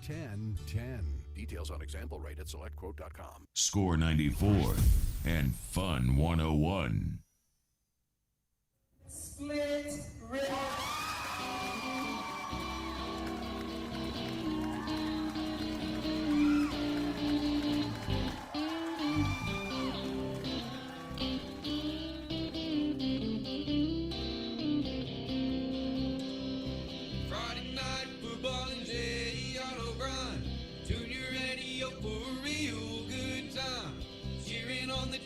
1010. Details on example rate at selectquote.com. Score 94 and Fun 101. Split Rivalry.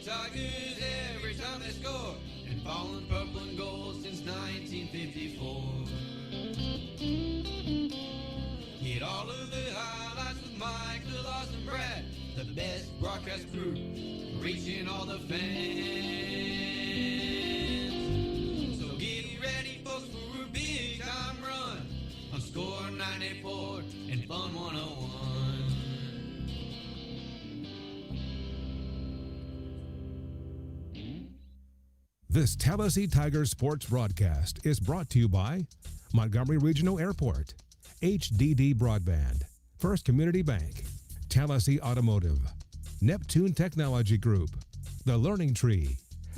Tigers every time they score, and falling purple and gold since 1954. Get all of the highlights with Michael, Austin, Brad, the best broadcast crew, reaching all the fans. So get ready, folks, for a big time run on Score 94 and Fun 101. This Tallassee Tigers sports broadcast is brought to you by Montgomery Regional Airport, HDD Broadband, First Community Bank, Tallassee Automotive, Neptune Technology Group, The Learning Tree,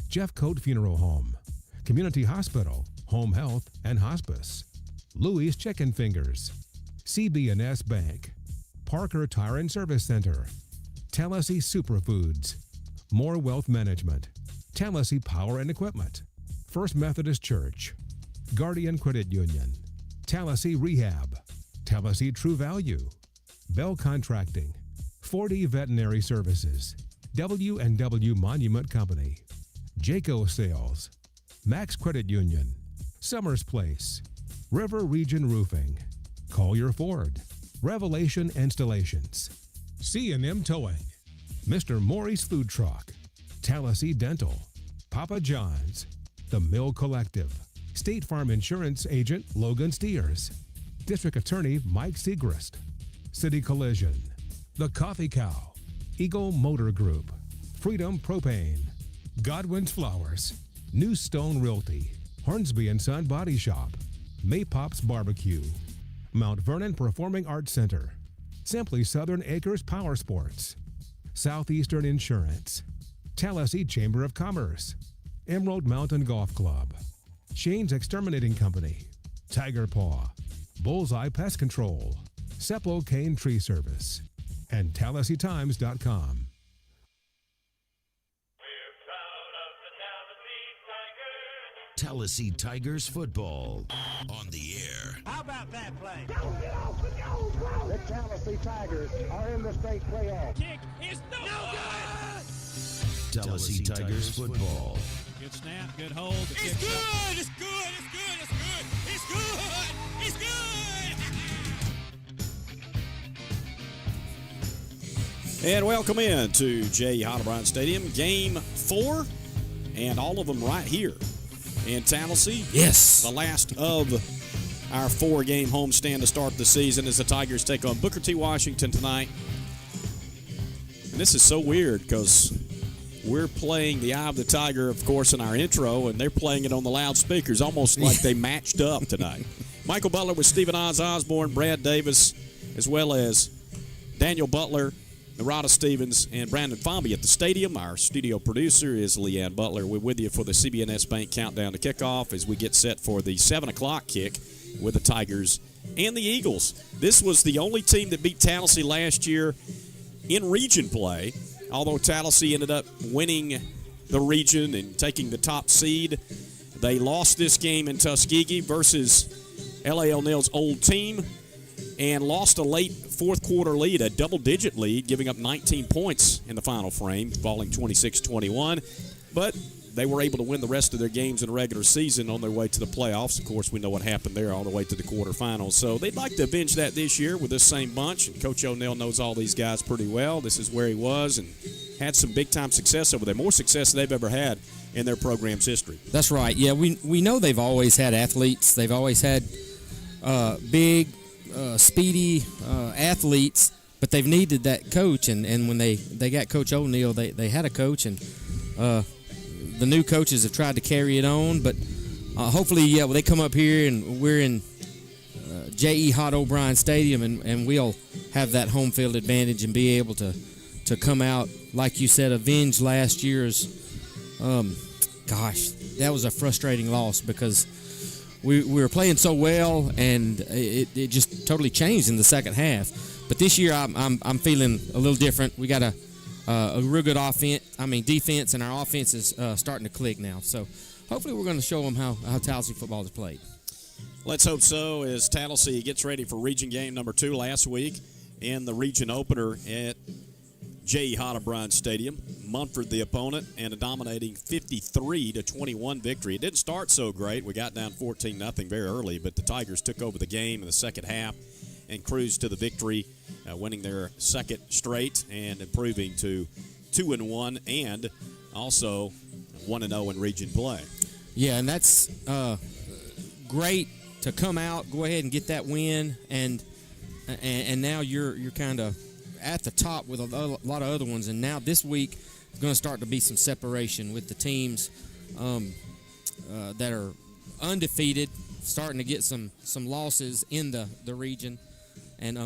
Jeffcoat Funeral Home, Community Hospital, Home Health and Hospice, Louis Chicken Fingers, CB&S Bank, Parker Tire and Service Center, Tallassee Superfoods, More Wealth Management, Tallassee Power and Equipment, First Methodist Church, Guardian Credit Union, Tallassee Rehab, Tallassee True Value, Bell Contracting, 4D Veterinary Services, W&W Monument Company, Jayco Sales, Max Credit Union, Summers Place, River Region Roofing, Collier Ford, Revelation Installations, C&M Towing, Mr. Maury's Food Truck, Tallassee Dental, Papa John's, The Mill Collective, State Farm Insurance Agent Logan Steers, District Attorney Mike Segrist, City Collision, The Coffee Cow, Eagle Motor Group, Freedom Propane, Godwin's Flowers, New Stone Realty, Hornsby & Son Body Shop, Maypop's Barbecue, Mount Vernon Performing Arts Center, Simply Southern Acres Power Sports, Southeastern Insurance, Tallassee Chamber of Commerce, Emerald Mountain Golf Club, Shane's Exterminating Company, Tiger Paw, Bullseye Pest Control, Seppo Kane Tree Service, and TallasseeTimes.com. Tallassee Tigers football on the air. How about that play? Go, get off the goal, bro! The Tallassee Tigers are in the state playoff. Kick is no good! Tallassee Tigers football. Good snap, good hold. It's good! It's good! It's good! It's good! It's good! It's good! And welcome in to J. Ottobrine Stadium, Game 4, and all of them right here in Tallassee. Yes. The last of our 4-game homestand to start the season as the Tigers take on Booker T. Washington tonight. And this is so weird because we're playing the Eye of the Tiger, of course, in our intro, and they're playing it on the loudspeakers, almost like they matched up tonight. Michael Butler with Stephen Oz Osborne, Brad Davis, as well as Daniel Butler, Narada Stevens, and Brandon Fomby at the stadium. Our studio producer is Leanne Butler. We're with you for the CB&S Bank Countdown to Kickoff as we get set for the 7 o'clock kick with the Tigers and the Eagles. This was the only team that beat Tallassee last year in region play, although Tallassee ended up winning the region and taking the top seed. They lost this game in Tuskegee versus L.A. O'Neill's old team and lost a late fourth quarter lead, a double-digit lead, giving up 19 points in the final frame, falling 26-21. But they were able to win the rest of their games in the regular season on their way to the playoffs. Of course, we know what happened there all the way to the quarterfinals. So they'd like to avenge that this year with this same bunch. And Coach O'Neill knows all these guys pretty well. This is where he was and had some big-time success over there, more success than they've ever had in their program's history. That's right. Yeah, we know they've always had athletes. They've always had big, speedy athletes, but they've needed that coach. And when they got Coach O'Neill, they had a coach, and the new coaches have tried to carry it on. But hopefully, when they come up here and we're in J.E. Hott O'Brien Stadium, and we'll have that home field advantage and be able to come out, like you said, avenge last year's. Gosh, that was a frustrating loss because we were playing so well, and it just totally changed in the second half. But this year, I'm feeling a little different. We got a real good defense, and our offense is starting to click now. So hopefully we're going to show them how Tallassee football is played. Let's hope so, as Tallassee gets ready for region game number 2 last week in the region opener at J. Hotterbrine Stadium. Munford the opponent, and a dominating 53-21 victory. It didn't start so great. We got down 14-0 very early, but the Tigers took over the game in the second half and cruised to the victory, winning their second straight and improving to 2-1 and also 1-0 in region play. Yeah, and that's great to come out, go ahead and get that win, and now you're kind of at the top with a lot of other ones. And now this week is going to start to be some separation with the teams that are undefeated, starting to get some losses in the region. And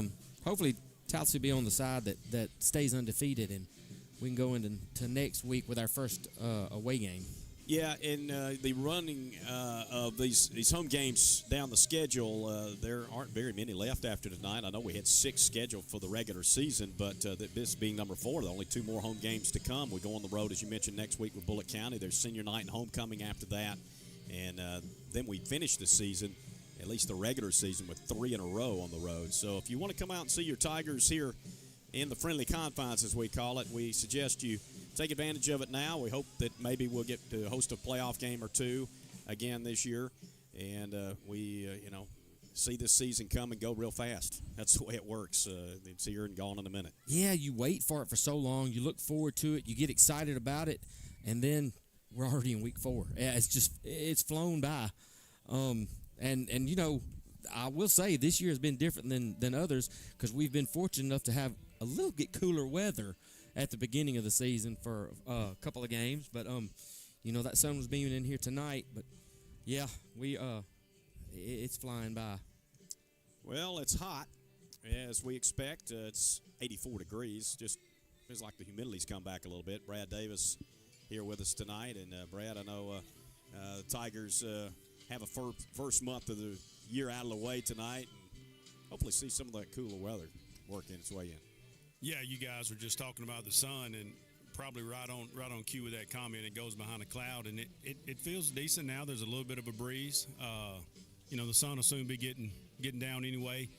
hopefully Tallassee will be on the side that stays undefeated, and we can go into next week with our first away game. Yeah, in the running of these home games down the schedule, there aren't very many left after tonight. I know we had 6 scheduled for the regular season, but this being number 4, there are only 2 more home games to come. We go on the road, as you mentioned, next week with Bullitt County. There's senior night and homecoming after that, and then we finish the season, at least the regular season, with 3 in a row on the road. So if you want to come out and see your Tigers here in the friendly confines, as we call it, we suggest you take advantage of it now. We hope that maybe we'll get to host a playoff game or 2 again this year, and we see this season come and go real fast. That's the way it works. It's here and gone in a minute. Yeah, you wait for it for so long. You look forward to it. You get excited about it, and then we're already in week 4. Yeah, it's flown by. And I will say this year has been different than others because we've been fortunate enough to have a little bit cooler weather at the beginning of the season for a couple of games. But that sun was beaming in here tonight. But yeah, it's flying by. Well, it's hot as we expect. It's 84 degrees. Just feels like the humidity's come back a little bit. Brad Davis here with us tonight, and Brad, I know the Tigers have a first month of the year out of the way tonight, and hopefully see some of that cooler weather working its way in. Yeah, you guys were just talking about the sun, and probably right on cue with that comment. It goes behind a cloud, and it feels decent now. There's a little bit of a breeze. The sun will soon be getting down anyway.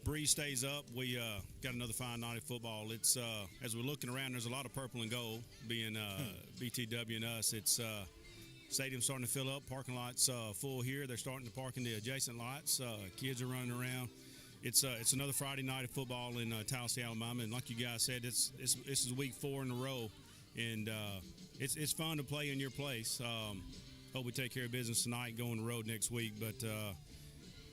Breeze stays up. We got another fine night of football. It's as we're looking around, there's a lot of purple and gold, being BTW and us. It's stadium's starting to fill up. Parking lots full here. They're starting to park in the adjacent lots. Kids are running around. It's another Friday night of football in Tallassee, Alabama, and like you guys said, this is week 4 in a row, and it's fun to play in your place. Hope we take care of business tonight and go on the road next week. But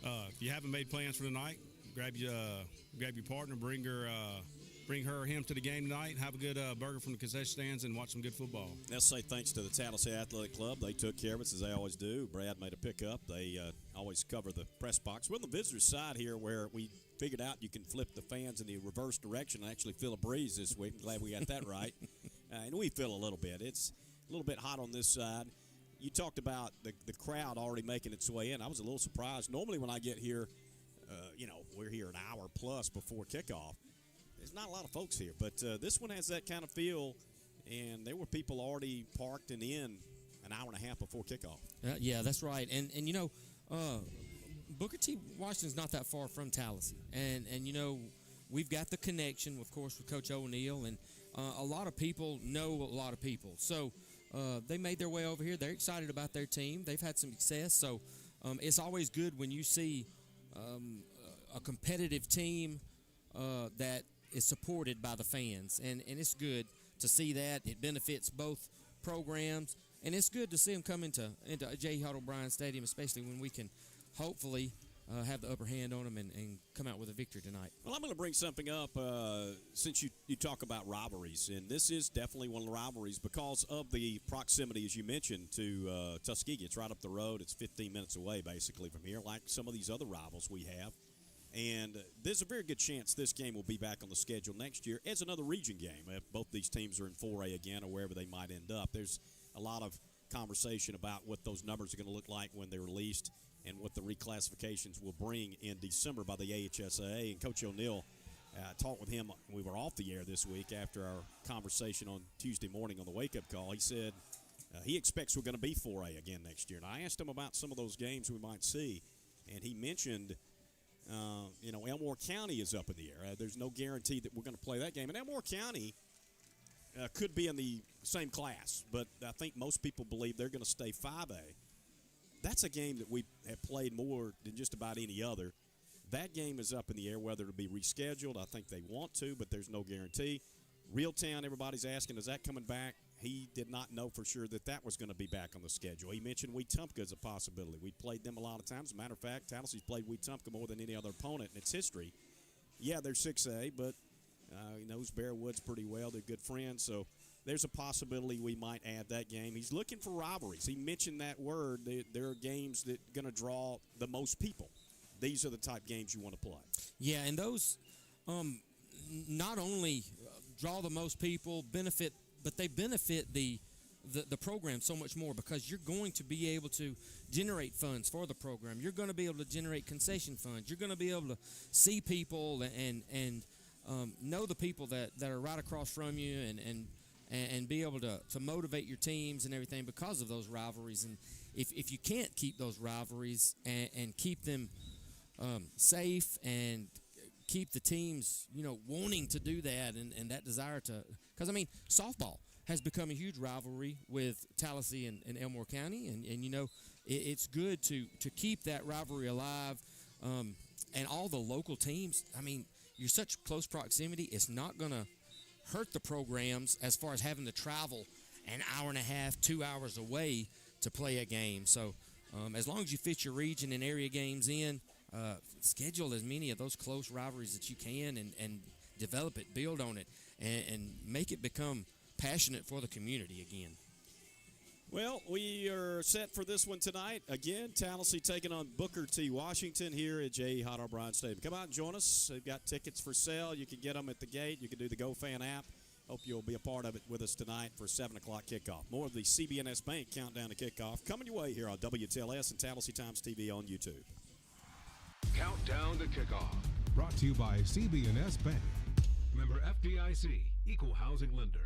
if you haven't made plans for tonight, grab your partner, bring her or him to the game tonight, and have a good burger from the concession stands and watch some good football. Let's say thanks to the Tallassee Athletic Club. They took care of us as they always do. Brad made a pickup. They always cover the press box. We're on the visitor's side here where we figured out you can flip the fans in the reverse direction and actually feel a breeze this week. I'm glad we got that right. And we feel a little bit. It's a little bit hot on this side. You talked about the crowd already making its way in. I was a little surprised. Normally when I get here, we're here an hour plus before kickoff. There's not a lot of folks here, but this one has that kind of feel, and there were people already parked and in an hour and a half before kickoff. Yeah, that's right. And Booker T. Washington's not that far from Tallassee, and we've got the connection, of course, with Coach O'Neill, and a lot of people know a lot of people. So they made their way over here. They're excited about their team. They've had some success, so it's always good when you see a competitive team that is supported by the fans, and it's good to see that. It benefits both programs, and it's good to see them come into J. Hotterbrine Stadium, especially when we can hopefully have the upper hand on them and come out with a victory tonight. Well, I'm going to bring something up since you talk about rivalries, and this is definitely one of the rivalries because of the proximity, as you mentioned, to Tuskegee. It's right up the road. It's 15 minutes away, basically, from here, like some of these other rivals we have. And there's a very good chance this game will be back on the schedule next year as another region game. If both these teams are in 4A again or wherever they might end up, there's a lot of conversation about what those numbers are going to look like when they're released and what the reclassifications will bring in December by the AHSAA. And Coach O'Neill, talked with him. We were off the air this week after our conversation on Tuesday morning on the wake-up call. He said he expects we're going to be 4A again next year. And I asked him about some of those games we might see, and he mentioned, Elmore County is up in the air. There's no guarantee that we're going to play that game. And Elmore County could be in the same class, but I think most people believe they're going to stay 5A. That's a game that we have played more than just about any other. That game is up in the air whether it'll be rescheduled. I think they want to, but there's no guarantee. Reeltown, everybody's asking, is that coming back? He did not know for sure that was going to be back on the schedule. He mentioned Wetumpka as a possibility. We played them a lot of times. As a matter of fact, Tallassee's played Wetumpka more than any other opponent in its history. Yeah, they're 6A, but he knows Bear Woods pretty well. They're good friends, so there's a possibility we might add that game. He's looking for rivalries. He mentioned that word. There are games that are going to draw the most people. These are the type games you want to play. Yeah, and those not only draw the most people, benefit, but they benefit the program so much more because you're going to be able to generate funds for the program. You're going to be able to generate concession funds. You're going to be able to see people and know the people that are right across from you and be able to motivate your teams and everything because of those rivalries. And if you can't keep those rivalries and keep them safe and keep the teams, wanting to do that and that desire to – because, softball has become a huge rivalry with Tallassee and Elmore County, and it's good to keep that rivalry alive. And all the local teams, you're such close proximity, it's not going to hurt the programs as far as having to travel an hour and a half, 2 hours away to play a game. So as long as you fit your region and area games in, schedule as many of those close rivalries that you can and develop it, build on it, and make it become passionate for the community again. Well, we are set for this one tonight. Again, Tallassee taking on Booker T. Washington here at J. Hot O'Brien Stadium. Come out and join us. They've got tickets for sale. You can get them at the gate. You can do the GoFan app. Hope you'll be a part of it with us tonight for 7 o'clock kickoff. More of the CBNS Bank Countdown to Kickoff coming your way here on WTLS and Tallassee Times TV on YouTube. Countdown to Kickoff. Brought to you by CBNS Bank. Member FDIC, Equal Housing Lender.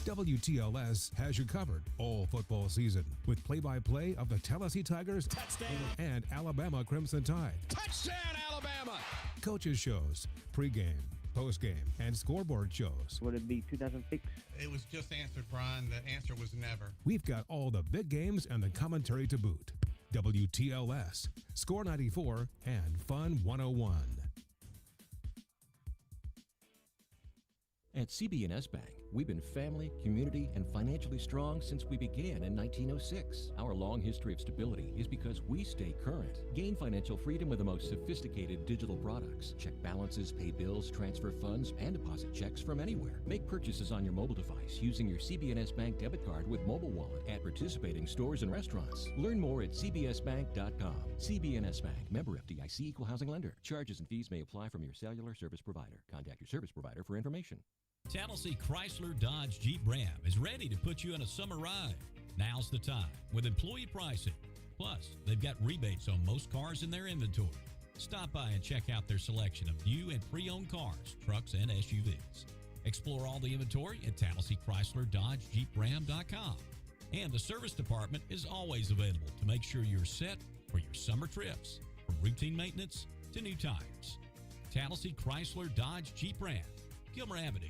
WTLS has you covered all football season with play-by-play of the Tallassee Tigers and Alabama Crimson Tide. Touchdown, Alabama! Coaches shows, pregame, postgame, and scoreboard shows. Would it be 2006? It was just answered, Brian. The answer was never. We've got all the big games and the commentary to boot. WTLS, Score 94, and Fun 101. At CB&S Bank, we've been family, community, and financially strong since we began in 1906. Our long history of stability is because we stay current. Gain financial freedom with the most sophisticated digital products. Check balances, pay bills, transfer funds, and deposit checks from anywhere. Make purchases on your mobile device using your CB&S Bank debit card with mobile wallet at participating stores and restaurants. Learn more at cbsbank.com. CB&S Bank, member FDIC, Equal Housing Lender. Charges and fees may apply from your cellular service provider. Contact your service provider for information. Tallassee Chrysler Dodge Jeep Ram is ready to put you on a summer ride. Now's the time with employee pricing. Plus, they've got rebates on most cars in their inventory. Stop by and check out their selection of new and pre-owned cars, trucks, and SUVs. Explore all the inventory at Tallassee Chrysler Dodge Jeep Ram.com. And the service department is always available to make sure you're set for your summer trips, from routine maintenance to new tires. Tallassee Chrysler Dodge Jeep Ram, Gilmer Avenue.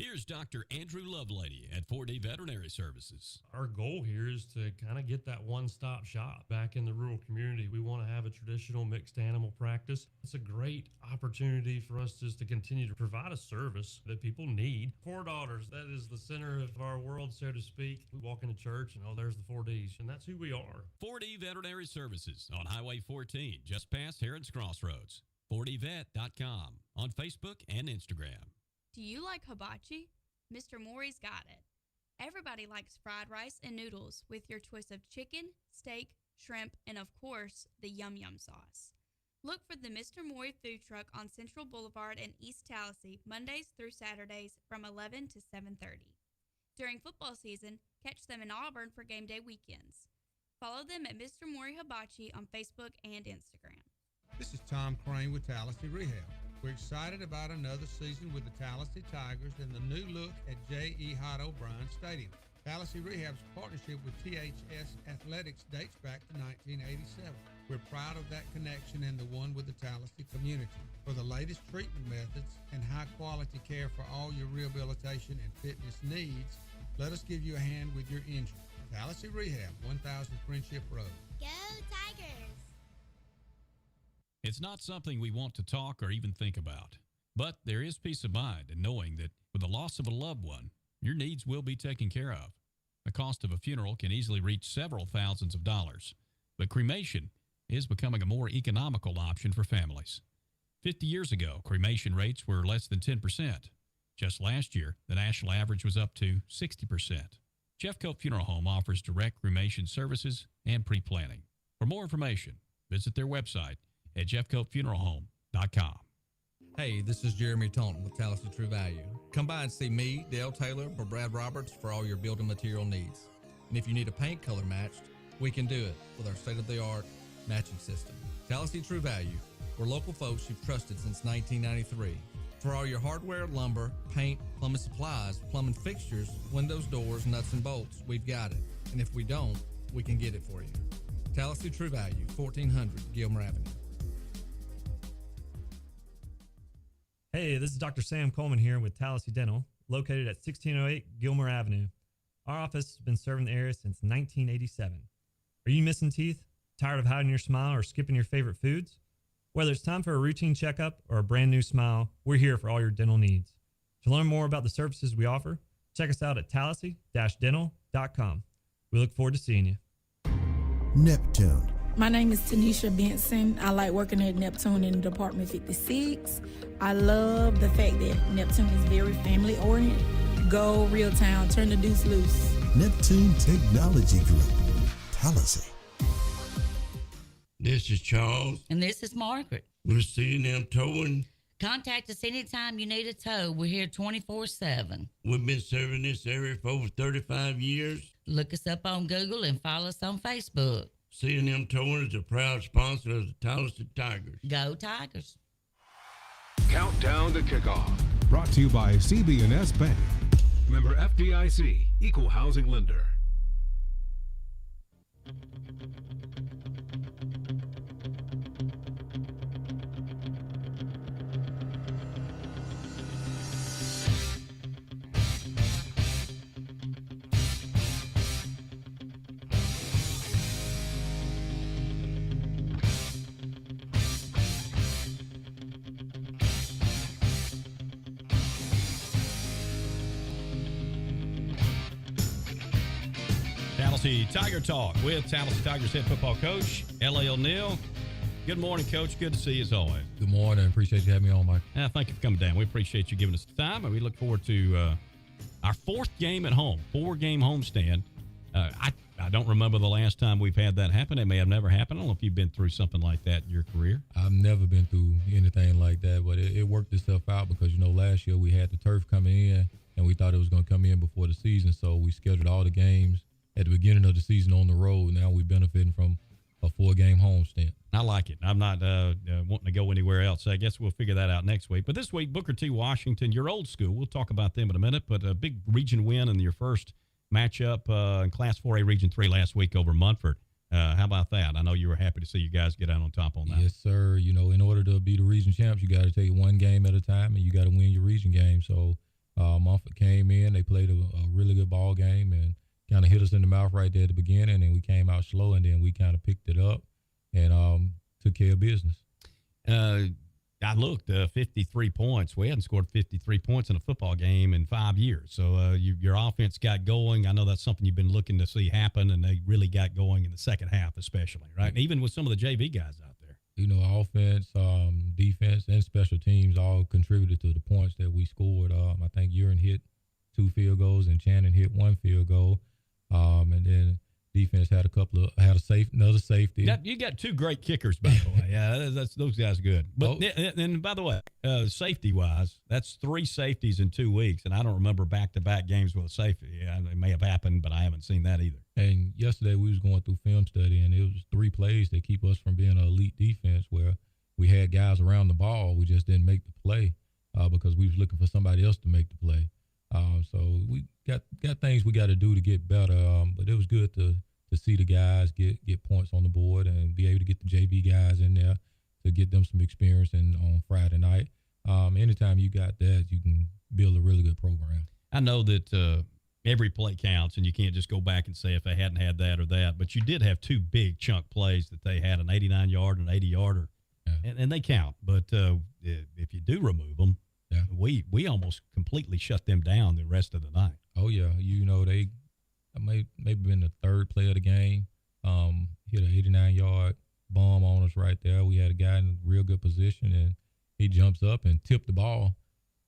Here's Dr. Andrew Lovelady at 4D Veterinary Services. Our goal here is to kind of get that one-stop shop back in the rural community. We want to have a traditional mixed animal practice. It's a great opportunity for us just to continue to provide a service that people need. 4 daughters, that is the center of our world, so to speak. We walk into church and, there's the 4Ds, and that's who we are. 4D Veterinary Services on Highway 14, just past Heron's Crossroads. 4dvet.com on Facebook and Instagram. Do you like hibachi? Mr. Maury's got it. Everybody likes fried rice and noodles with your choice of chicken, steak, shrimp, and of course, the Yum Yum sauce. Look for the Mr. Maury food truck on Central Boulevard in East Tallassee Mondays through Saturdays from 11 to 7:30. During football season, catch them in Auburn for game day weekends. Follow them at Mr. Maury Hibachi on Facebook and Instagram. This is Tom Crane with Tallassee Rehab. We're excited about another season with the Tallassee Tigers and the new look at J.E. Hott O'Brien Stadium. Tallassee Rehab's partnership with THS Athletics dates back to 1987. We're proud of that connection and the one with the Tallassee community. For the latest treatment methods and high-quality care for all your rehabilitation and fitness needs, let us give you a hand with your injury. Tallassee Rehab, 1000 Friendship Road. Go Tigers! It's not something we want to talk or even think about, but there is peace of mind in knowing that with the loss of a loved one, your needs will be taken care of. The cost of a funeral can easily reach several thousands of dollars, but cremation is becoming a more economical option for families. 50 years ago, cremation rates were less than 10%. Just last year, the national average was up to 60%. Jeffcoat Funeral Home offers direct cremation services and pre-planning. For more information, visit their website at jeffcoatfuneralhome.com. Hey, this is Jeremy Taunton with Tallassee True Value. Come by and see me, Dale Taylor, or Brad Roberts for all your building material needs. And if you need a paint color matched, we can do it with our state-of-the-art matching system. Tallassee True Value. We're local folks you've trusted since 1993. For all your hardware, lumber, paint, plumbing supplies, plumbing fixtures, windows, doors, nuts, and bolts, we've got it. And if we don't, we can get it for you. Tallassee True Value, 1400 Gilmer Avenue. Hey, this is Dr. Sam Coleman here with Tallassee Dental, located at 1608 Gilmer Avenue. Our office has been serving the area since 1987. Are you missing teeth? Tired of hiding your smile or skipping your favorite foods? Whether it's time for a routine checkup or a brand new smile, we're here for all your dental needs. To learn more about the services we offer, check us out at tallassee-dental.com. We look forward to seeing you. Neptune. My name is Tanisha Benson. I like working at Neptune in Department 56. I love the fact that Neptune is very family-oriented. Go real town, turn the deuce loose. Neptune Technology Group. Tallassee. This is Charles. And this is Margaret. We're seeing them towing. Contact us anytime you need a tow. We're here 24/7. We've been serving this area for over 35 years. Look us up on Google and follow us on Facebook. C&M Towing is a proud sponsor of the Tallassee Tigers. Go Tigers. Countdown to kickoff. Brought to you by CB&S Bank. Member FDIC, Equal Housing Lender. Tallassee Tiger Talk with Tallassee Tigers head football coach, L.A. O'Neal. Good morning, Coach. Good to see you as always. Good morning. Appreciate you having me on, Mike. Thank you for coming down. We appreciate you giving us the time, and we look forward to our fourth game at home, 4-game homestand. I don't remember the last time we've had that happen. It may have never happened. I don't know if you've been through something like that in your career. I've never been through anything like that, but it worked itself out because, last year we had the turf coming in, and we thought it was going to come in before the season, so we scheduled all the games at the beginning of the season on the road. Now we're benefiting from a 4-game homestand. I like it. I'm not wanting to go anywhere else. I guess we'll figure that out next week. But this week, Booker T. Washington, your old school. We'll talk about them in a minute. But a big region win in your first matchup in Class 4A Region 3 last week over Munford. How about that? I know you were happy to see you guys get out on top on that. Yes, sir. In order to be the region champs, you got to take one game at a time, and you got to win your region game. So Munford came in. They played a really good ball game and kind of hit us in the mouth right there at the beginning, and we came out slow, and then we kind of picked it up and took care of business. I looked, 53 points. We hadn't scored 53 points in a football game in 5 years. So your offense got going. I know that's something you've been looking to see happen, and they really got going in the second half especially, right? And even with some of the JV guys out there. Offense, defense, and special teams all contributed to the points that we scored. I think Urine hit 2 field goals and Channing hit 1 field goal. And then defense had another safety safety. You got two great kickers, by the way. Yeah, those guys are good. But and by the way, safety wise, that's 3 safeties in 2 weeks, and I don't remember back-to-back games with a safety. Yeah, it may have happened, but I haven't seen that either. And yesterday we was going through film study, and it was 3 plays that keep us from being an elite defense where we had guys around the ball. We just didn't make the play because we was looking for somebody else to make the play. So we got things we got to do to get better. But it was good to see the guys get points on the board and be able to get the JV guys in there to get them some experience on Friday night. Anytime you got that, you can build a really good program. I know that every play counts, and you can't just go back and say if they hadn't had that or that. But you did have 2 big chunk plays that they had, an 89-yard and an 80-yarder, and they count. But if you do remove them, we almost completely shut them down the rest of the night. Oh, yeah. They maybe been the 3rd play of the game, hit an 89-yard bomb on us right there. We had a guy in real good position, and he jumps up and tipped the ball.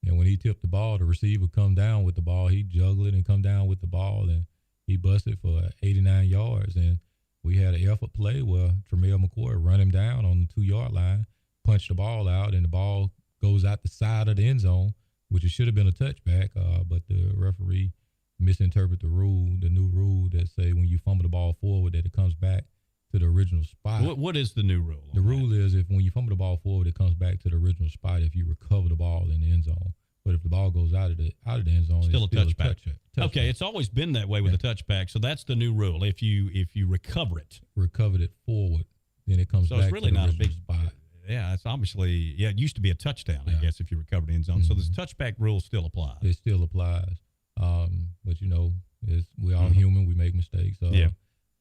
And when he tipped the ball, the receiver come down with the ball. He juggled it and come down with the ball, and he busted for 89 yards. And we had an effort play where Tremel McCoy run him down on the 2-yard line, punched the ball out, and the ball goes out the side of the end zone, which it should have been a touchback, but the referee misinterpreted the new rule that say when you fumble the ball forward that it comes back to the original spot. What is the new rule? The rule is if when you fumble the ball forward, it comes back to the original spot if you recover the ball in the end zone. But if the ball goes out of the end zone, still it's a touchback. Okay, it's always been that way with a touchback, so that's the new rule. If you recovered it forward, then it comes back it's really to the not a original big spot. Yeah, it's obviously it used to be a touchdown, I guess, if you recovered the end zone. So this touchback rule still applies. It still applies. But we're all human. We make mistakes. So,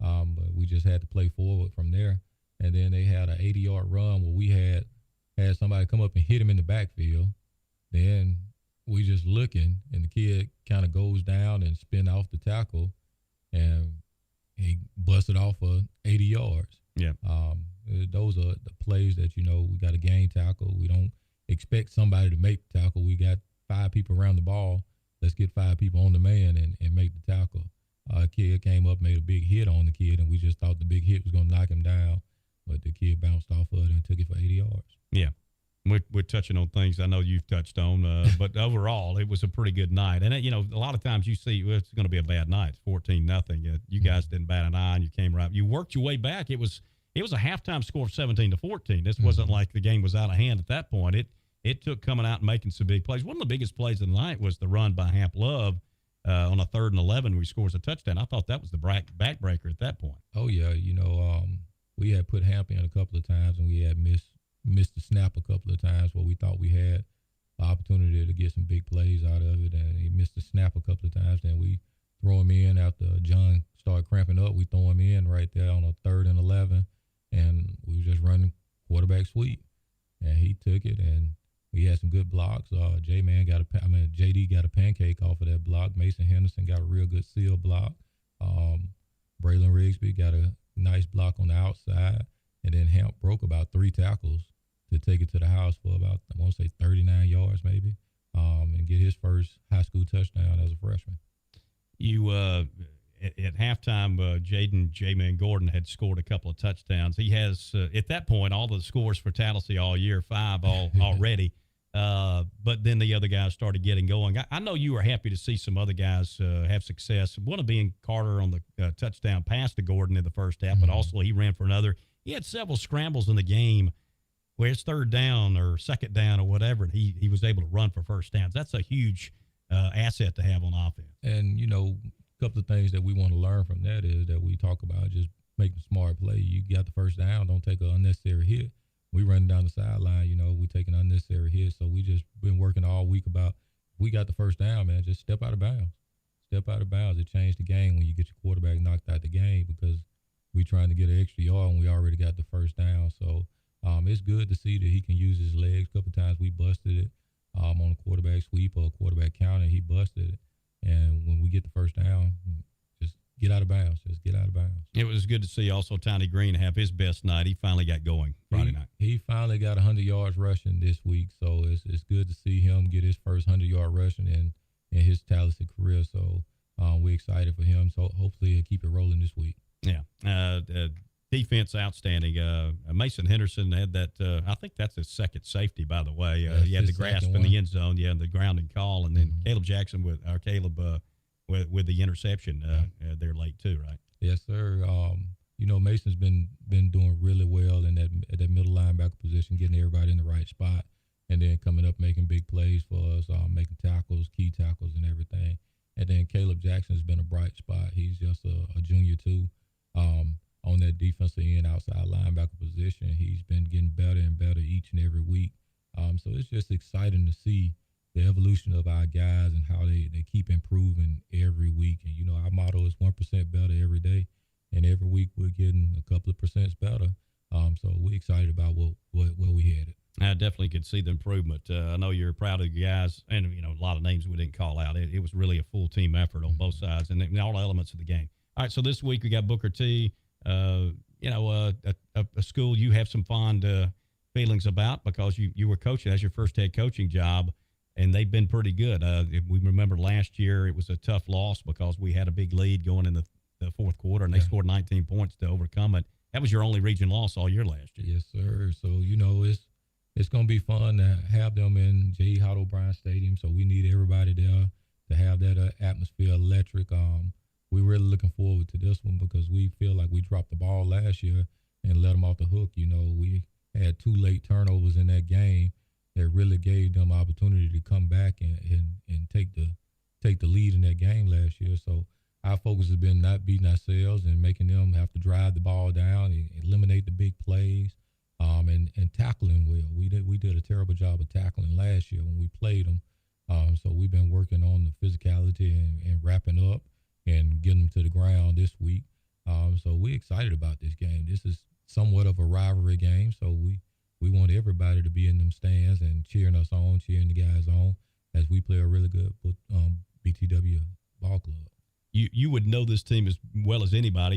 but we just had to play forward from there. And then they had an 80-yard run where we had somebody come up and hit him in the backfield. Then we just looking, and the kid kind of goes down and spin off the tackle, and he busted off for 80 yards. Yeah. Those are the plays that, we got a game tackle. We don't expect somebody to make the tackle. We got 5 people around the ball. Let's get 5 people on the man and make the tackle. A kid came up, made a big hit on the kid, and we just thought the big hit was going to knock him down. But the kid bounced off of it and took it for 80 yards. Yeah. We're touching on things I know you've touched on, but overall, it was a pretty good night. And, a lot of times you see it's going to be a bad night. It's 14-0. You guys didn't bat an eye, and you came right. You worked your way back. It was a halftime score of 17-14. This wasn't like the game was out of hand at that point. It took coming out and making some big plays. One of the biggest plays of the night was the run by Hamp Love on a 3rd and 11 where he scores a touchdown. I thought that was the backbreaker at that point. Oh, yeah. We had put Hamp in a couple of times, and we had missed the snap a couple of times where we thought we had the opportunity to get some big plays out of it, and he missed the snap a couple of times. Then we throw him in after John started cramping up. We throw him in right there on a 3rd and 11, and we were just running quarterback sweep, and he took it, and we had some good blocks. JD got a pancake off of that block. Mason Henderson got a real good seal block. Braylon Rigsby got a nice block on the outside, and then Hamp broke about 3 tackles to take it to the house for about, I want to say 39 yards maybe, and get his first high school touchdown as a freshman. You at halftime, J-Man Gordon had scored a couple of touchdowns. He has, at that point, all the scores for Tallassee all year, 5 already. But then the other guys started getting going. I know you were happy to see some other guys have success. One of being Carter on the touchdown pass to Gordon in the first half, but also he ran for another. He had several scrambles in the game where it's 3rd down or 2nd down or whatever, and he was able to run for first downs. That's a huge asset to have on offense. And, a couple of things that we want to learn from that is that we talk about just making smart play. You got the first down, don't take an unnecessary hit. We run down the sideline, we take an unnecessary hit. So we just been working all week about, we got the first down, man, just step out of bounds. Step out of bounds. It changed the game when you get your quarterback knocked out the game because we trying to get an extra yard and we already got the first down. So it's good to see that he can use his legs. A couple of times we busted it on a quarterback sweep or a quarterback counter. He busted it. And when we get the first down, just get out of bounds. Just get out of bounds. It was good to see also Tiny Green have his best night. He finally got going Friday night. He finally got 100 yards rushing this week. So it's good to see him get his first 100-yard rushing in his Tallassee career. So we're excited for him. So hopefully he'll keep it rolling this week. Yeah. Defense outstanding. Mason Henderson had that. I think that's his second safety, by the way. He had the grasp in the end zone, the grounding call, and then Caleb Jackson with the interception there late too, right? Yes, sir. Mason's been doing really well in that middle linebacker position, getting everybody in the right spot, and then coming up making big plays for us, making tackles, key tackles, and everything. And then Caleb Jackson has been a bright spot. He's just a junior too. On that defensive end, outside linebacker position, he's been getting better and better each and every week. So it's just exciting to see the evolution of our guys and how they keep improving every week. And, our motto is 1% better every day. And every week we're getting a couple of percents better. So we're excited about where we headed. I definitely could see the improvement. I know you're proud of the guys, and, a lot of names we didn't call out. It was really a full team effort on both sides and all elements of the game. All right, so this week we got Booker T, a school you have some fond feelings about because you were coaching as your first head coaching job, and they've been pretty good. If we remember last year, it was a tough loss because we had a big lead going in the fourth quarter, and they scored 19 points to overcome it. That was your only region loss all year last year. Yes, sir. So, it's going to be fun to have them in J.E. Hart O'Brien Stadium, so we need everybody there to have that atmosphere electric. We're really looking forward to this one because we feel like we dropped the ball last year and let them off the hook. We had 2 late turnovers in that game that really gave them opportunity to come back and take the lead in that game last year. So our focus has been not beating ourselves and making them have to drive the ball down and eliminate the big plays, and tackling well. We did a terrible job of tackling last year when we played them. So we've been working on the physicality and wrapping up and getting them to the ground this week. So we're excited about this game. This is somewhat of a rivalry game, so we want everybody to be in them stands and cheering us on, cheering the guys on as we play a really good BTW ball club. You would know this team as well as anybody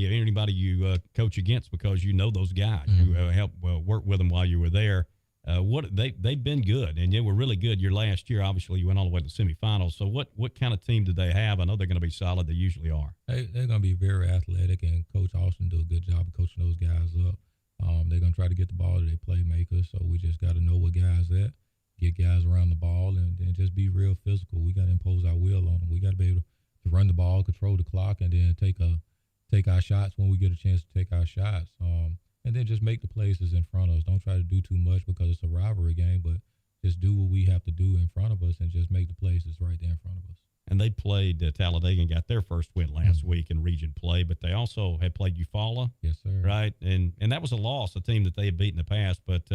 you coach against because you know those guys. You helped work with them while you were there. They've been good, and they were really good your last year. Obviously, you went all the way to the semifinals. So what kind of team do they have? I know they're going to be solid. They usually are. They're going to be very athletic, and Coach Austin do a good job of coaching those guys up. They're going to try to get the ball to their playmakers, so we just got to know what guys at, get guys around the ball, and just be real physical. We got to impose our will on them. We got to be able to run the ball, control the clock, and then take our shots when we get a chance to take our shots. And then just make the plays that's in front of us. Don't try to do too much because it's a rivalry game, but just do what we have to do in front of us and just make the plays that's right there in front of us. And they played Talladega and got their first win last week in region play, but they also had played Eufaula. Yes, sir. Right? And that was a loss, a team that they had beaten in the past, but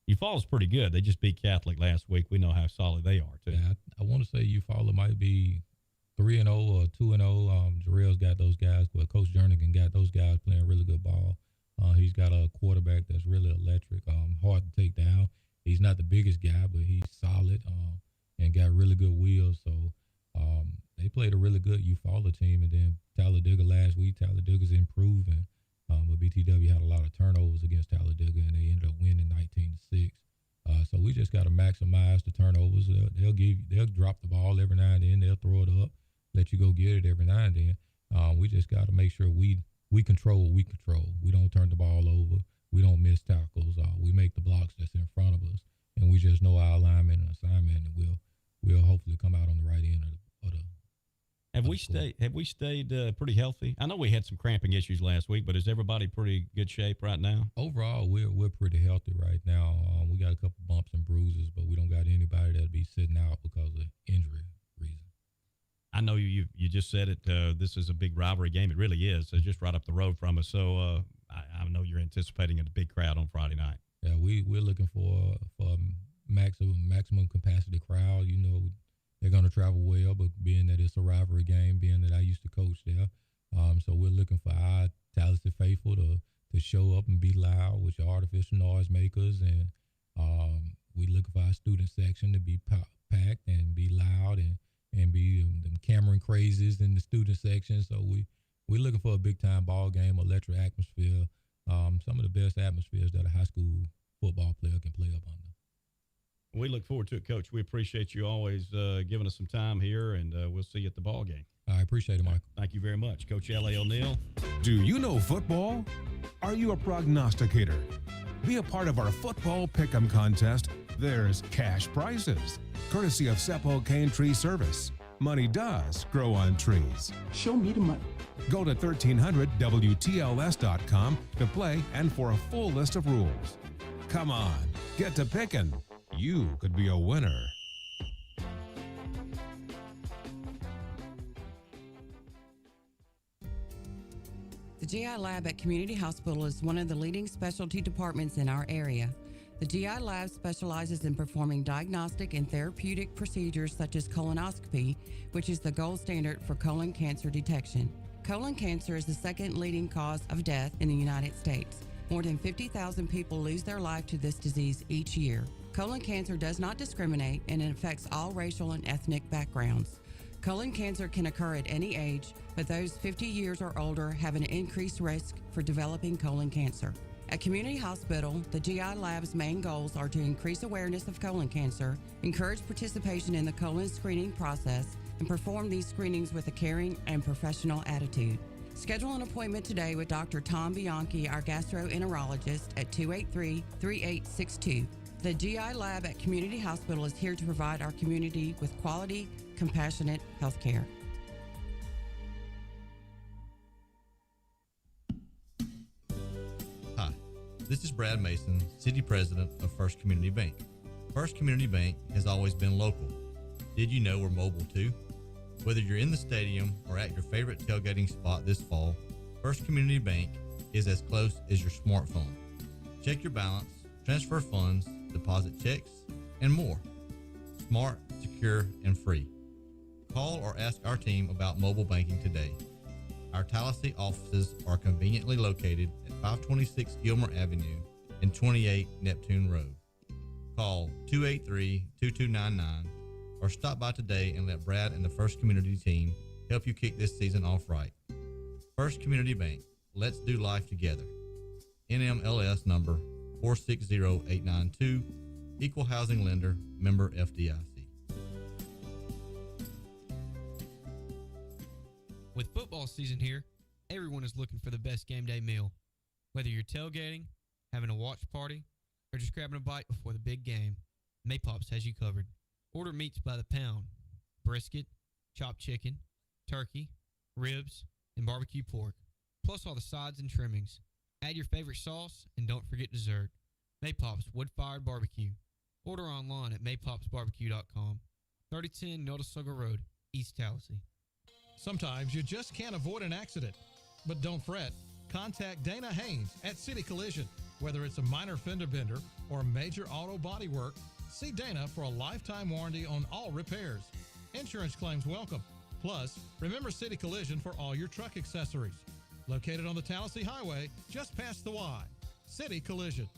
Eufaula's pretty good. They just beat Catholic last week. We know how solid they are, too. Yeah, I want to say Eufaula might be 3-0 or 2-0. Jarrell's got those guys, but Coach Jernigan got those guys playing really good ball. He's got a quarterback that's really electric, hard to take down. He's not the biggest guy, but he's solid and got really good wheels. So they played a really good Eufaula team. And then Talladega last week, Talladega's improving. But BTW had a lot of turnovers against Talladega, and they ended up winning 19-6. So we just got to maximize the turnovers. They'll drop the ball every now and then. They'll throw it up, let you go get it every now and then. We just got to make sure we control what we control. We don't turn the ball over. We don't miss tackles. We make the blocks that's in front of us, and we just know our alignment and assignment, and we'll hopefully come out on the right end of the. Have we stayed pretty healthy? I know we had some cramping issues last week, but is everybody pretty good shape right now? Overall, we're pretty healthy right now. We got a couple bumps and bruises, but we don't got anybody that'll be sitting out because of injury reason. I know you just said it. This is a big rivalry game. It really is. It's just right up the road from us. So I know you're anticipating a big crowd on Friday night. Yeah, we're looking for maximum capacity crowd. They're going to travel well, but being that it's a rivalry game, being that I used to coach there, so we're looking for our Tallassee faithful to show up and be loud with your artificial noise makers, and we're looking for our student section to be packed and be loud and be them Cameron crazies in the student section. So we're looking for a big-time ball game, electric atmosphere, some of the best atmospheres that a high school football player can play up under. We look forward to it, Coach. We appreciate you always giving us some time here, and we'll see you at the ball game. I appreciate it, Michael. Thank you very much. Coach L.A. O'Neill. Do you know football? Are you a prognosticator? Be a part of our football pick'em contest. There's cash prizes, courtesy of Sept Cane Tree Service. Money does grow on trees. Show me the money. Go to 1300WTLS.com to play and for a full list of rules. Come on, get to picking. You could be a winner. The GI Lab at Community Hospital is one of the leading specialty departments in our area. The GI Lab specializes in performing diagnostic and therapeutic procedures such as colonoscopy, which is the gold standard for colon cancer detection. Colon cancer is the second leading cause of death in the United States. More than 50,000 people lose their life to this disease each year. Colon cancer does not discriminate and it affects all racial and ethnic backgrounds. Colon cancer can occur at any age, but those 50 years or older have an increased risk for developing colon cancer. At Community Hospital, the GI Lab's main goals are to increase awareness of colon cancer, encourage participation in the colon screening process, and perform these screenings with a caring and professional attitude. Schedule an appointment today with Dr. Tom Bianchi, our gastroenterologist, at 283-3862. The GI Lab at Community Hospital is here to provide our community with quality, compassionate health care. Hi, this is Brad Mason, City President of First Community Bank. First Community Bank has always been local. Did you know we're mobile too? Whether you're in the stadium or at your favorite tailgating spot this fall, First Community Bank is as close as your smartphone. Check your balance, transfer funds, deposit checks, and more. Smart, secure, and free. Call or ask our team about mobile banking today. Our Tallassee offices are conveniently located at 526 Gilmer Avenue and 28 Neptune Road. Call 283-2299 or stop by today and let Brad and the First Community team help you kick this season off right. First Community Bank, let's do life together. NMLS number 460892, Equal Housing Lender, member FDIC. With football season here, everyone is looking for the best game day meal. Whether you're tailgating, having a watch party, or just grabbing a bite before the big game, Maypops has you covered. Order meats by the pound, brisket, chopped chicken, turkey, ribs, and barbecue pork, plus all the sides and trimmings. Add your favorite sauce, and don't forget dessert. Maypops Wood-Fired Barbecue. Order online at maypopsbarbecue.com. 3010 Notasulga Road, East Tallassee. Sometimes you just can't avoid an accident. But don't fret. Contact Dana Haynes at City Collision. Whether it's a minor fender bender or major auto body work, see Dana for a lifetime warranty on all repairs. Insurance claims welcome. Plus, remember City Collision for all your truck accessories. Located on the Tallassee Highway, just past the Y. City Collision.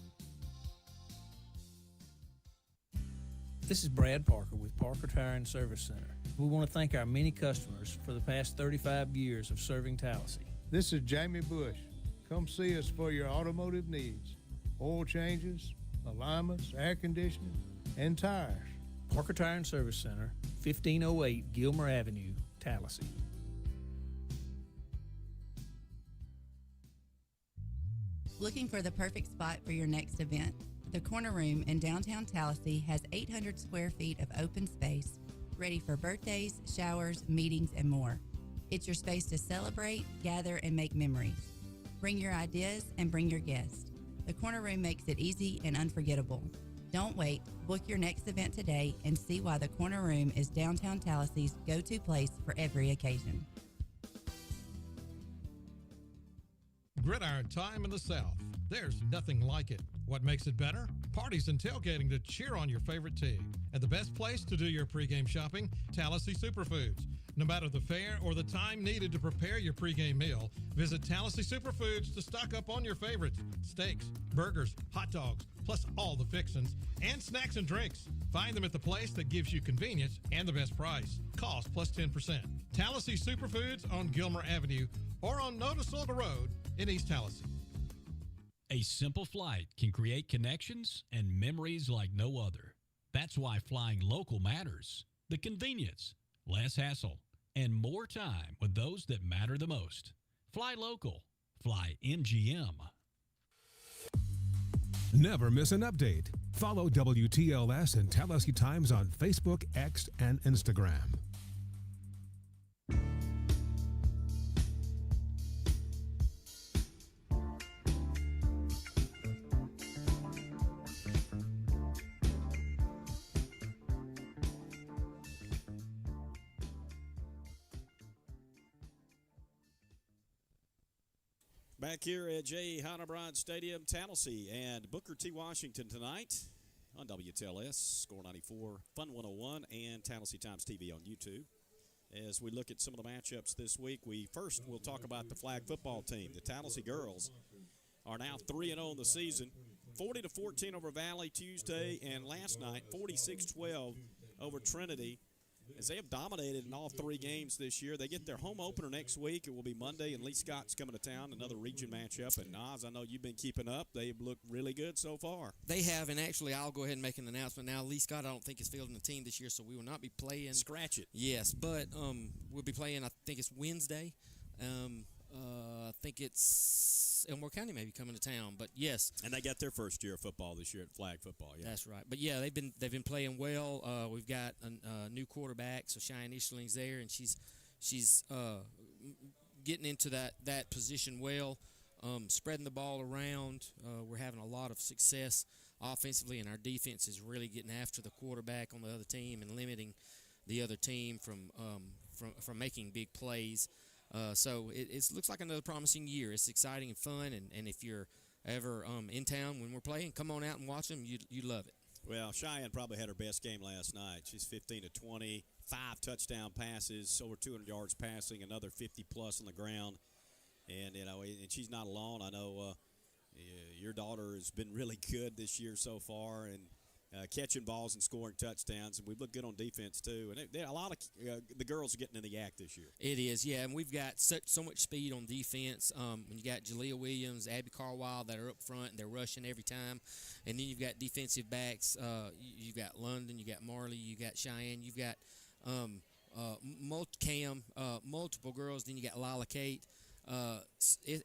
This is Brad Parker with Parker Tire and Service Center. We want to thank our many customers for the past 35 years of serving Tallassee. This is Jamie Bush. Come see us for your automotive needs. Oil changes, alignments, air conditioning, and tires. Parker Tire and Service Center, 1508 Gilmer Avenue, Tallassee. Looking for the perfect spot for your next event? The Corner Room in downtown Tallassee has 800 square feet of open space, ready for birthdays, showers, meetings, and more. It's your space to celebrate, gather, and make memories. Bring your ideas and bring your guests. The Corner Room makes it easy and unforgettable. Don't wait. Book your next event today and see why the Corner Room is downtown Tallassee's go-to place for every occasion. Gridiron time in the South. There's nothing like it. What makes it better? Parties and tailgating to cheer on your favorite team. And the best place to do your pregame shopping? Tallassee Superfoods. No matter the fare or the time needed to prepare your pregame meal, visit Tallassee Superfoods to stock up on your favorites. Steaks, burgers, hot dogs, plus all the fixins, and snacks and drinks. Find them at the place that gives you convenience and the best price. Cost plus 10%. Tallassee Superfoods on Gilmer Avenue or on Notasulga Road in East Tallassee. A simple flight can create connections and memories like no other. That's why flying local matters. The convenience, less hassle, and more time with those that matter the most. Fly local. Fly MGM. Never miss an update. Follow WTLS and Tallassee Times on Facebook, X, and Instagram. Back here at J. Hannah Stadium, Tallassee and Booker T. Washington tonight on WTLS, Score 94, Fun 101, and Tallassee Times TV on YouTube. As we look at some of the matchups this week, we'll talk about the flag football team. The Tallassee girls are now 3-0 in the season, 40-14 over Valley Tuesday, and last night 46-12 over Trinity. As they have dominated in all three games this year. They get their home opener next week. It will be Monday, and Lee Scott's coming to town, another region matchup. And, Nas, I know you've been keeping up. They've looked really good so far. They have, and actually I'll go ahead and make an announcement now. Lee Scott I don't think is fielding the team this year, so we will not be playing. Scratch it. Yes, but we'll be playing, I think it's Wednesday. I think it's Elmore County maybe coming to town, but yes. And they got their first year of football this year at flag football. Yeah, that's right. But yeah, they've been playing well. We've got a new quarterback, so Cheyenne Ishling's there, and she's getting into that position well, spreading the ball around. We're having a lot of success offensively, and our defense is really getting after the quarterback on the other team and limiting the other team from making big plays. So it looks like another promising year. It's exciting and fun, and if you're ever in town when we're playing, come on out and watch them. You love it. Well, Cheyenne probably had her best game last night. She's 15-20, 5 touchdown passes, over 200 yards passing, another 50-plus on the ground. And, and she's not alone. I know your daughter has been really good this year so far, and catching balls and scoring touchdowns, and we've looked good on defense too. And a lot of the girls are getting in the act this year. It is, yeah, and we've got so much speed on defense. When you got Jalea Williams, Abby Carwile that are up front, and they're rushing every time. And then you've got defensive backs. You've got London, you got Marley, you got Cheyenne, you've got multiple girls. Then you got Lila Kate.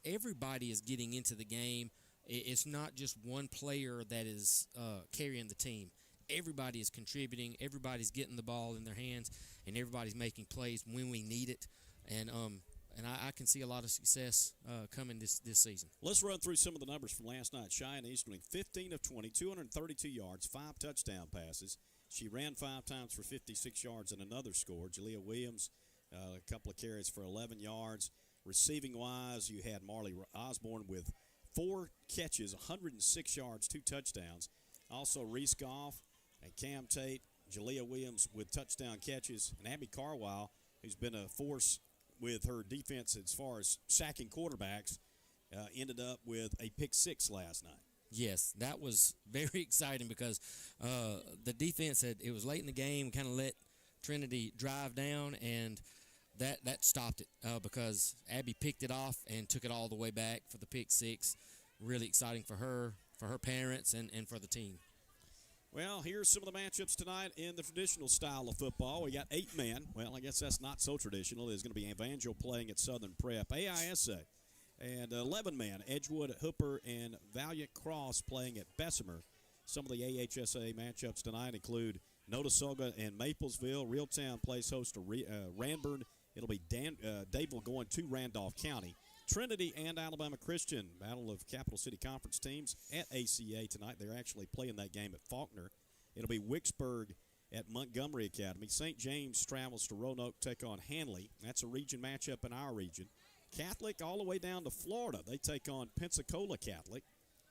Everybody is getting into the game. It's not just one player that is carrying the team. Everybody is contributing. Everybody's getting the ball in their hands, and everybody's making plays when we need it. And I can see a lot of success coming this season. Let's run through some of the numbers from last night. Cheyenne Easterling, 15 of 20, 232 yards, 5 touchdown passes. She ran 5 times for 56 yards and another score. Jalea Williams, a couple of carries for 11 yards. Receiving-wise, you had Marley Osborne with 4 catches, 106 yards, 2 touchdowns. Also, Reese Goff and Cam Tate, Jalea Williams with touchdown catches, and Abby Carwile, who's been a force with her defense as far as sacking quarterbacks, ended up with a pick 6 last night. Yes, that was very exciting because the defense it was late in the game, kind of let Trinity drive down, and that stopped it because Abby picked it off and took it all the way back for the pick 6. Really exciting for her parents, and for the team. Well, here's some of the matchups tonight in the traditional style of football. We got 8 men. Well, I guess that's not so traditional. There's going to be Evangel playing at Southern Prep, AISA, and 11 men, Edgewood, Hooper, and Valiant Cross playing at Bessemer. Some of the AHSA matchups tonight include Notasulga and Maplesville. Reeltown plays host to Ranburn. It'll be Dadeville going to Randolph County. Trinity and Alabama Christian, battle of Capital City Conference teams at ACA tonight. They're actually playing that game at Faulkner. It'll be Wicksburg at Montgomery Academy. St. James travels to Roanoke, take on Hanley. That's a region matchup in our region. Catholic all the way down to Florida. They take on Pensacola Catholic.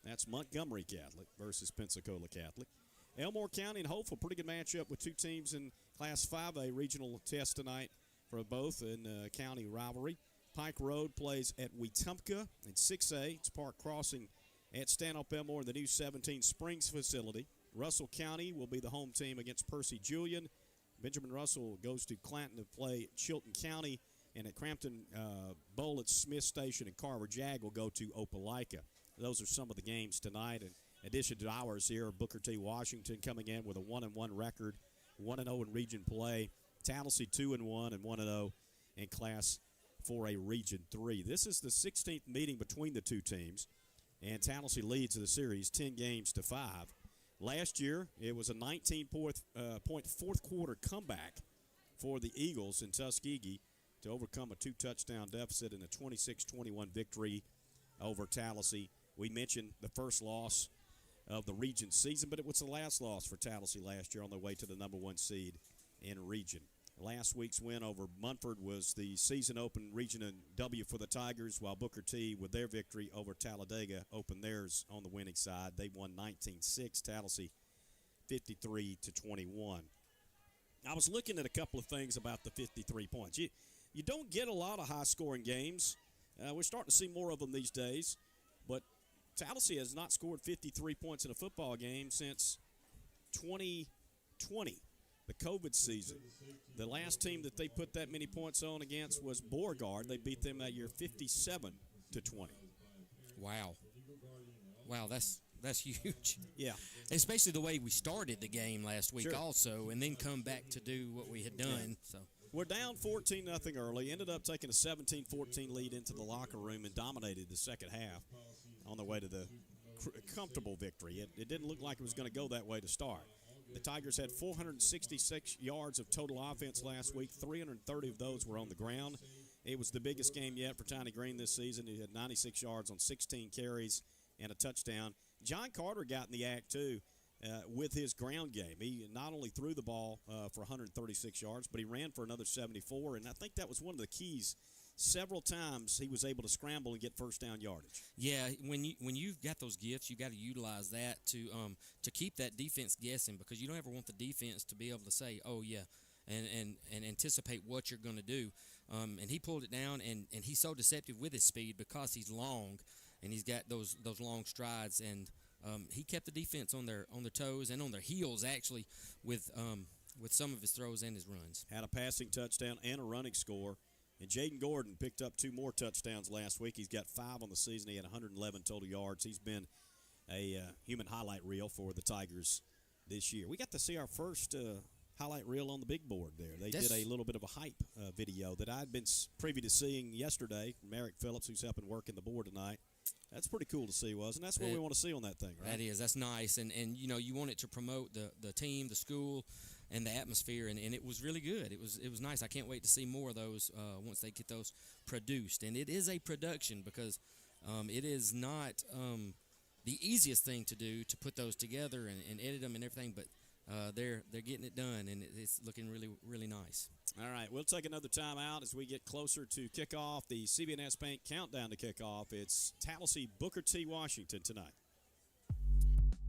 That's Montgomery Catholic versus Pensacola Catholic. Elmore County and Hopeful, pretty good matchup with 2 teams in Class 5A regional test tonight for both in county rivalry. Pike Road plays at Wetumpka in 6A. It's Park Crossing at Stanhope Elmore in the new 17 Springs facility. Russell County will be the home team against Percy Julian. Benjamin Russell goes to Clanton to play Chilton County. And at Crampton Bowl at Smith Station and Carver Jag will go to Opelika. Those are some of the games tonight. In addition to ours here, Booker T. Washington coming in with a 1-1 record, 1-0 in region play. Tallassee 2-1 and 1-0 in Class 4A Region 3. This is the 16th meeting between the two teams. and Tallassee leads the series 10 games to 5. Last year, it was a 19-point fourth-quarter comeback for the Eagles in Tuskegee to overcome a 2-touchdown deficit in a 26-21 victory over Tallassee. We mentioned the first loss of the region season, but it was the last loss for Tallassee last year on their way to the number 1 seed in region. Last week's win over Munford was the season open region W for the Tigers, while Booker T, with their victory over Talladega, opened theirs on the winning side. They won 19-6, Tallassee 53-21. I was looking at a couple of things about the 53 points. You don't get a lot of high-scoring games. We're starting to see more of them these days, but Tallassee has not scored 53 points in a football game since 2020, the COVID season. The last team that they put that many points on against was Beauregard. They beat them that year 57-20. Wow. Wow, that's huge. Yeah. Especially the way we started the game last week Sure. also, and then come back to do what we had done. Yeah. So We're down 14-0 early, ended up taking a 17-14 lead into the locker room and dominated the second half on the way to the comfortable victory. It didn't look like it was going to go that way to start. The Tigers had 466 yards of total offense last week. 330 of those were on the ground. It was the biggest game yet for Tiny Green this season. He had 96 yards on 16 carries and a touchdown. John Carter got in the act, too, with his ground game. He not only threw the ball for 136 yards, but he ran for another 74, and I think that was one of the keys. Several times he was able to scramble and get first down yardage. yeah, when you've got those gifts, you got to utilize that to keep that defense guessing, because you don't ever want the defense to be able to say, oh yeah, and anticipate what you're going to do. And he pulled it down, and he's so deceptive with his speed because he's long, and he's got those long strides, and he kept the defense on their toes and on their heels actually with some of his throws and his runs. Had a passing touchdown and a running score. And Jaden Gordon picked up 2 more touchdowns last week. He's got 5 on the season. He had 111 total yards. He's been a human highlight reel for the Tigers this year. We got to see our first highlight reel on the big board there. They did a little bit of a hype video that I'd been privy to seeing yesterday from Eric Phillips, who's helping work in the board tonight. That's pretty cool to see, wasn't it? That's what we want to see on that thing, right? That is. That's nice. And you know, you want it to promote the team, the school, and the atmosphere, and it was really good. It was nice. I can't wait to see more of those once they get those produced. And it is a production, because it is not the easiest thing to do, to put those together and edit them and everything, but they're getting it done, and it's looking really, really nice. All right, we'll take another time out as we get closer to kickoff. The CB&S Bank countdown to kickoff. It's Tallassee Booker T. Washington tonight.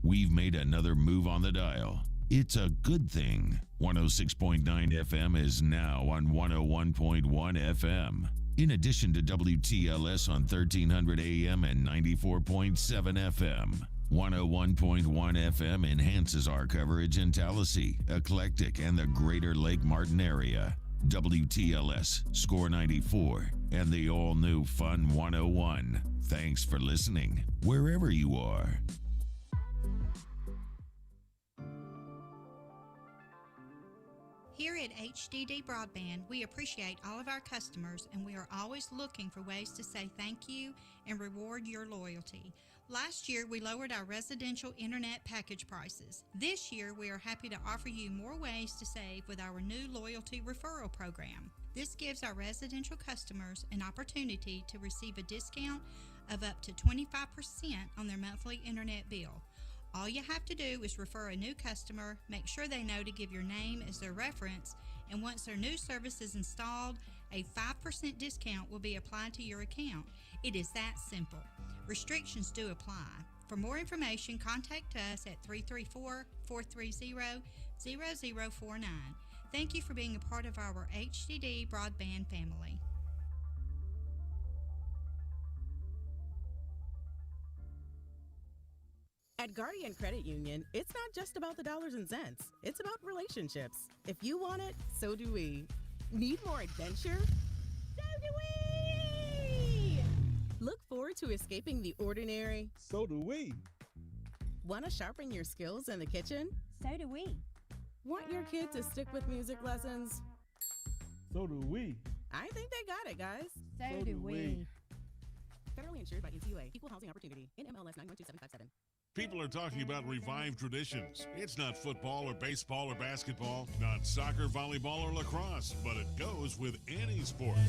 We've made another move on the dial. It's a good thing. 106.9 FM is now on 101.1 FM. In addition to WTLS on 1300 AM and 94.7 FM. 101.1 FM enhances our coverage in Tallassee, Eclectic, and the greater Lake Martin area. WTLS, Score 94, and the all-new Fun 101. Thanks for listening, wherever you are. Here at HDD Broadband, we appreciate all of our customers, and we are always looking for ways to say thank you and reward your loyalty. Last year, we lowered our residential internet package prices. This year, we are happy to offer you more ways to save with our new loyalty referral program. This gives our residential customers an opportunity to receive a discount of up to 25% on their monthly internet bill. All you have to do is refer a new customer, make sure they know to give your name as their reference, and once their new service is installed, a 5% discount will be applied to your account. It is that simple. Restrictions do apply. For more information, contact us at 334-430-0049. Thank you for being a part of our HDD Broadband family. At Guardian Credit Union, it's not just about the dollars and cents. It's about relationships. If you want it, so do we. Need more adventure? So do we! Look forward to escaping the ordinary? So do we. Want to sharpen your skills in the kitchen? So do we. Want your kid to stick with music lessons? So do we. I think they got it, guys. So do we. Federally insured by NCUA. Equal housing opportunity. NMLS 912757. People are talking about revived traditions. It's not football or baseball or basketball, not soccer, volleyball, or lacrosse, but it goes with any sport.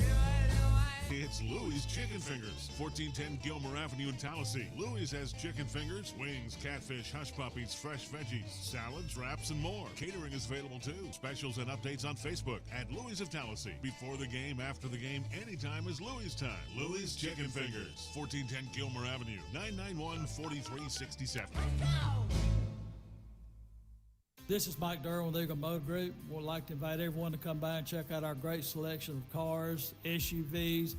It's Louie's Chicken Fingers, 1410 Gilmer Avenue in Tallassee. Louie's has chicken fingers, wings, catfish, hush puppies, fresh veggies, salads, wraps, and more. Catering is available too. Specials and updates on Facebook at Louie's of Tallassee. Before the game, after the game, anytime is Louie's time. Louie's Chicken Fingers, 1410 Gilmer Avenue, 991-4367. This is Mike Durham with Eagle Motor Group. We'd like to invite everyone to come by and check out our great selection of cars, SUVs,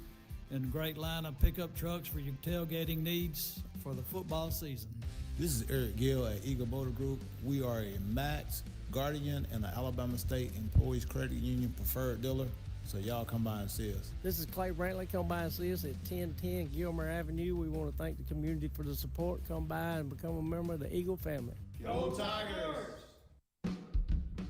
and a great line of pickup trucks for your tailgating needs for the football season. This is Eric Gill at Eagle Motor Group. We are a Max, Guardian, and an Alabama State Employees Credit Union preferred dealer. So y'all come by and see us. This is Clay Brantley. Come by and see us at 1010 Gilmer Avenue. We want to thank the community for the support. Come by and become a member of the Eagle family. Go Tigers!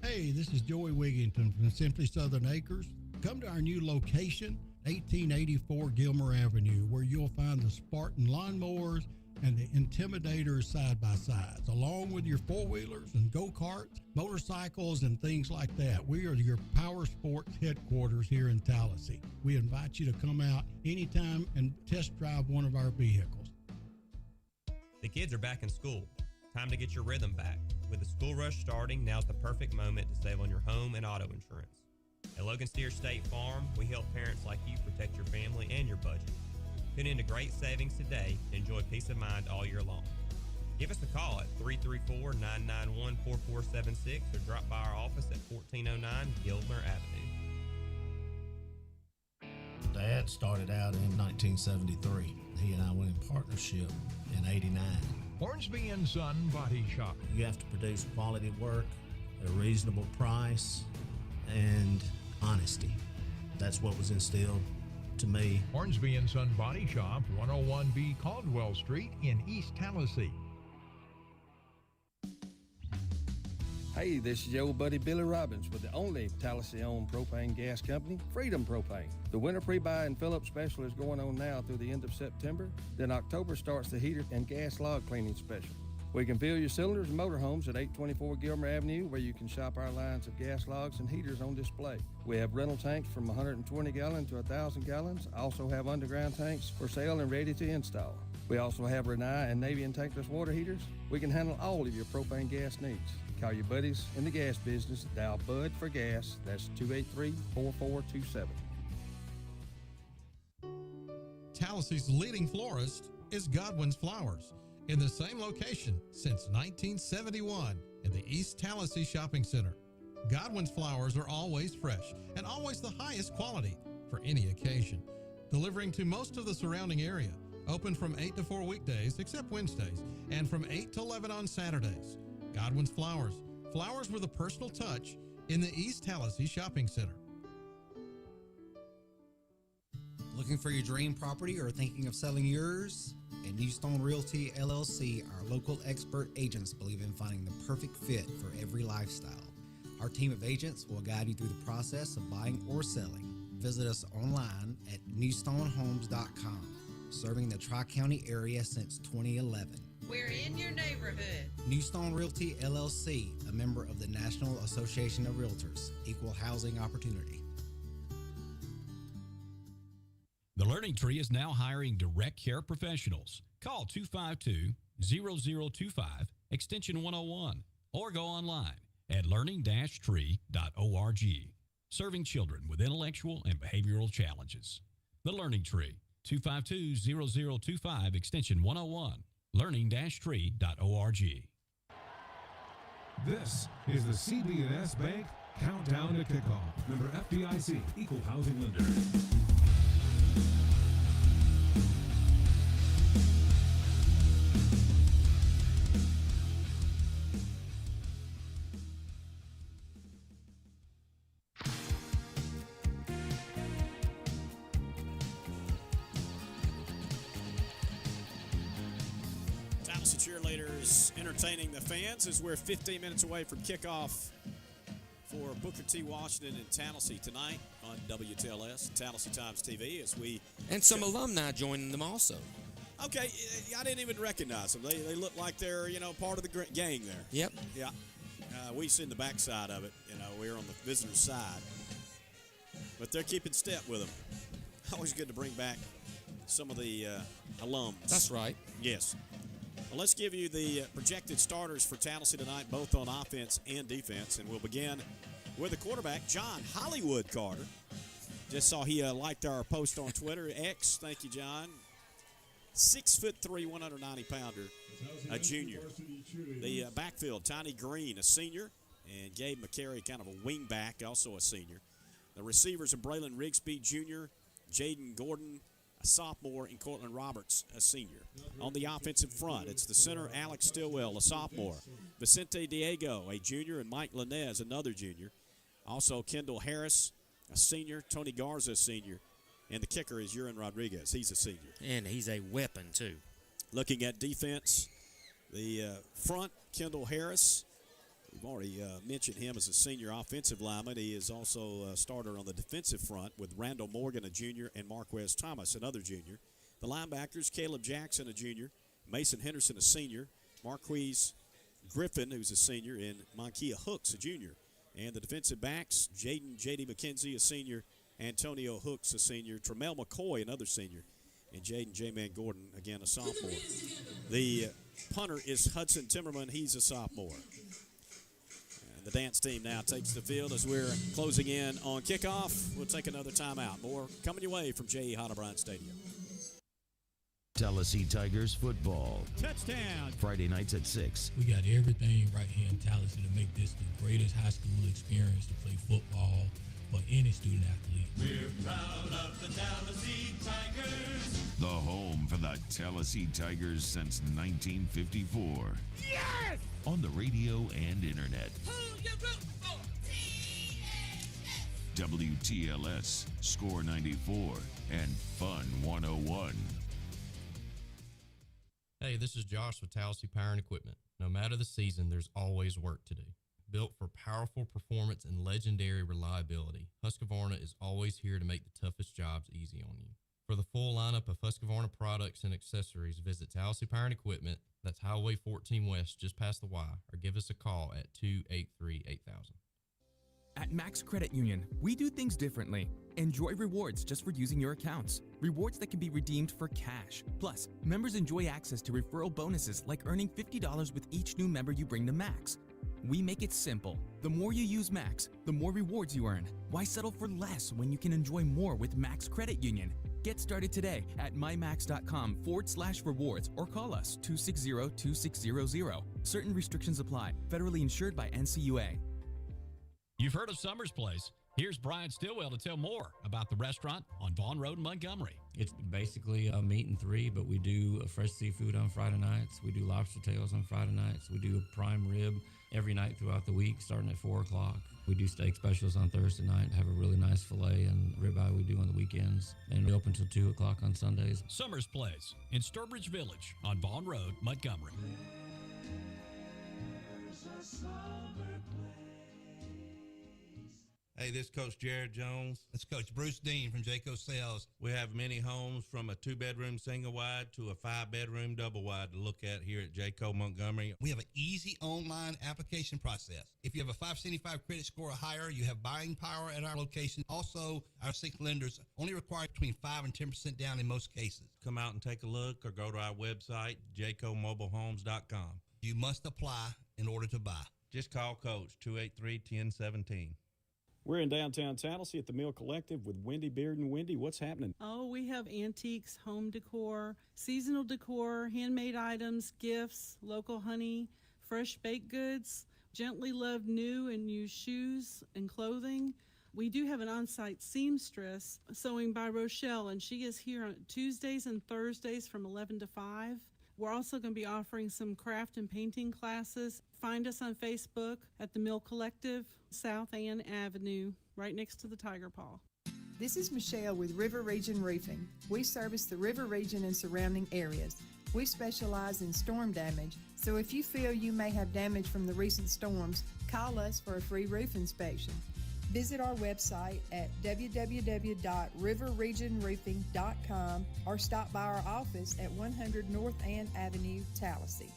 Hey, this is Joey Wigington from Simply Southern Acres. Come to our new location, 1884 Gilmer Avenue, where you'll find the Spartan lawnmowers and the Intimidators side-by-sides, along with your four-wheelers and go-karts, motorcycles, and things like that. We are your power sports headquarters here in Tallassee. We invite you to come out anytime and test drive one of our vehicles. The kids are back in school. Time to get your rhythm back. With the school rush starting, now's the perfect moment to save on your home and auto insurance. At Logan Steer State Farm, we help parents like you protect your family and your budget. Tune into great savings today and enjoy peace of mind all year long. Give us a call at 334-991-4476 or drop by our office at 1409 Gilmer Avenue. Dad started out in 1973. He and I went in partnership in 89. Hornsby & Son Body Shop. You have to produce quality work at a reasonable price and honesty. That's what was instilled to me. Hornsby & Son Body Shop, 101B Caldwell Street in East Tallassee. Hey, this is your old buddy Billy Robbins with the only Tallassee-owned propane gas company, Freedom Propane. The winter pre-buy and fill-up special is going on now through the end of September. Then October starts the heater and gas log cleaning special. We can fill your cylinders and motorhomes at 824 Gilmer Avenue, where you can shop our lines of gas logs and heaters on display. We have rental tanks from 120 gallon to 1,000 gallons. Also have underground tanks for sale and ready to install. We also have Renai and Navy and tankless water heaters. We can handle all of your propane gas needs. Call your buddies in the gas business. Dial BUD for gas. That's 283-4427. Tallassee's leading florist is Godwin's Flowers, in the same location since 1971 in the East Tallassee Shopping Center. Godwin's Flowers are always fresh and always the highest quality for any occasion, delivering to most of the surrounding area. Open from 8 to 4 weekdays except Wednesdays, and from 8 to 11 on Saturdays. Godwin's Flowers, flowers with a personal touch in the East Tallassee Shopping Center. Looking for your dream property or thinking of selling yours? At New Stone Realty LLC, our local expert agents believe in finding the perfect fit for every lifestyle. Our team of agents will guide you through the process of buying or selling. Visit us online at newstonehomes.com, serving the Tri-County area since 2011. We're in your neighborhood. New Stone Realty LLC, a member of the National Association of Realtors, Equal Housing Opportunity. The Learning Tree is now hiring direct care professionals. Call 252-0025, extension 101, or go online at learning-tree.org. Serving children with intellectual and behavioral challenges. The Learning Tree, 252-0025, extension 101, learning-tree.org. This is the CB&S Bank Countdown to Kickoff. Member FDIC, Equal Housing Lender. Tallassee cheerleaders entertaining the fans as we're 15 minutes away from kickoff for Booker T. Washington and Tallassee tonight on WTLS, Tallassee Times TV, as we... And some alumni joining them also. Okay, I didn't even recognize them. They look like they're, part of the gang there. Yep. Yeah. We've seen the backside of it. We're on the visitor's side. But they're keeping step with them. Always good to bring back some of the alums. That's right. Yes. Well, let's give you the projected starters for Tallassee tonight, both on offense and defense. And we'll begin with the quarterback, John Hollywood Carter. Just saw he liked our post on Twitter. X, thank you, John. 6'3", 190-pounder, a junior. The backfield, Tiny Green, a senior, and Gabe McCary, kind of a wing back, also a senior. The receivers are Braylon Rigsby, junior, Jaden Gordon, a sophomore, and Cortland Roberts, a senior. On the offensive front, it's the center, Alex Stillwell, a sophomore, Vicente Diego, a junior, and Mike Lanez, another junior. Also, Kendall Harris, a senior, Tony Garza, a senior. And the kicker is Urin Rodriguez. He's a senior. And he's a weapon, too. Looking at defense, the front, Kendall Harris. We've already mentioned him as a senior offensive lineman. He is also a starter on the defensive front with Randall Morgan, a junior, and Marquez Thomas, another junior. The linebackers, Caleb Jackson, a junior, Mason Henderson, a senior, Marquise Griffin, who's a senior, and Monkia Hooks, a junior. And the defensive backs, Jaden J.D. McKenzie, a senior, Antonio Hooks, a senior, Tremel McCoy, another senior, and Jaden J-Man Gordon, again, a sophomore. The punter is Hudson Timmerman. He's a sophomore. And the dance team now takes the field as we're closing in on kickoff. We'll take another timeout. More coming your way from J.E. Hotterbrine Stadium. Tallassee Tigers football. Touchdown. Friday nights at 6. We got everything right here in Tallassee to make this the greatest high school experience to play football for any student athlete. We're proud of the Tallassee Tigers. The home for the Tallassee Tigers since 1954. Yes! On the radio and internet. Who you root for? WTLS, Score 94, and Fun 101. Hey, this is Josh with Tallassee Power and Equipment. No matter the season, there's always work to do. Built for powerful performance and legendary reliability, Husqvarna is always here to make the toughest jobs easy on you. For the full lineup of Husqvarna products and accessories, visit Tallassee Power and Equipment. That's Highway 14 West, just past the Y, or give us a call at 283-8000. At Max Credit Union, we do things differently. Enjoy rewards just for using your accounts. Rewards that can be redeemed for cash. Plus, members enjoy access to referral bonuses like earning $50 with each new member you bring to Max. We make it simple. The more you use Max, the more rewards you earn. Why settle for less when you can enjoy more with Max Credit Union? Get started today at mymax.com/rewards or call us 260-2600. Certain restrictions apply. Federally insured by NCUA. You've heard of Summer's Place. Here's Brian Stillwell to tell more about the restaurant on Vaughn Road in Montgomery. It's basically a meat and three, but we do fresh seafood on Friday nights. We do lobster tails on Friday nights. We do a prime rib every night throughout the week, starting at 4 o'clock. We do steak specials on Thursday night, have a really nice filet and ribeye we do on the weekends. And we open till 2 o'clock on Sundays. Summer's Place in Sturbridge Village on Vaughn Road, Montgomery. Hey, this is Coach Jared Jones. It's Coach Bruce Dean from Jayco Sales. We have many homes from a 2-bedroom single wide to a 5-bedroom double wide to look at here at Jayco Montgomery. We have an easy online application process. If you have a 575 credit score or higher, you have buying power at our location. Also, our 6 lenders only require between 5 and 10% down in most cases. Come out and take a look or go to our website, jaycomobilehomes.com. You must apply in order to buy. Just call Coach 283-1017. We're in downtown Tallassee at the Mill Collective with Wendy Bearden. Wendy, what's happening? Oh, we have antiques, home decor, seasonal decor, handmade items, gifts, local honey, fresh baked goods, gently loved new and used shoes and clothing. We do have an on-site seamstress, Sewing by Rochelle, and she is here on Tuesdays and Thursdays from 11 to 5. We're also going to be offering some craft and painting classes. Find us on Facebook at the Mill Collective, South Ann Avenue, right next to the Tiger Paw. This is Michelle with River Region Roofing. We service the River Region and surrounding areas. We specialize in storm damage, so if you feel you may have damage from the recent storms, Call us for a free roof inspection. Visit our website at www.riverregionroofing.com or stop by our office at 100 North Ann Avenue, Tallassee.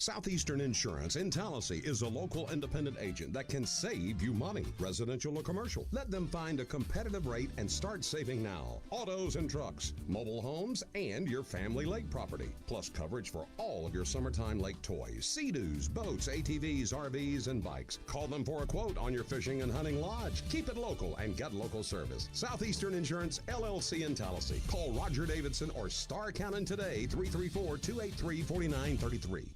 Southeastern Insurance in Tallassee is a local independent agent that can save you money, residential or commercial. Let them find a competitive rate and start saving now. Autos and trucks, mobile homes, and your family lake property. Plus coverage for all of your summertime lake toys, sea-doos, boats, ATVs, RVs, and bikes. Call them for a quote on your fishing and hunting lodge. Keep it local and get local service. Southeastern Insurance, LLC in Tallassee. Call Roger Davidson or Star Cannon today, 334-283-4933.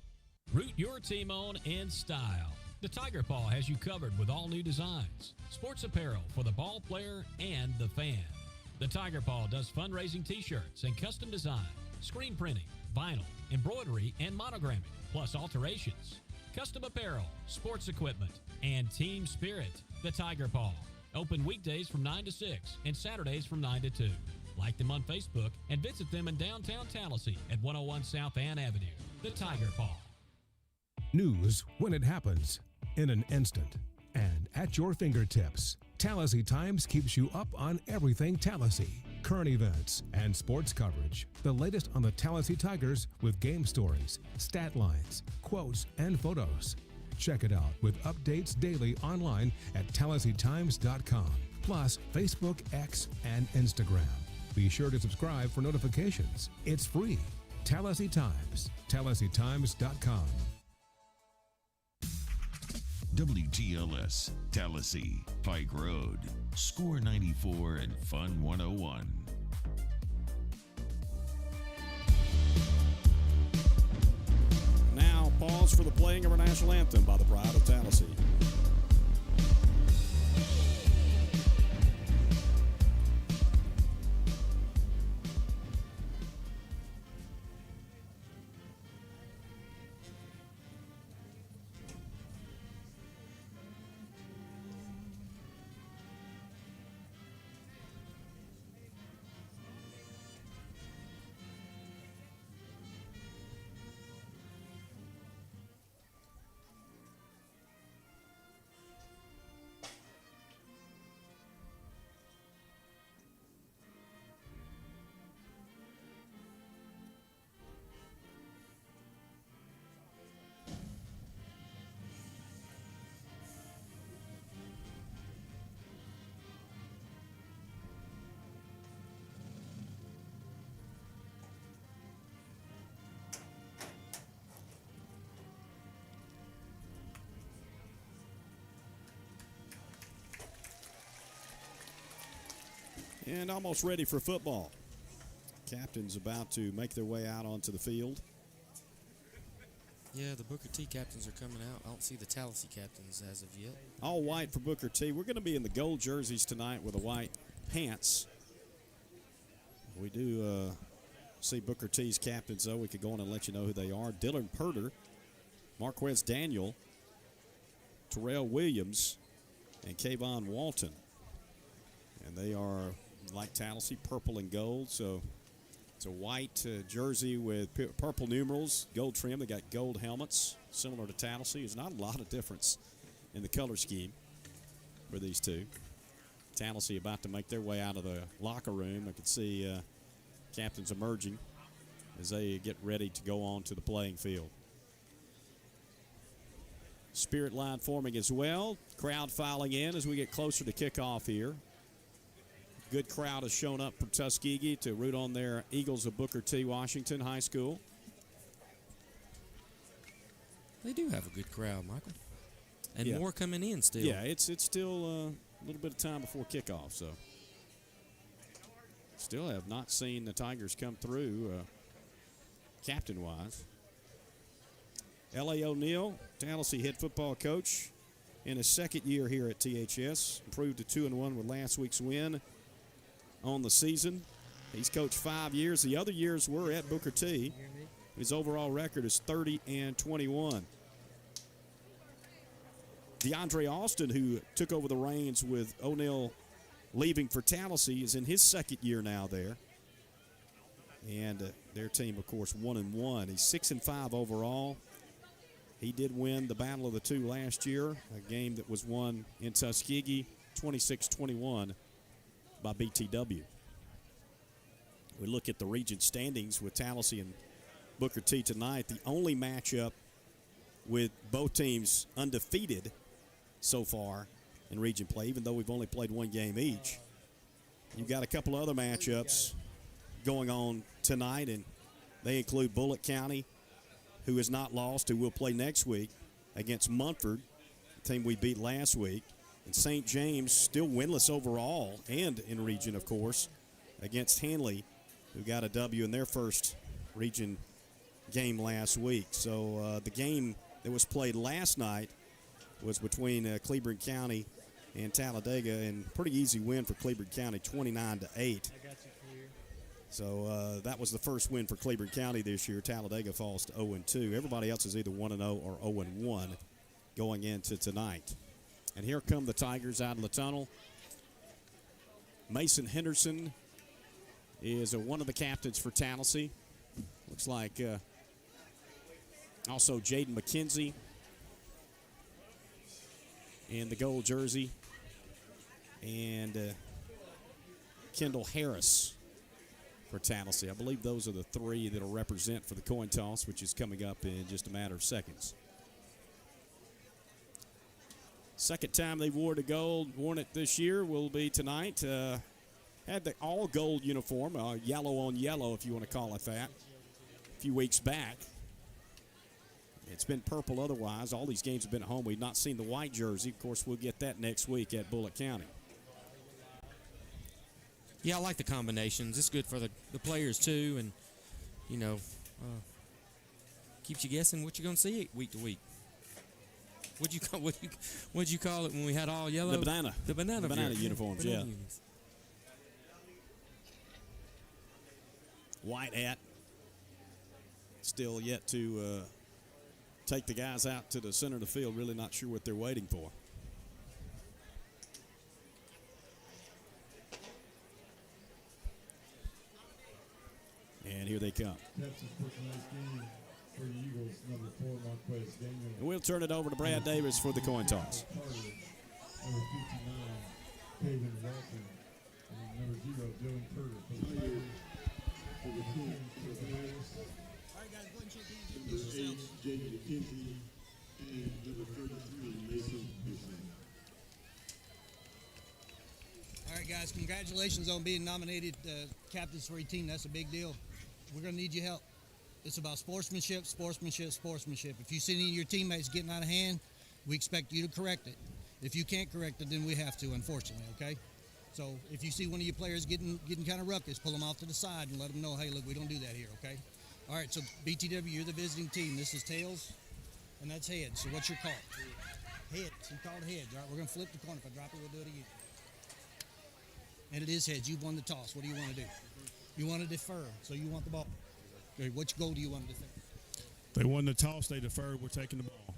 Root your team on in style. The Tiger Paw has you covered with all new designs. Sports apparel for the ball player and the fan. The Tiger Paw does fundraising t-shirts and custom design, screen printing, vinyl, embroidery, and monogramming, plus alterations. Custom apparel, sports equipment, and team spirit. The Tiger Paw. Open weekdays from 9 to 6 and Saturdays from 9 to 2. Like them on Facebook and visit them in downtown Tallassee at 101 South Ann Avenue. The Tiger Paw. News when it happens, in an instant, and at your fingertips. Tallassee Times keeps you up on everything Tallassee. Current events and sports coverage. The latest on the Tallassee Tigers with game stories, stat lines, quotes, and photos. Check it out with updates daily online at TallasseeTimes.com. Plus Facebook, X, and Instagram. Be sure to subscribe for notifications. It's free. Tallassee Times. TallasseeTimes.com. WTLS, Tallassee, Pike Road, Score 94 and Fun 101. Now, pause for the playing of our national anthem by the Pride of Tallassee. And almost ready for football. Captains about to make their way out onto the field. Yeah, the Booker T captains are coming out. I don't see the Tallassee captains as of yet. All white for Booker T. We're going to be in the gold jerseys tonight with the white pants. We do see Booker T's captains, though. We could go on and let you know who they are. Dylan Purder, Marquez Daniel, Terrell Williams, and Kayvon Walton. And they are, like Tallassee, purple and gold. So it's a white jersey with purple numerals, gold trim. They got gold helmets, similar to Tallassee. There's not a lot of difference in the color scheme for these two. Tallassee about to make their way out of the locker room. I can see captains emerging as they get ready to go on to the playing field. Spirit line forming as well. Crowd filing in as we get closer to kickoff here. Good crowd has shown up from Tuskegee to root on their Eagles of Booker T. Washington High School. They do have a good crowd, Michael. And Yeah. more coming in still. Yeah, it's still a little bit of time before kickoff, so still have not seen the Tigers come through captain-wise. L.A. O'Neal, Tallassee head football coach, in his second year here at THS, improved to 2-1 with last week's win on the season. He's coached 5 years. The other years were at Booker T. His overall record is 30-21. DeAndre Austin, who took over the reins with O'Neal leaving for Tallassee, is in his second year now there. And their team, of course, 1-1. He's 6-5 overall. He did win the Battle of the Two last year, a game that was won in Tuskegee, 26-21 by BTW. We look at the region standings with Tallassee and Booker T tonight. The only matchup with both teams undefeated so far in region play, even though we've only played one game each. You've got a couple other matchups going on tonight, and they include Bullitt County, who has not lost, who will play next week against Munford, the team we beat last week. And St. James, still winless overall and in region, of course, against Hanley, who got a W in their first region game last week. So the game that was played last night was between Cleburne County and Talladega, and pretty easy win for Cleburne County, 29-8. So that was the first win for Cleburne County this year. Talladega falls to 0-2. Everybody else is either 1-0 or 0-1 going into tonight. And here come the Tigers out of the tunnel. Mason Henderson is one of the captains for Tallassee. Looks like also Jaden McKenzie in the gold jersey. And Kendall Harris for Tallassee. I believe those are the three that will represent for the coin toss, which is coming up in just a matter of seconds. Second time they've worn the gold, worn it this year will be tonight. Had the all gold uniform, yellow on yellow, if you want to call it that, a few weeks back. It's been purple otherwise. All these games have been at home. We've not seen the white jersey. Of course, we'll get that next week at Bullitt County. Yeah, I like the combinations. It's good for the players, too, and, you know, keeps you guessing what you're going to see week to week. What'd you call it when we had all yellow? The banana. The banana uniforms, banana yeah. unis. White hat. Still yet to take the guys out to the center of the field. Really not sure what they're waiting for. And here they come. And we'll turn it over to Brad Davis for the coin toss. All right, guys, congratulations on being nominated captains for your team. That's a big deal. We're going to need your help. It's about sportsmanship, sportsmanship, sportsmanship. If you see any of your teammates getting out of hand, we expect you to correct it. If you can't correct it, then we have to, unfortunately, okay? So if you see one of your players getting kind of ruckus, pull them off to the side and let them know, hey, look, we don't do that here, okay? All right, so BTW, you're the visiting team. This is tails, and that's heads. So what's your call? Heads. You called heads. All right, we're going to flip the coin. If I drop it, we'll do it again. And it is heads. You've won the toss. What do you want to do? You want to defer, so you want the ball. Okay, which goal do you want to defend? They won the toss. They deferred. We're taking the ball.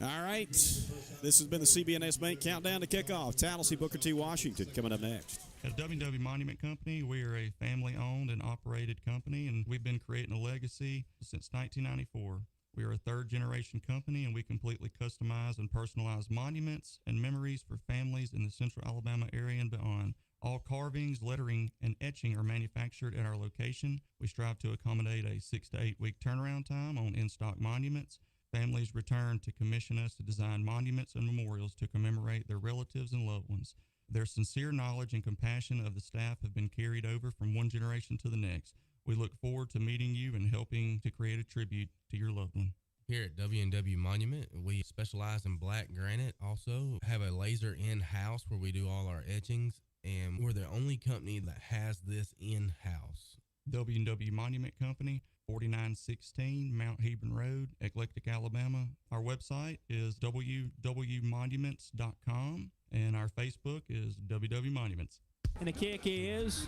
All right. This has been the CBNS Bank Countdown to Kickoff. Tallassee, Booker T, Washington coming up next. At WW Monument Company, we are a family-owned and operated company, and we've been creating a legacy since 1994. We are a third-generation company, and we completely customize and personalize monuments and memories for families in the central Alabama area and beyond. All carvings, lettering, and etching are manufactured at our location. We strive to accommodate a 6 to 8 week turnaround time on in-stock monuments. Families return to commission us to design monuments and memorials to commemorate their relatives and loved ones. Their sincere knowledge and compassion of the staff have been carried over from one generation to the next. We look forward to meeting you and helping to create a tribute to your loved one. Here at W&W Monument, we specialize in black granite. Also have a laser in-house where we do all our etchings, and we're the only company that has this in-house. W&W Monument Company, 4916 Mount Hebron Road, Eclectic, Alabama. Our website is www.monuments.com, and our Facebook is WW Monuments. And the kick is...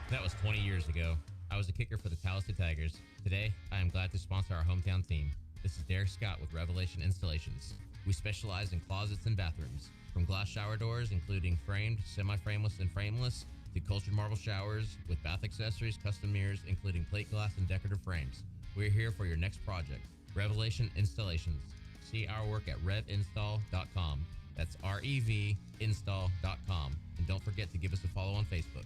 That was 20 years ago. I was a kicker for the Tallassee Tigers. Today, I am glad to sponsor our hometown team. This is Derek Scott with Revelation Installations. We specialize in closets and bathrooms, from glass shower doors, including framed, semi-frameless, and frameless, to cultured marble showers with bath accessories, custom mirrors, including plate glass and decorative frames. We're here for your next project. Revelation Installations. See our work at revinstall.com. That's revinstall.com. And don't forget to give us a follow on Facebook.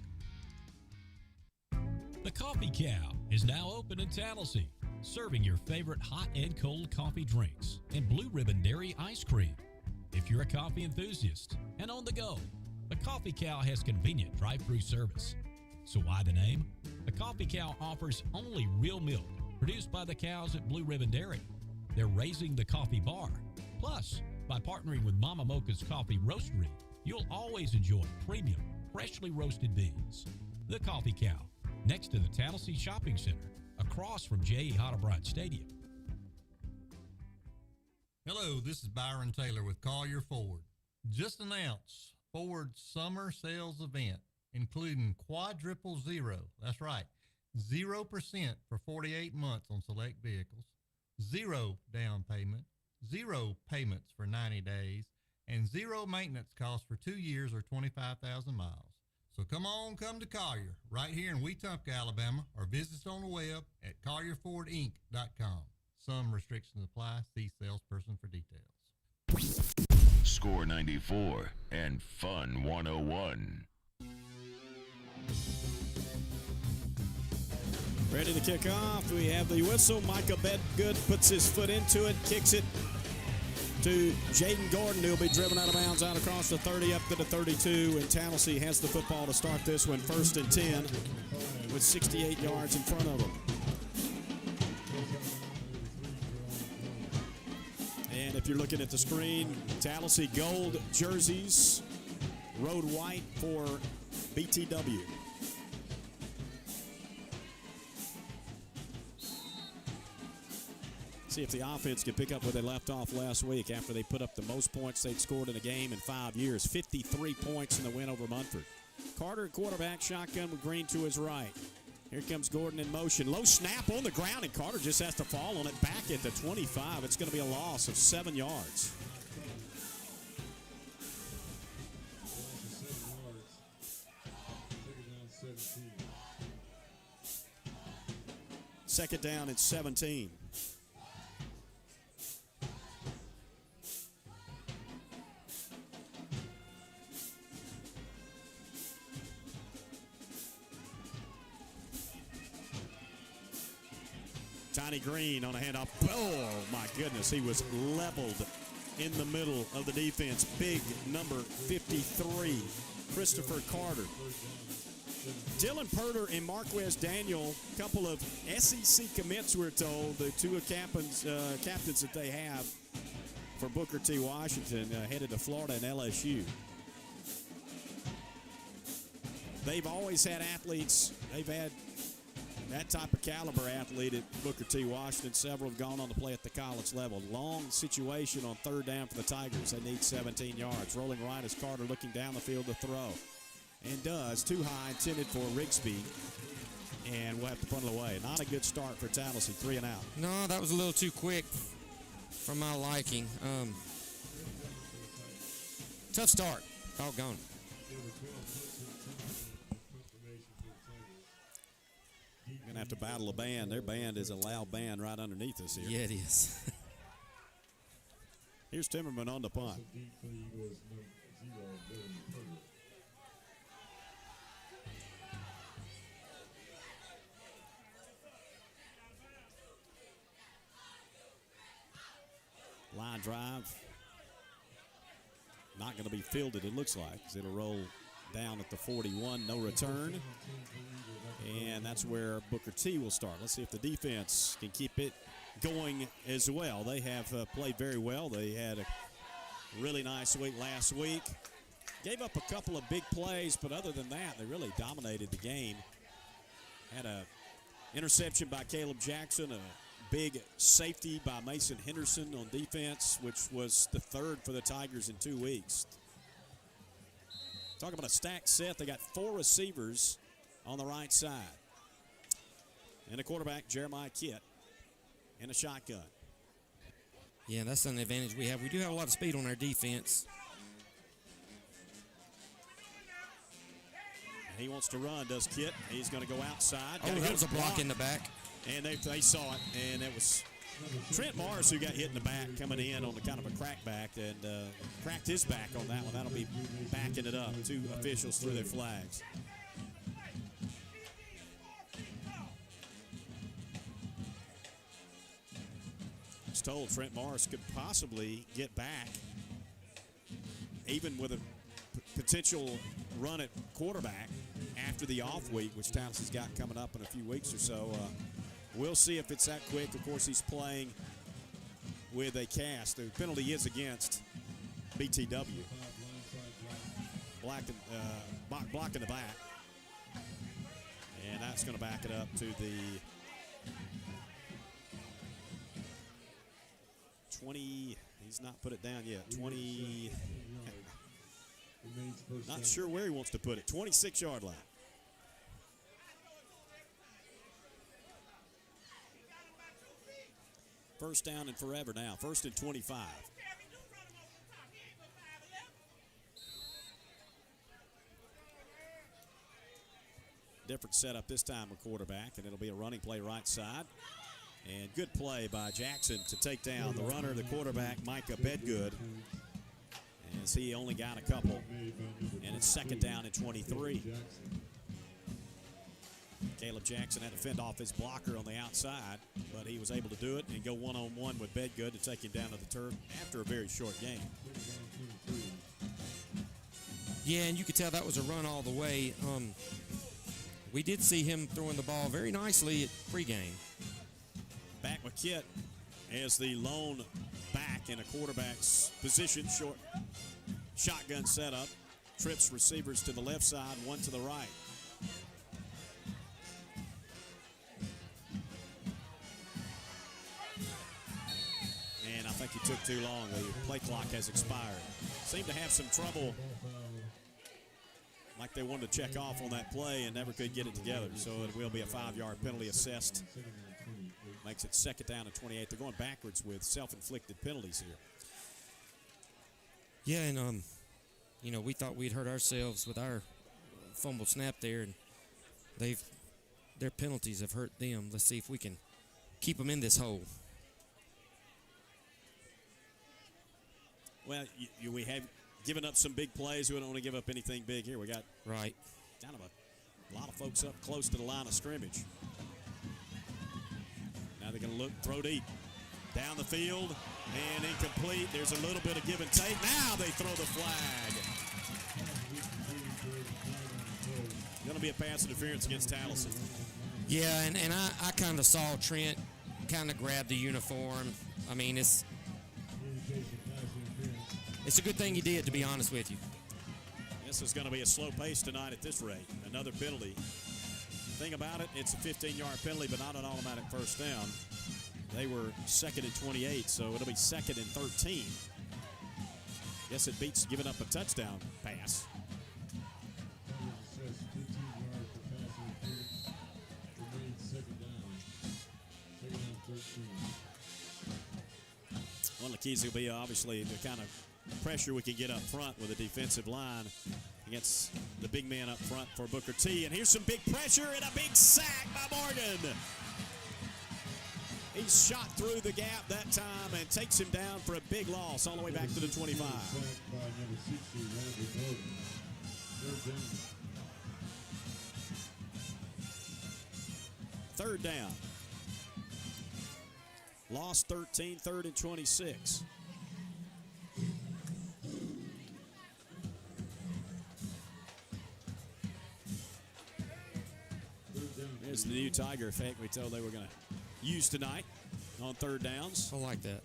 The Coffee Cow is now open in Tallassee, serving your favorite hot and cold coffee drinks and Blue Ribbon Dairy ice cream. If you're a coffee enthusiast and on the go, the Coffee Cow has convenient drive-through service. So why the name? The Coffee Cow offers only real milk produced by the cows at Blue Ribbon Dairy. They're raising the coffee bar. Plus, by partnering with Mama Mocha's Coffee Roastery, you'll always enjoy premium, freshly roasted beans. The Coffee Cow, next to the Tallassee Shopping Center, across from J.E. Hottebrand Stadium. Hello, this is Byron Taylor with Collier Ford. Just announced Ford's summer sales event, including quadruple zero. That's right, 0% for 48 months on select vehicles, 0 down payment, 0 payments for 90 days, and 0 maintenance costs for 2 years or 25,000 miles. So come to Collier, right here in Wetumpka, Alabama, or visit us on the web at collierfordinc.com. Some restrictions apply. See salesperson for details. Score 94 and Fun 101. Ready to kick off. We have the whistle. Micah Bedgood puts his foot into it, kicks it to Jaden Gordon, who'll be driven out of bounds out across the 30 up to the 32. And Tallassee has the football to start this one, 1st and 10, with 68 yards in front of them. And if you're looking at the screen, Tallassee gold jerseys, road white for BTW. See if the offense can pick up where they left off last week after they put up the most points they'd scored in a game in 5 years. 53 points in the win over Munford. Carter, quarterback, shotgun with Green to his right. Here comes Gordon in motion. Low snap on the ground, and Carter just has to fall on it back at the 25. It's going to be a loss of 7 yards. Second down and 17. Tiny Green on a handoff. Oh, my goodness. He was leveled in the middle of the defense. Big number 53, Christopher Carter. Dylan Purter and Marquez Daniel, couple of SEC commits, we're told, the two captains that they have for Booker T. Washington, headed to Florida and LSU. They've always had athletes. They've had that type of caliber athlete at Booker T. Washington. Several have gone on to play at the college level. Long situation on 3rd down for the Tigers. They need 17 yards. Rolling right is Carter looking down the field to throw. And does. Too high, intended for Rigsby. And we'll have to punt it away. Not a good start for Tallassee. 3 and out. No, that was a little too quick for my liking. Tough start. Doggone. Going to have to battle a band. Their band is a loud band right underneath us here. Yeah, it is. Here's Timmerman on the punt. Line drive. Not going to be fielded, it looks like, because it'll roll down at the 41. No return. And that's where Booker T will start. Let's see if the defense can keep it going as well. They have played very well. They had a really nice week last week. Gave up a couple of big plays, but other than that, they really dominated the game. Had a interception by Caleb Jackson, a big safety by Mason Henderson on defense, which was the 3rd for the Tigers in 2 weeks. Talk about a stacked set. They got 4 receivers on the right side. And a quarterback, Jeremiah Kitt, in a shotgun. Yeah, that's an advantage we have. We do have a lot of speed on our defense. He wants to run, does Kit. He's going to go outside. Oh, that was a block in the back. And they saw it, and it was Trent Morris who got hit in the back coming in on the kind of a crackback and cracked his back on that one. That'll be backing it up. Two officials threw their flags. I was told Trent Morris could possibly get back, even with a potential run at quarterback after the off week, which Tallassee's got coming up in a few weeks or so. We'll see if it's that quick. Of course, he's playing with a cast. The penalty is against BTW. Blocking the back. And that's going to back it up to the 20. He's not put it down yet. 20. Not sure where he wants to put it. 26-yard line. First down and forever now. First and 25. Different setup this time with quarterback, and it'll be a running play right side. And good play by Jackson to take down the runner, the quarterback, Micah Bedgood, as he only got a couple. And it's second down and 23. Caleb Jackson had to fend off his blocker on the outside, but he was able to do it and go one-on-one with Bedgood to take him down to the turf after a very short game. Yeah, and you could tell that was a run all the way. We did see him throwing the ball very nicely at pregame. Back with Kit as the lone back in a quarterback's position, short shotgun setup. Trips receivers to the left side, one to the right. And I think he took too long. The play clock has expired. Seemed to have some trouble, like they wanted to check off on that play and never could get it together. So it will be a 5-yard penalty assessed. Makes it second down and 28. They're going backwards with self-inflicted penalties here. Yeah, and we thought we'd hurt ourselves with our fumble snap there, and their penalties have hurt them. Let's see if we can keep them in this hole. Well, we have given up some big plays. We don't want to give up anything big here. We got kind of a lot of folks up close to the line of scrimmage. Now they're going to throw deep. Down the field and incomplete. There's a little bit of give and take. Now they throw the flag. Going to be a pass interference against Tallassee. Yeah, and I kind of saw Trent kind of grab the uniform. I mean, it's a good thing he did, to be honest with you. This is going to be a slow pace tonight at this rate. Another penalty. Thing about it, it's a 15-yard penalty, but not an automatic first down. They were second and 28, so it'll be second and 13. Guess it beats giving up a touchdown pass. One of the keys will be obviously the kind of pressure we can get up front with the defensive line against the big man up front for Booker T. And here's some big pressure and a big sack by Morgan. He's shot through the gap that time and takes him down for a big loss all the way back to the 25. Third down. Lost 13, third and 26. There's the new Tiger effect we told they were going to use tonight on third downs. I like that.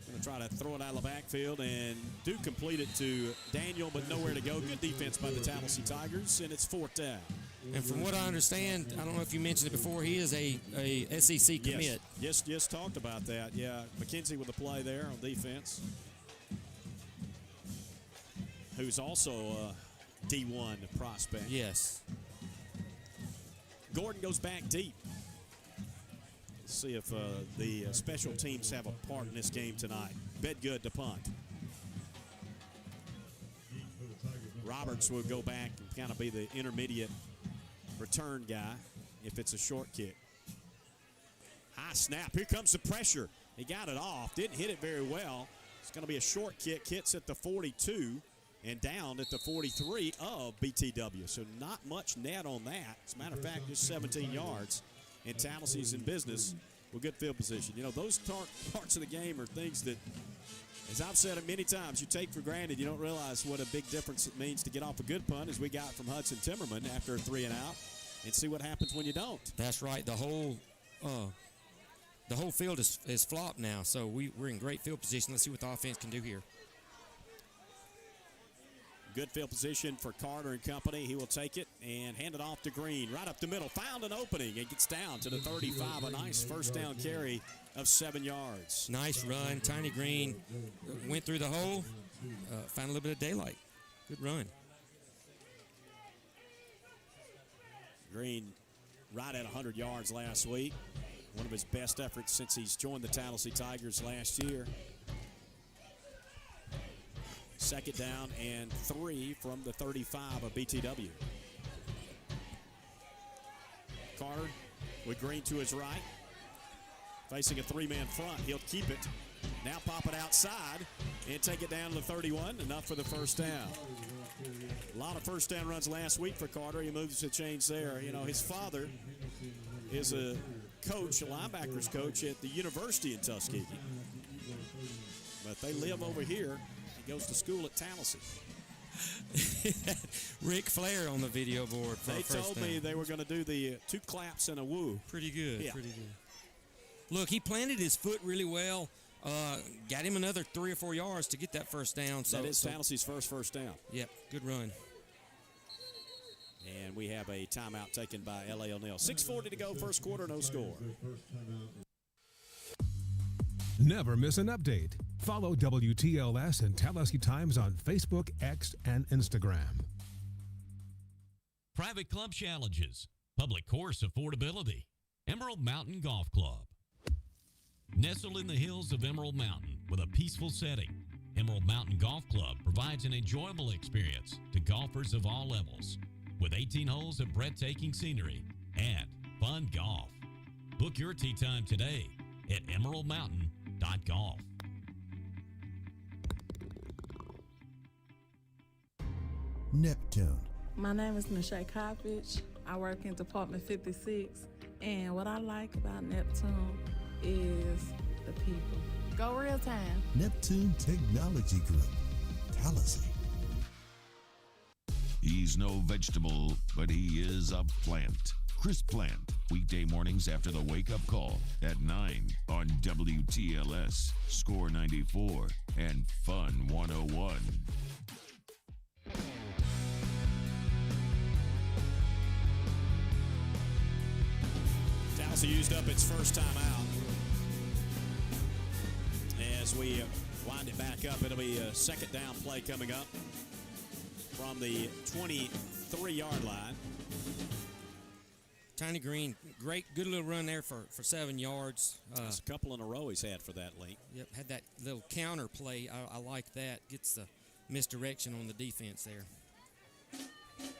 Going to try to throw it out of the backfield and do complete it to Daniel, but nowhere to go. Good defense by the Tallassee Tigers, and it's fourth down. And from what I understand, I don't know if you mentioned it before, he is a SEC commit. Yes, talked about that. Yeah, McKenzie with the play there on defense, who's also a D1 prospect. Yes. Gordon goes back deep. See if the special teams have a part in this game tonight. Bedgood to punt. Roberts will go back and kind of be the intermediate return guy if it's a short kick. High snap. Here comes the pressure. He got it off. Didn't hit it very well. It's going to be a short kick. Hits at the 42 and down at the 43 of BTW. So not much net on that. As a matter of fact, just 17 yards. And Tallassee's in business with good field position. You know, those parts of the game are things that, as I've said it many times, you take for granted. You don't realize what a big difference it means to get off a good punt, as we got from Hudson Timmerman after a 3 and out, and see what happens when you don't. That's right. The whole field is flopped now, so we're in great field position. Let's see what the offense can do here. Good field position for Carter and company. He will take it and hand it off to Green. Right up the middle. Found an opening. It gets down to the 35. A nice first down carry of 7 yards. Nice run. Tiny Green went through the hole, found a little bit of daylight. Good run. Green right at 100 yards last week. One of his best efforts since he's joined the Tallassee Tigers last year. Second down and 3 from the 35 of BTW. Carter with Green to his right. Facing a 3-man front. He'll keep it. Now pop it outside and take it down to the 31. Enough for the first down. A lot of first down runs last week for Carter. He moves the chains there. You know, his father is a coach, a linebackers coach at the University in Tuskegee. But they live over here. He goes to school at Tallassee. Ric Flair on the video board for They a first told down. me they were going to do the 2 claps and a woo. Pretty good. Yeah. Pretty good. Look, he planted his foot really well. Got him another 3 or 4 yards to get that first down. That is Tallassee's first down. Yep, good run. And we have a timeout taken by L.A. O'Neal. 6:40 to go, first quarter, no score. Never miss an update. Follow WTLS and Tallassee Times on Facebook, X, and Instagram. Private club challenges, public course affordability, Emerald Mountain Golf Club. Nestled in the hills of Emerald Mountain with a peaceful setting, Emerald Mountain Golf Club provides an enjoyable experience to golfers of all levels with 18 holes of breathtaking scenery and fun golf. Book your tee time today at emeraldmountain.golf. Neptune. My name is Nisha Coppage. I work in Department 56. And what I like about Neptune is the people. Go real time. Neptune Technology Group. Tallassee. He's no vegetable, but he is a plant. Chris Plant, weekday mornings after the wake-up call at 9 on WTLS, Score 94, and Fun 101. Tallassee used up its first time out. As we wind it back up, it'll be a second down play coming up from the 23-yard line. Tiny Green, good little run there for 7 yards. That's a couple in a row he's had for that length. Yep, had that little counter play. I like that. Gets the misdirection on the defense there.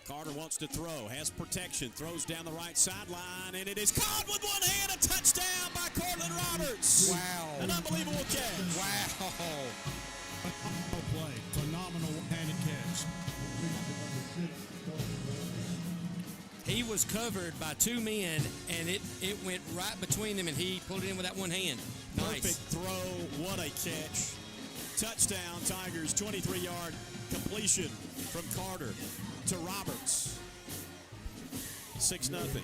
Carter wants to throw, has protection, throws down the right sideline, and it is caught with one hand. A touchdown by Cortland Roberts. Wow. An unbelievable catch. Wow. Play. Phenomenal one-handed catch. He was covered by 2 men, and it went right between them, and he pulled it in with that one hand. Perfect Nice. throw. What a catch. Touchdown, Tigers. 23-yard completion from Carter to Roberts. 6-0.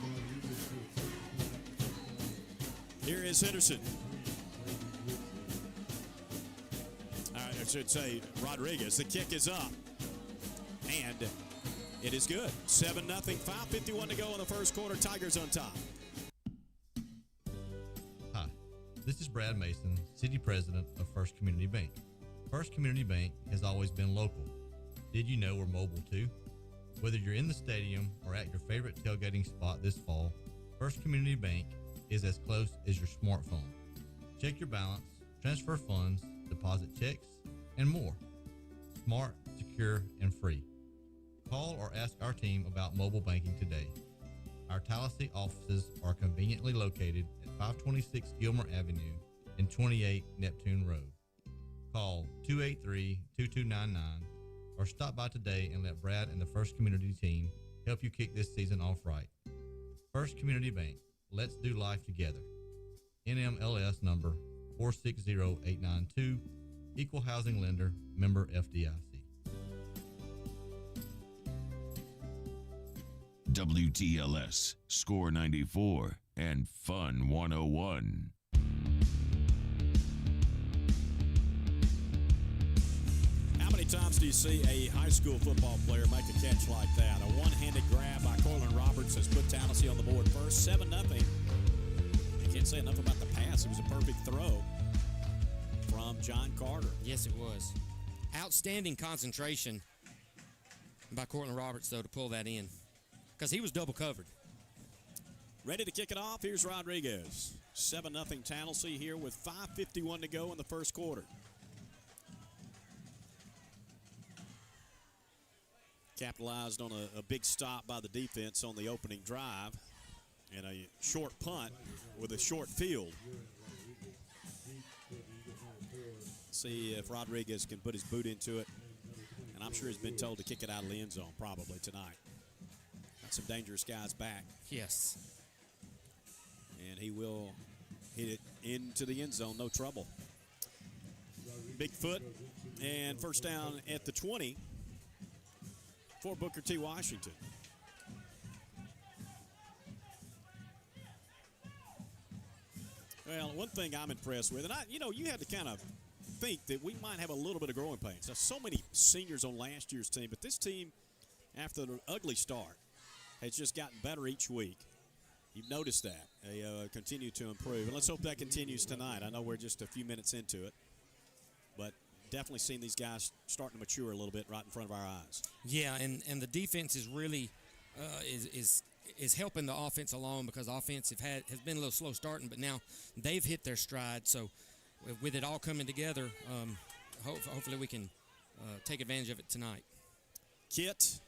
Here is Henderson. I should say Rodriguez. The kick is up. And it is good. 7-0. 5:51 to go in the first quarter. Tigers on top. Hi, this is Brad Mason, City President of First Community Bank. First Community Bank has always been local. Did you know we're mobile too? Whether you're in the stadium or at your favorite tailgating spot this fall, First Community Bank is as close as your smartphone. Check your balance, transfer funds, deposit checks, and more. Smart, secure, and free. Call or ask our team about mobile banking today. Our Tallassee offices are conveniently located at 526 Gilmer Avenue and 28 Neptune Road. Call 283-2299 or stop by today and let Brad and the First Community team help you kick this season off right. First Community Bank, let's do life together. NMLS number 460892, Equal Housing Lender, member FDIC. WTLS, Score 94, and Fun 101. How many times do you see a high school football player make a catch like that? A one-handed grab by Corlin Roberts has put Tallassee on the board first, 7-0. I can't say enough about the pass. It was a perfect throw from John Carter. Yes, it was. Outstanding concentration by Corlin Roberts, though, to pull that in, because he was double covered. Ready to kick it off? Here's Rodriguez. 7-0 Tallassee here with 5:51 to go in the first quarter. Capitalized on a big stop by the defense on the opening drive and a short punt with a short field. See if Rodriguez can put his boot into it. And I'm sure he's been told to kick it out of the end zone probably tonight. Got some dangerous guys back. Yes. And he will hit it into the end zone, no trouble. Big foot, and first down at the 20 for Booker T. Washington. Well, one thing I'm impressed with, and you had to kind of think that we might have a little bit of growing pains. There's so many seniors on last year's team, but this team, after the ugly start, has just gotten better each week. You've noticed that. They continue to improve. And let's hope that continues tonight. I know we're just a few minutes into it, but definitely seeing these guys starting to mature a little bit right in front of our eyes. Yeah, and the defense is really is helping the offense along, because offense has been a little slow starting, but now they've hit their stride. So with it all coming together, hopefully we can take advantage of it tonight. Kit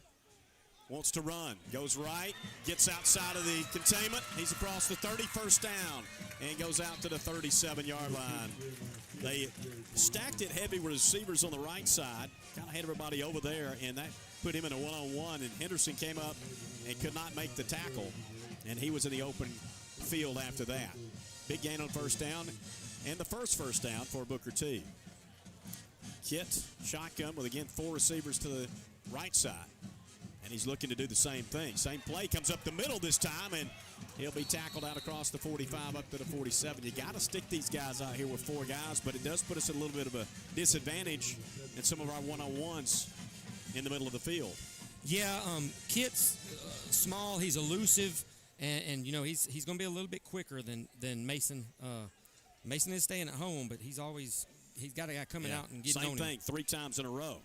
wants to run, goes right, gets outside of the containment. He's across the 30, first down, and goes out to the 37-yard line. They stacked it heavy with receivers on the right side, kind of had everybody over there, and that put him in a one-on-one, and Henderson came up and could not make the tackle, and he was in the open field after that. Big gain on first down, and the first down for Booker T. Kit, shotgun with, again, 4 receivers to the right side. And he's looking to do the same thing. Same play, comes up the middle this time, and he'll be tackled out across the 45 up to the 47. You got to stick these guys out here with 4 guys, but it does put us at a little bit of a disadvantage in some of our one-on-ones in the middle of the field. Yeah, Kit's small, he's elusive, and he's going to be a little bit quicker than Mason. Mason is staying at home, but he's got a guy coming out and getting on him. Same thing, 3 times in a row.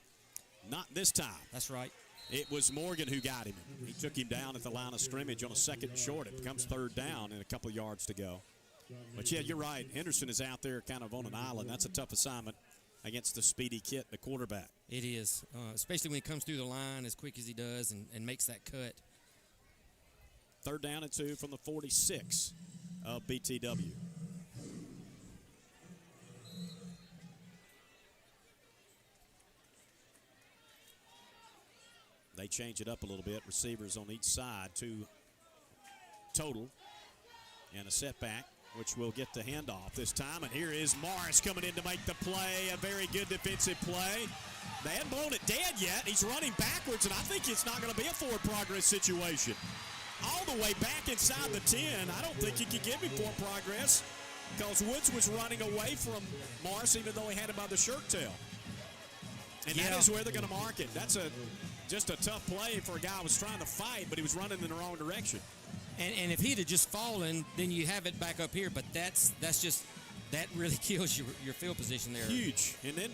Not this time. That's right. It was Morgan who got him. He took him down at the line of scrimmage on a second and short. It becomes 3rd down and a couple of yards to go. But, yeah, you're right. Henderson is out there kind of on an island. That's a tough assignment against the speedy Kit, the quarterback. It is, especially when he comes through the line as quick as he does and makes that cut. 3rd down and 2 from the 46 of BTW. They change it up a little bit. Receivers on each side, 2 total. And a setback, which will get the handoff this time. And here is Morris coming in to make the play. A very good defensive play. They hadn't blown it dead yet. He's running backwards, and I think it's not going to be a forward progress situation. All the way back inside the 10. I don't think he could give me forward progress because Woods was running away from Morris, even though he had him by the shirt tail. And that is where they're going to mark it. That's just a tough play for a guy who was trying to fight, but he was running in the wrong direction. And if he'd have just fallen, then you have it back up here. But that really kills your field position there. Huge. And then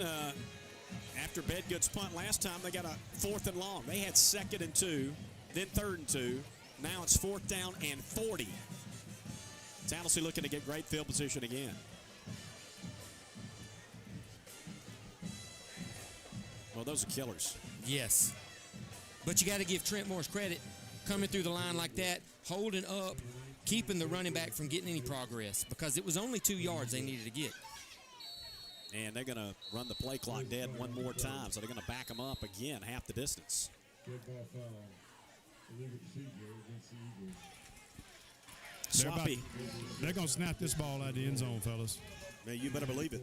after Bedgood's punt last time, they got a 4th and long. They had 2nd and 2, then 3rd and 2. Now it's 4th down and 40. Tallassee looking to get great field position again. Well, those are killers. Yes. But you got to give Trent Morris credit coming through the line like that, holding up, keeping the running back from getting any progress because it was only 2 yards they needed to get. And they're going to run the play clock dead one more time, so they're going to back them up again, half the distance. They're going to snap this ball out of the end zone, fellas. Man, you better believe it.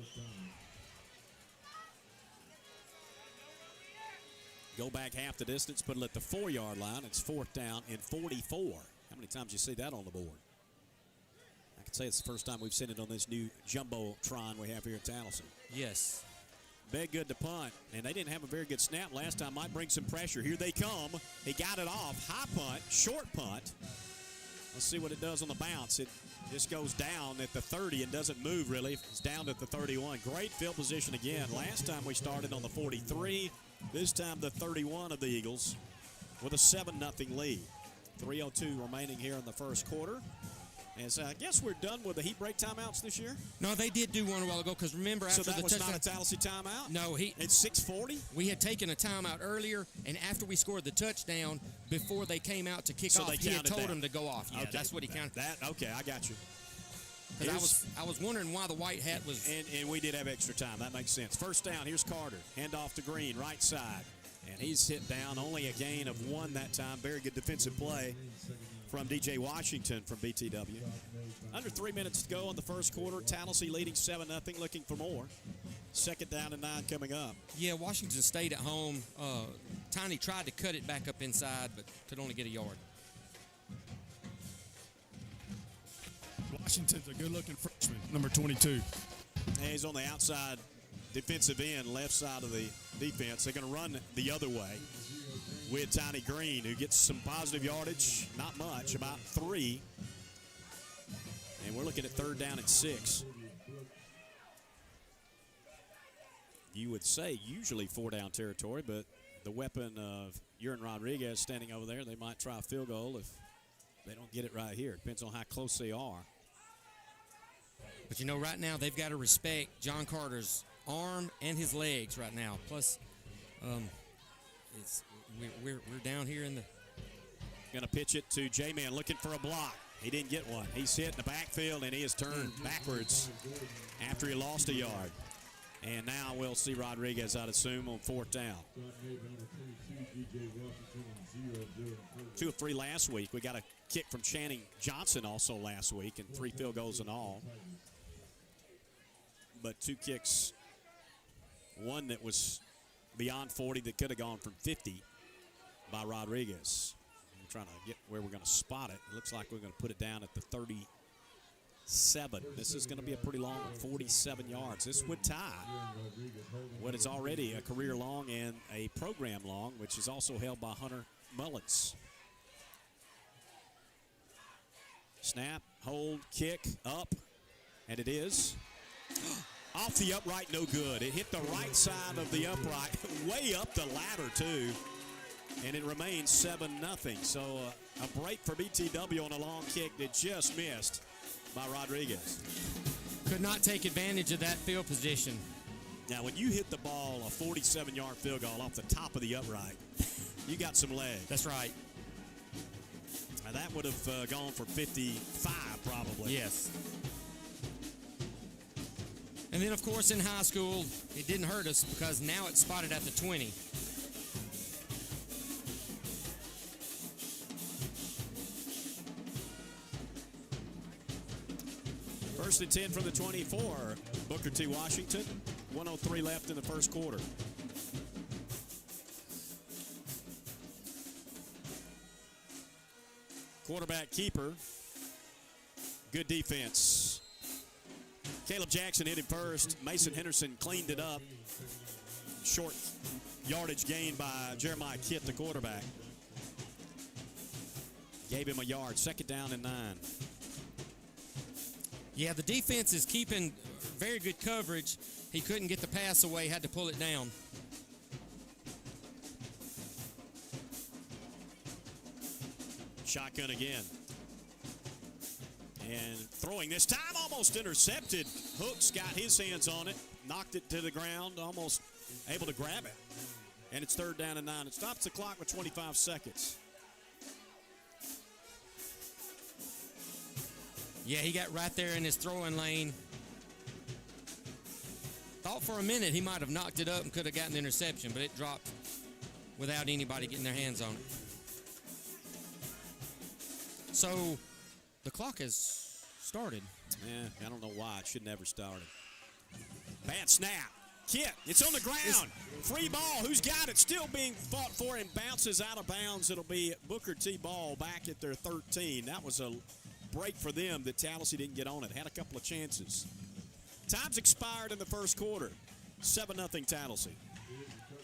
Go back half the distance, put it at the 4-yard line. It's 4th down and 44. How many times you see that on the board? I can say it's the first time we've seen it on this new Jumbotron we have here at Tallassee. Yes. Big good to punt, and they didn't have a very good snap last time. Might bring some pressure. Here they come. He got it off. High punt, short punt. Let's see what it does on the bounce. It just goes down at the 30 and doesn't move really. It's down at the 31. Great field position again. Last time we started on the 43. This time the 31 of the Eagles with a 7-0 lead. 3:02 remaining here in the first quarter. And so I guess we're done with the heat break timeouts this year. No, they did do one a while ago because remember after so that the was touchdown. not a Tallassee timeout? No, it's 6:40? We had taken a timeout earlier, and after we scored the touchdown, before they came out to kick off, he had told them to go off. Yeah, okay. that's what he counted. Okay, I got you. Because I was wondering why the white hat was. And we did have extra time. That makes sense. First down, here's Carter. Hand off to Green, right side. And he's hit down. Only a gain of 1 that time. Very good defensive play from DJ Washington from BTW. Under 3 minutes to go in the first quarter. Tallassee leading 7-0, looking for more. 2nd down and 9 coming up. Yeah, Washington stayed at home. Tiny tried to cut it back up inside, but could only get a yard. Washington's a good-looking freshman, number 22. And he's on the outside defensive end, left side of the defense. They're going to run the other way with Tiny Green, who gets some positive yardage. Not much, about 3. And we're looking at 3rd down and 6. You would say usually 4-down territory, but the weapon of Urin Rodriguez standing over there, they might try a field goal if they don't get it right here. It depends on how close they are. But, you know, right now they've got to respect John Carter's arm and his legs right now. Plus, we're down here in the. Going to pitch it to J-Man looking for a block. He didn't get one. He's hit in the backfield, and he is turned backwards after he lost a yard. And now we'll see Rodriguez, I'd assume, on 4th down. 2 of 3 last week. We got a kick from Channing Johnson also last week, and 3 field goals in all. But 2 kicks, one that was beyond 40 that could have gone from 50 by Rodriguez. I'm trying to get where we're going to spot it. It looks like we're going to put it down at the 37. This is going to be a pretty long one, 47 yards. This would tie what is already a career long and a program long, which is also held by Hunter Mullins. Snap, hold, kick, up, and it is. Off the upright, no good. It hit the right side of the upright, way up the ladder, too. And it remains 7-0. So a break for BTW on a long kick that just missed by Rodriguez. Could not take advantage of that field position. Now, when you hit the ball a 47-yard field goal off the top of the upright, you got some leg. That's right. Now, that would have gone for 55 probably. Yes. And then, of course, in high school, it didn't hurt us because now it's spotted at the 20. First and 10 from the 24. Booker T. Washington. 1:03 left in the first quarter. Quarterback keeper. Good defense. Caleb Jackson hit him first. Mason Henderson cleaned it up. Short yardage gain by Jeremiah Kitt, the quarterback. Gave him a yard. 2nd down and 9. Yeah, the defense is keeping very good coverage. He couldn't get the pass away, had to pull it down. Shotgun again. And throwing this time, almost intercepted. Hooks got his hands on it, knocked it to the ground, almost able to grab it. And it's 3rd down and 9. It stops the clock with 25 seconds. Yeah, he got right there in his throwing lane. Thought for a minute he might have knocked it up and could have gotten the interception, but it dropped without anybody getting their hands on it. So the clock has started. Yeah, I don't know why. It should never started. Bad snap. Kit, it's on the ground. Free ball. Who's got it? Still being fought for and bounces out of bounds. It'll be Booker T ball back at their 13. That was a break for them that Tallassee didn't get on it. Had a couple of chances. Time's expired in the first quarter. 7-0 Tallassee.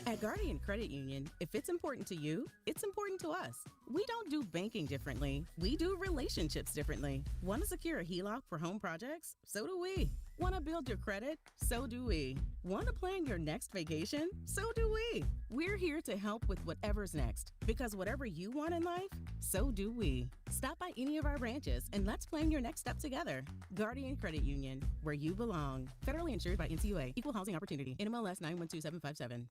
At Guardian Credit Union, if it's important to you, it's important to us. We don't do banking differently. We do relationships differently. Want to secure a HELOC for home projects? So do we. Want to build your credit? So do we. Want to plan your next vacation? So do we. We're here to help with whatever's next, because whatever you want in life, so do we. Stop by any of our branches and let's plan your next step together. Guardian Credit Union, where you belong. Federally insured by NCUA. Equal Housing Opportunity. NMLS 912757.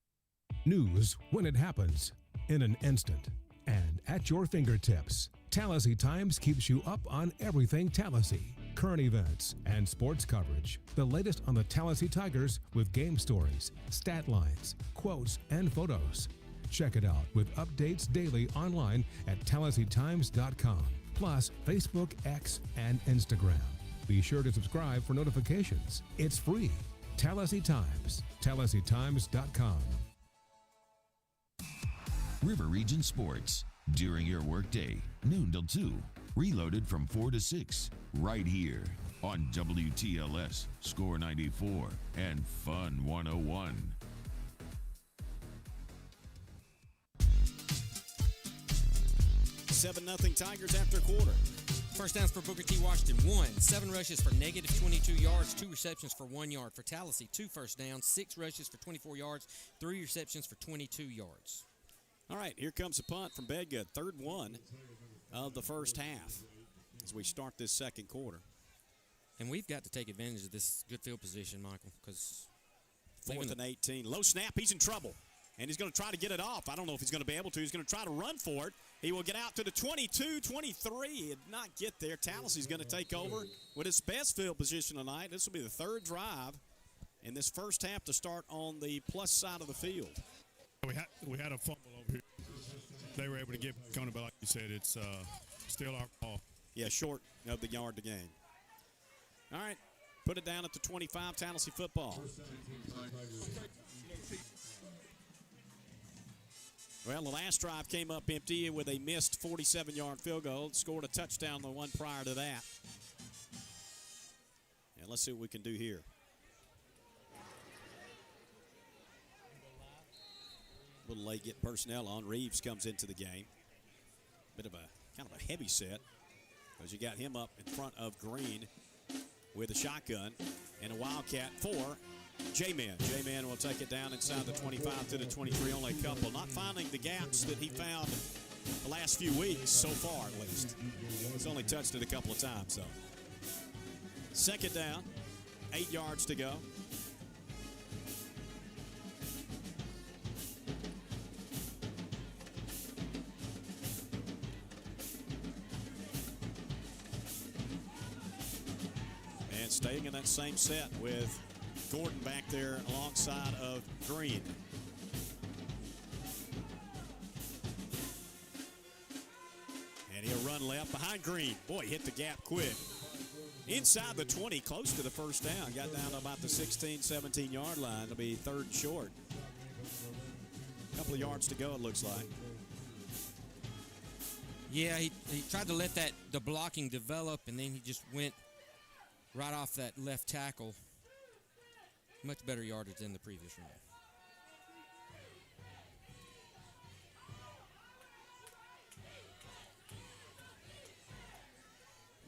News when it happens, in an instant, and at your fingertips. Tallassee Times keeps you up on everything Tallassee. Current events and sports coverage. The latest on the Tallassee Tigers with game stories, stat lines, quotes, and photos. Check it out with updates daily online at TallasseeTimes.com. Plus Facebook, X, and Instagram. Be sure to subscribe for notifications. It's free. Tallassee Times. TallasseeTimes.com. River Region Sports. During your workday, noon till 2. Reloaded from 4 to 6. Right here on WTLS, Score 94, and Fun 101. Seven nothing Tigers after quarter. First downs for Booker T. Washington, 1. 7 rushes for negative 22 yards, 2 receptions for 1 yard. For Tallassee, 2 first downs, 6 rushes for 24 yards, 3 receptions for 22 yards. All right, here comes a punt from Bedgood. 3rd one of the first half as we start this second quarter. And we've got to take advantage of this good field position, Michael, because 4th and 18. Low snap, he's in trouble. And he's going to try to get it off. I don't know if he's going to be able to. He's going to try to run for it. He will get out to the 22, 23. He did not get there. Tallassee's going to take over with his best field position tonight. This will be the 3rd drive in this first half to start on the plus side of the field. We had a fumble over here. They were able to get back on it, but like you said, it's still our ball. Yeah, short of the yard to gain. All right, put it down at the 25, Tallassee football. Well, the last drive came up empty with a missed 47-yard field goal. Scored a touchdown the one prior to that. And let's see what we can do here. A little late getting personnel on. Reeves comes into the game. Bit of a kind of a heavy set because you got him up in front of Green with a shotgun and a Wildcat for J-Man. J-Man will take it down inside the 25 to the 23, only a couple. Not finding the gaps that he found the last few weeks, so far at least. He's only touched it a couple of times, though. 2nd down, 8 yards to go. And staying in that same set with Gordon back there alongside of Green. And he'll run left behind Green. Boy, hit the gap quick. Inside the 20, close to the first down. Got down to about the 16, 17-yard line. It'll be 3rd and short. A couple of yards to go, it looks like. Yeah, he tried to let the blocking develop, and then he just went right off that left tackle. Much better yardage than the previous run.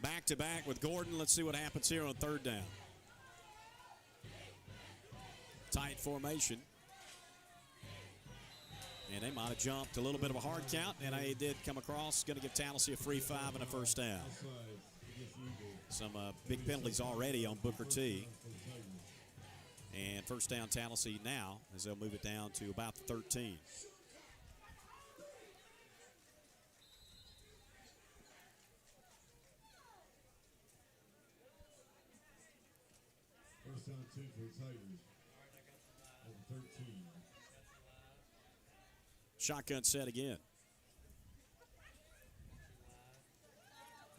Back to back with Gordon. Let's see what happens here on 3rd down. Tight formation. And they might have jumped a little bit of a hard count, and they did come across. Going to give Tallassee a free 5 and a first down. Some big penalties already on Booker T. And first down Tallassee now as they'll move it down to about the 13. First down 2 for the Tigers. Over 13. Shotgun set again.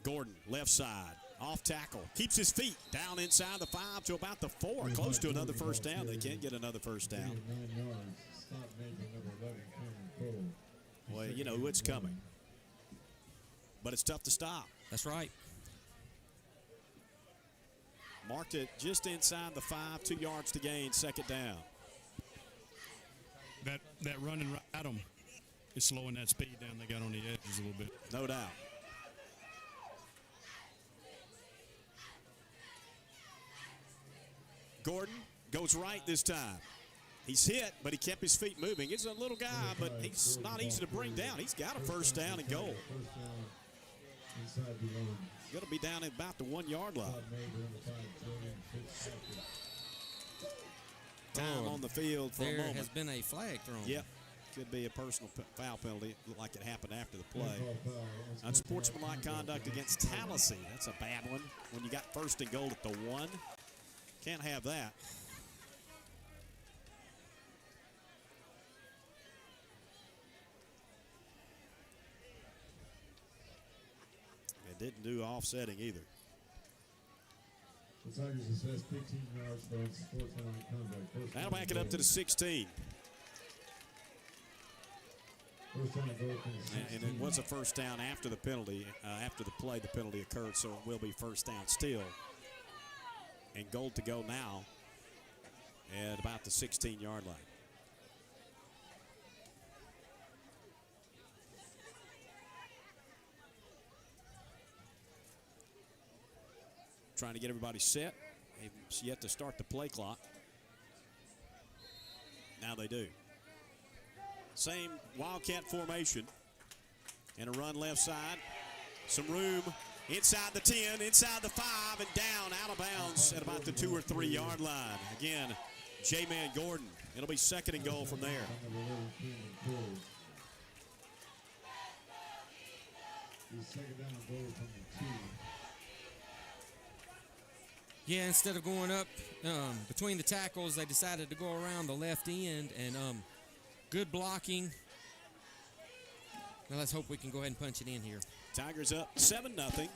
Gordon, left side, off tackle, keeps his feet down inside the 5 to about the 4, close to another first down. They can't get another first down. 9 yards. Stop making number 11 coming forward. Well, you know it's coming. But it's tough to stop. That's right. Marked it just inside the 5, 2 yards to gain, second down. That running right at them is slowing that speed down they got on the edges a little bit. No doubt. Gordon goes right this time. He's hit, but he kept his feet moving. He's a little guy, but he's not easy to bring down. He's got a first down and goal. Going to be down at about the 1 yard line. Time on the field for a moment. There has been a flag thrown. Yep. Could be a personal foul penalty, like it happened after the play. Unsportsmanlike conduct against Tallassee. That's a bad one. When you got first and goal at the 1. Can't have that. It didn't do offsetting either. The Tigers assess 15 yards for unsportsmanlike conduct. That'll back it up to the 16. First down and goal from the 16. And it was a first down after the penalty. After the play, the penalty occurred, so it will be first down still. And goal to go now at about the 16-yard line. Trying to get everybody set. They've yet to start the play clock. Now they do. Same Wildcat formation. And a run left side. Some room inside the 10, inside the 5, and down out of bounds at about the 2 or 3 yard line. Again, J-Man Gordon. It'll be second and goal from there. Second down and goal from the 2. Yeah, instead of going up between the tackles, they decided to go around the left end, and good blocking. Now let's hope we can go ahead and punch it in here. Tigers up 7-0.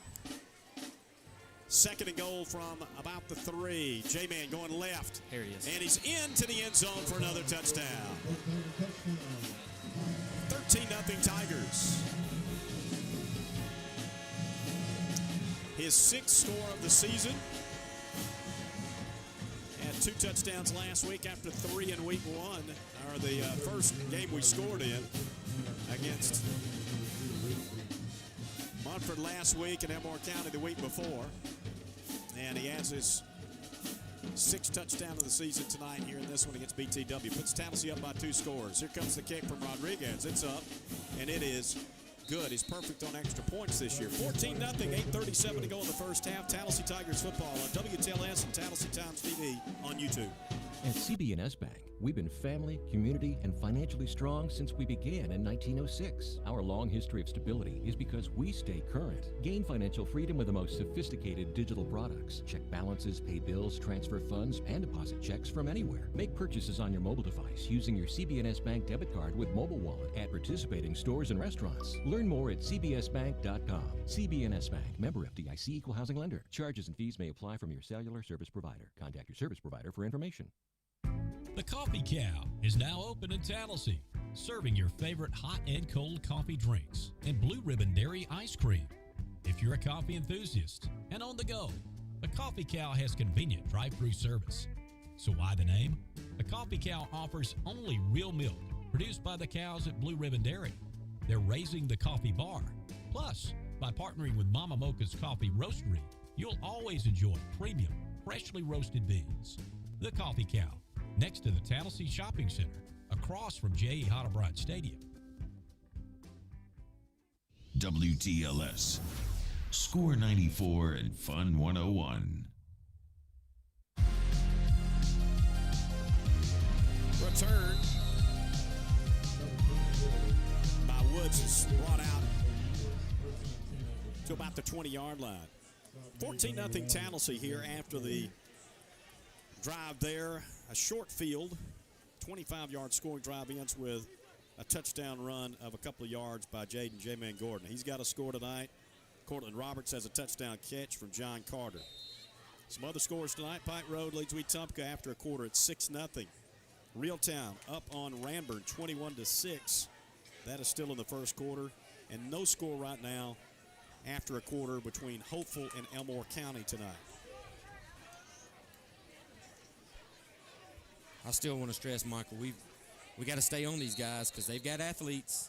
Second and goal from about the 3. J-Man going left. There he is. And he's into the end zone for another touchdown. 13-0 Tigers. His 6th score of the season. Had 2 touchdowns last week after 3 in week 1, or the first game we scored in against Montford last week and Elmore County the week before. And he has his 6th touchdown of the season tonight here in this one against BTW. Puts Tallassee up by 2 scores. Here comes the kick from Rodriguez. It's up, and it is good. He's perfect on extra points this year. 14-0, 8:37 to go in the first half. Tallassee Tigers football on WTLS and Tallassee Times TV on YouTube. At CB&S Bank, we've been family, community, and financially strong since we began in 1906. Our long history of stability is because we stay current. Gain financial freedom with the most sophisticated digital products. Check balances, pay bills, transfer funds, and deposit checks from anywhere. Make purchases on your mobile device using your CB&S Bank debit card with mobile wallet at participating stores and restaurants. Learn more at cbsbank.com. CB&S Bank, member FDIC, equal housing lender. Charges and fees may apply from your cellular service provider. Contact your service provider for information. The Coffee Cow is now open in Tallassee, serving your favorite hot and cold coffee drinks and Blue Ribbon Dairy ice cream. If you're a coffee enthusiast and on the go, the Coffee Cow has convenient drive-through service. So why the name? The Coffee Cow offers only real milk produced by the cows at Blue Ribbon Dairy. They're raising the coffee bar. Plus, by partnering with Mama Mocha's Coffee Roastery, you'll always enjoy premium, freshly roasted beans. The Coffee Cow, next to the Tallassee Shopping Center, across from J.E. Hottebrand Stadium. WTLS, Score 94 and Fun 101. Return by Woods is brought out to about the 20-yard line. 14-0 Tallassee here after the drive there. A short field, 25-yard scoring drive ends with a touchdown run of a couple of yards by Jaden J-Man Gordon. He's got a score tonight. Cortland Roberts has a touchdown catch from John Carter. Some other scores tonight. Pike Road leads Wetumpka after a quarter at 6-0. Reeltown up on Ranburn 21-6. That is still in the first quarter. And no score right now after a quarter between Hopeful and Elmore County tonight. I still want to stress, Michael, we got to stay on these guys because they've got athletes.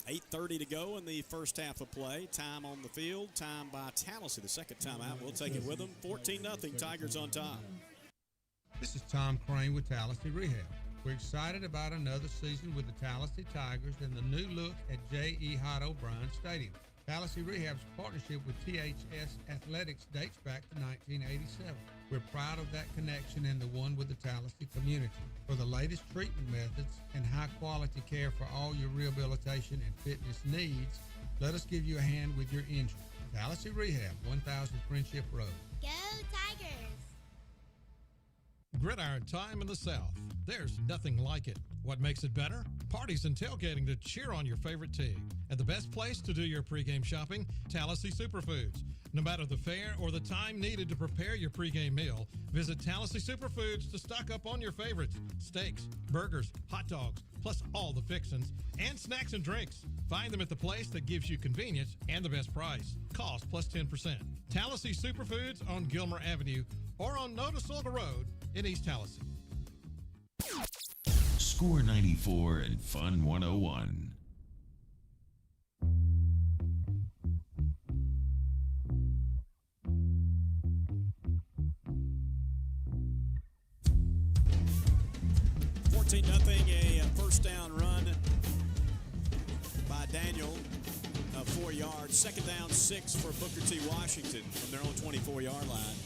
8:30 to go in the first half of play. Time on the field. Time by Tallassee. The second time out. We'll take it with them. 14-0. Tigers on top. This is Tom Crane with Tallassee Rehab. We're excited about another season with the Tallassee Tigers and the new look at J.E. Hott O'Brien Stadium. Tallassee Rehab's partnership with THS Athletics dates back to 1987. We're proud of that connection and the one with the Tallassee community. For the latest treatment methods and high-quality care for all your rehabilitation and fitness needs, let us give you a hand with your injury. Tallassee Rehab, 1000 Friendship Road. Go Tigers! Gridiron time in the South. There's nothing like it. What makes it better? Parties and tailgating to cheer on your favorite team. And the best place to do your pregame shopping? Tallassee Superfoods. No matter the fare or the time needed to prepare your pregame meal, visit Tallassee Superfoods to stock up on your favorites. Steaks, burgers, hot dogs, plus all the fixins, and snacks and drinks. Find them at the place that gives you convenience and the best price. Cost plus 10%. Tallassee Superfoods on Gilmer Avenue or on Notasulga Road in East Tallassee. Score 94 and Fun 101. Nothing. A first down run by Daniel of 4 yards. Second down, 6 for Booker T. Washington from their own 24-yard line.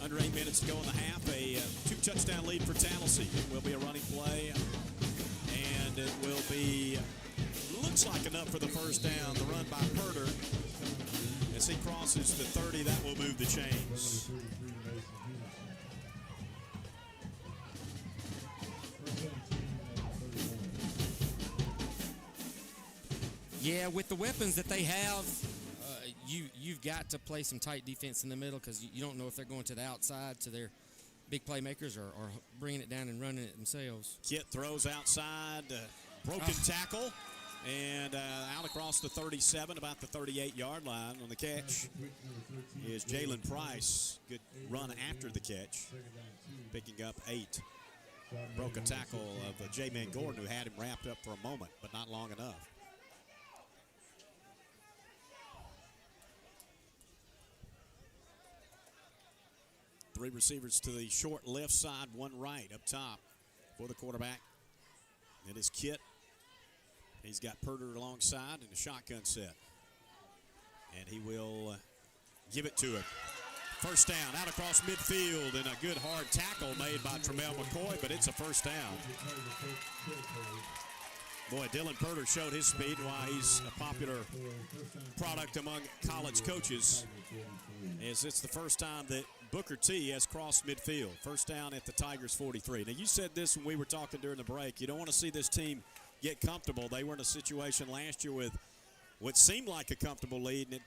Under 8 minutes to go in the half. A 2-touchdown lead for Tallassee. It will be a running play, and it will be, looks like enough for the first down. The run by Purder. As he crosses the 30, that will move the chains. Yeah, with the weapons that they have, you've got to play some tight defense in the middle because you don't know if they're going to the outside to their big playmakers or bringing it down and running it themselves. Kit throws outside, broken tackle, and out across the 37, about the 38-yard line. On the catch is Jalen Price. Good run after the catch, picking up 8. Broke a tackle of J-Man Gordon, who had him wrapped up for a moment, but not long enough. Three receivers to the short left side, one right up top for the quarterback. It is Kit. He's got Purder alongside in a shotgun set. And he will give it to him. First down, out across midfield, and a good hard tackle made by Tremel McCoy, but it's a first down. Boy, Dylan Purder showed his speed and why he's a popular product among college coaches, as it's the first time that Booker T has crossed midfield. First down at the Tigers 43. Now, you said this when we were talking during the break. You don't want to see this team get comfortable. They were in a situation last year with what seemed like a comfortable lead, and it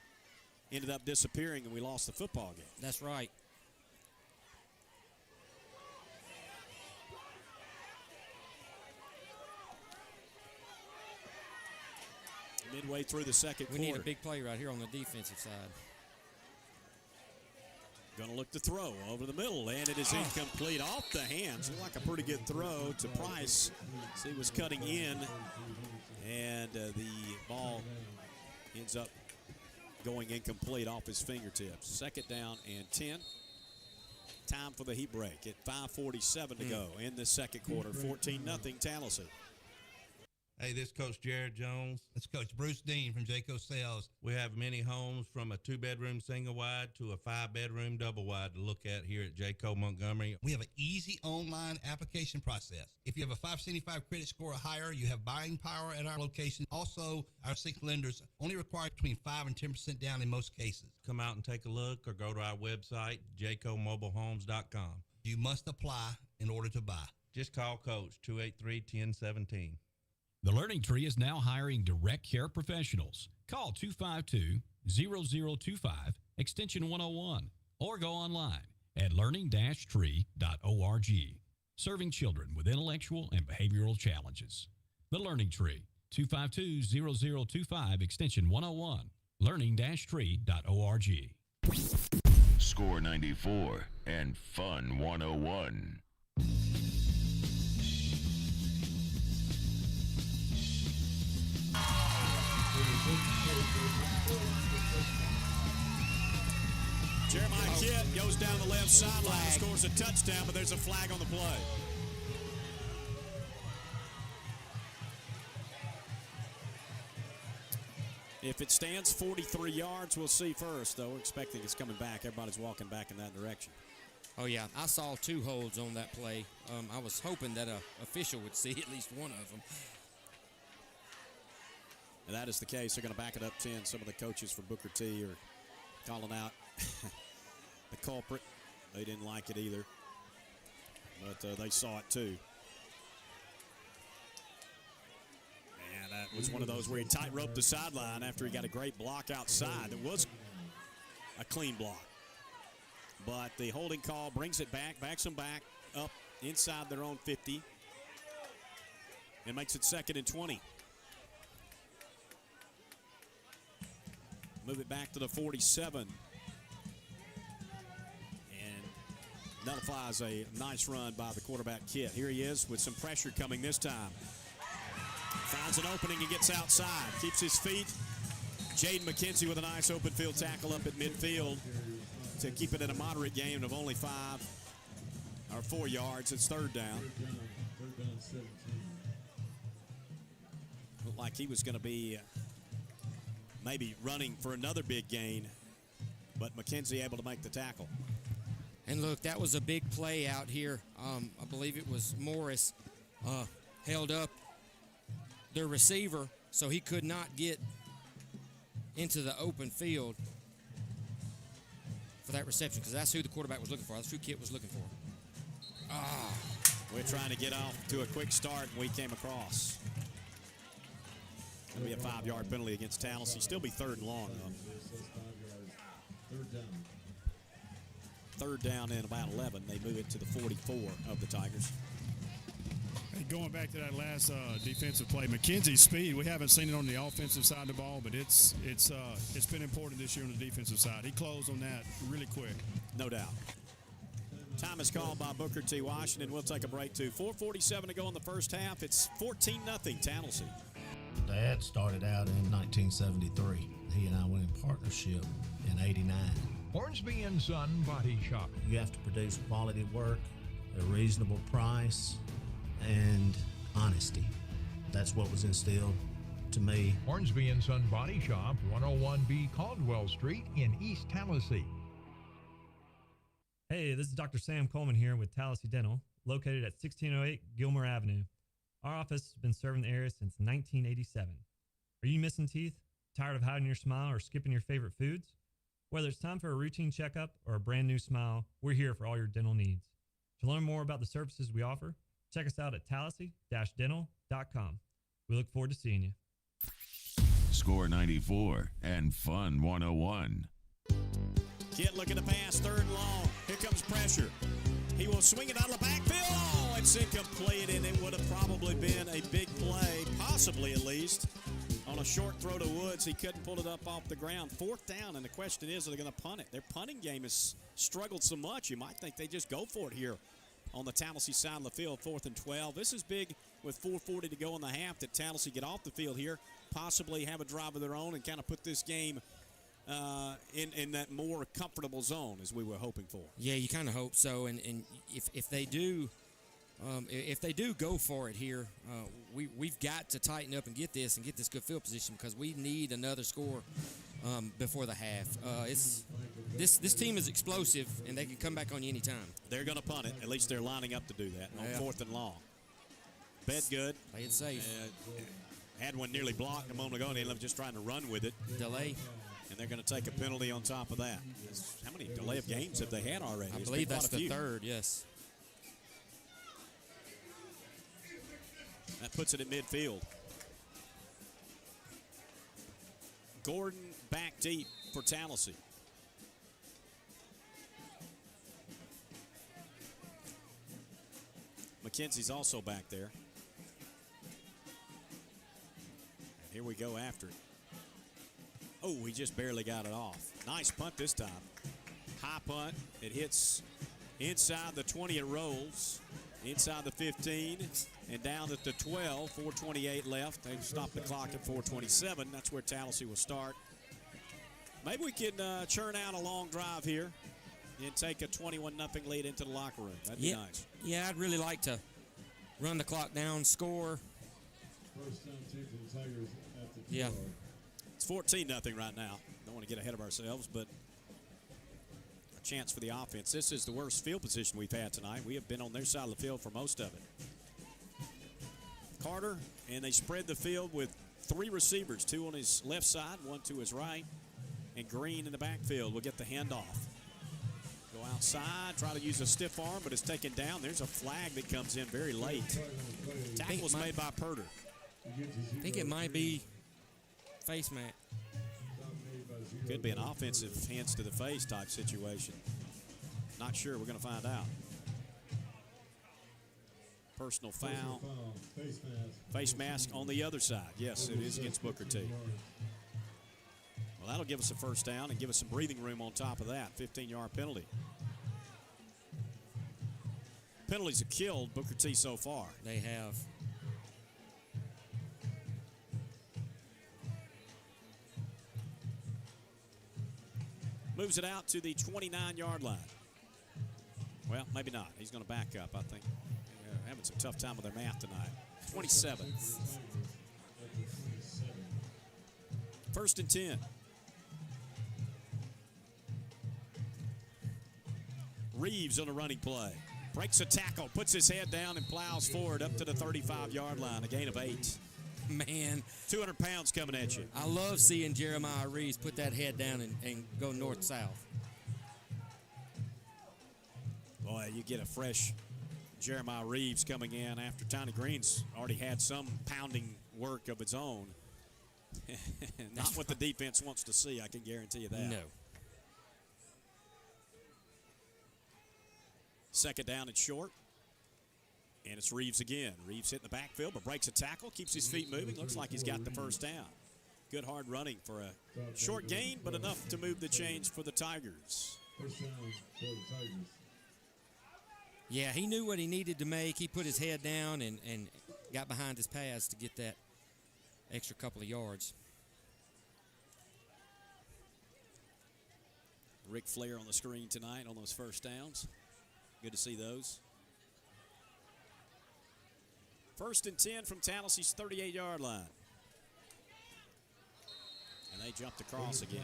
ended up disappearing, and we lost the football game. That's right. Midway through the second quarter. We need a big play right here on the defensive side. Going to look to throw over the middle, and it is incomplete off the hands. Looked like a pretty good throw to Price. So he was cutting in, and the ball ends up going incomplete off his fingertips. Second down and 10. Time for the heat break at 5:47 to go in the second quarter. 14-0 Tallassee. Hey, this is Coach Jared Jones. It's Coach Bruce Dean from Jayco Sales. We have many homes from a 2-bedroom single wide to a 5-bedroom double wide to look at here at Jayco Montgomery. We have an easy online application process. If you have a 575 credit score or higher, you have buying power at our location. Also, our 6 lenders only require between 5 and 10% down in most cases. Come out and take a look or go to our website, jaycomobilehomes.com. You must apply in order to buy. Just call Coach 283-1017. The Learning Tree is now hiring direct care professionals. Call 252-0025, extension 101, or go online at learning-tree.org. Serving children with intellectual and behavioral challenges. The Learning Tree, 252-0025, extension 101, learning-tree.org. Score 94 and Fun 101. Jeremiah Kidd goes down the left sideline, scores a touchdown, but there's a flag on the play. If it stands 43 yards, we'll see first, though. We're expecting it's coming back. Everybody's walking back in that direction. Oh, yeah. I saw 2 holds on that play. I was hoping that an official would see at least one of them. And that is the case. They're going to back it up 10. Some of the coaches for Booker T are calling out the culprit. They didn't like it either, but they saw it too. And that was one of those where he tight-roped the sideline after he got a great block outside. It was a clean block. But the holding call brings it back, backs them back up inside their own 50, and makes it 2nd and 20. Move it back to the 47. And nullifies a nice run by the quarterback, Kidd. Here he is with some pressure coming this time. Finds an opening and gets outside. Keeps his feet. Jaden McKenzie with a nice open field tackle up at midfield to keep it in a moderate gain of only 4 yards. It's 3rd down. Looked like he was going to be maybe running for another big gain, but McKenzie able to make the tackle. And look, that was a big play out here. I believe it was Morris held up their receiver so he could not get into the open field for that reception, because that's who the quarterback was looking for. That's who Kidd was looking for. We're trying to get off to a quick start, and we came across. It'll be a 5-yard penalty against Tallassee. Still be 3rd and long, though. 3rd down and about 11. They move it to the 44 of the Tigers. Hey, going back to that last defensive play, McKenzie's speed, we haven't seen it on the offensive side of the ball, but it's been important this year on the defensive side. He closed on that really quick. No doubt. Time is called by Booker T. Washington. We'll take a break, too. 4:47 to go in the first half. It's 14-0 Tallassee. Dad started out in 1973. He and I went in partnership in 89. Hornsby & Son Body Shop. You have to produce quality work at a reasonable price and honesty. That's what was instilled to me. Hornsby & Son Body Shop, 101B Caldwell Street in East Tallassee. Hey, this is Dr. Sam Coleman here with Tallassee Dental, located at 1608 Gilmore Avenue. Our office has been serving the area since 1987. Are you missing teeth? Tired of hiding your smile or skipping your favorite foods? Whether it's time for a routine checkup or a brand new smile, we're here for all your dental needs. To learn more about the services we offer, check us out at tallassee-dental.com. We look forward to seeing you. Score 94 and Fun 101. Kidd looking to pass, 3rd and long. Here comes pressure. He will swing it out of the backfield. Oh, it's incomplete, and it would have probably been a big play, possibly at least. On a short throw to Woods, he couldn't pull it up off the ground. 4th down, and the question is, are they going to punt it? Their punting game has struggled so much, you might think they just go for it here on the Tallassee side of the field, 4th and 12. This is big with 4:40 to go in the half that Tallassee get off the field here, possibly have a drive of their own and kind of put this game in that more comfortable zone as we were hoping for. Yeah, you kind of hope so. And if they do if they do go for it here, we've got to tighten up and get this good field position because we need another score before the half. This team is explosive, and they can come back on you anytime. They're going to punt it. At least they're lining up to do that on 4th and long. Bedgood. Play it safe. Had one nearly blocked a moment ago, and they ended up just trying to run with it. Delay. And they're going to take a penalty on top of that. How many delay of games have they had already? I believe that's the third, yes. That puts it at midfield. Gordon back deep for Tallassee. McKenzie's also back there. And here we go after it. Oh, he just barely got it off. Nice punt this time. High punt. It hits inside the 20. It rolls. Inside the 15 and down at the 12. 4:28 left. They've stopped the clock at 4:27. That's where Tallassee will start. Maybe we can churn out a long drive here and take a 21-0 lead into the locker room. That'd be nice. Yeah, I'd really like to run the clock down, score. First down take for the Tigers at the 12. Yeah. It's 14-0 right now. Don't want to get ahead of ourselves, but a chance for the offense. This is the worst field position we've had tonight. We have been on their side of the field for most of it. Carter, and they spread the field with 3 receivers, 2 on his left side, 1 to his right, and Green in the backfield will get the handoff. Go outside, try to use a stiff arm, but it's taken down. There's a flag that comes in very late. Tackle was made by Purder. I think it might be face mat. Could be an offensive hands to the face type situation. Not sure. We're going to find out. Personal foul. Face mask on the other side. Yes, it is against Booker T. Well, that'll give us a first down and give us some breathing room on top of that. 15-yard penalty. Penalties have killed Booker T so far. They have. Moves it out to the 29-yard line. Well, maybe not. He's going to back up, I think. Having some tough time with their math tonight. 27. 1st and 10. Reeves on a running play. Breaks a tackle, puts his head down and plows forward up to the 35-yard line. A gain of 8. Man. 200 pounds coming at you. I love seeing Jeremiah Reeves put that head down and go north-south. Boy, you get a fresh Jeremiah Reeves coming in after Tiny Green's already had some pounding work of its own. Not what the defense wants to see, I can guarantee you that. No. 2nd down and short. And it's Reeves again. Reeves hitting the backfield, but breaks a tackle, keeps his feet moving. Looks like he's got the first down. Good hard running for a short gain, but enough to move the chains for the Tigers. First down for the Tigers. Yeah, he knew what he needed to make. He put his head down and got behind his pads to get that extra couple of yards. Ric Flair on the screen tonight on those first downs. Good to see those. 1st and 10 from Tallassee's 38-yard line. And they jumped across again.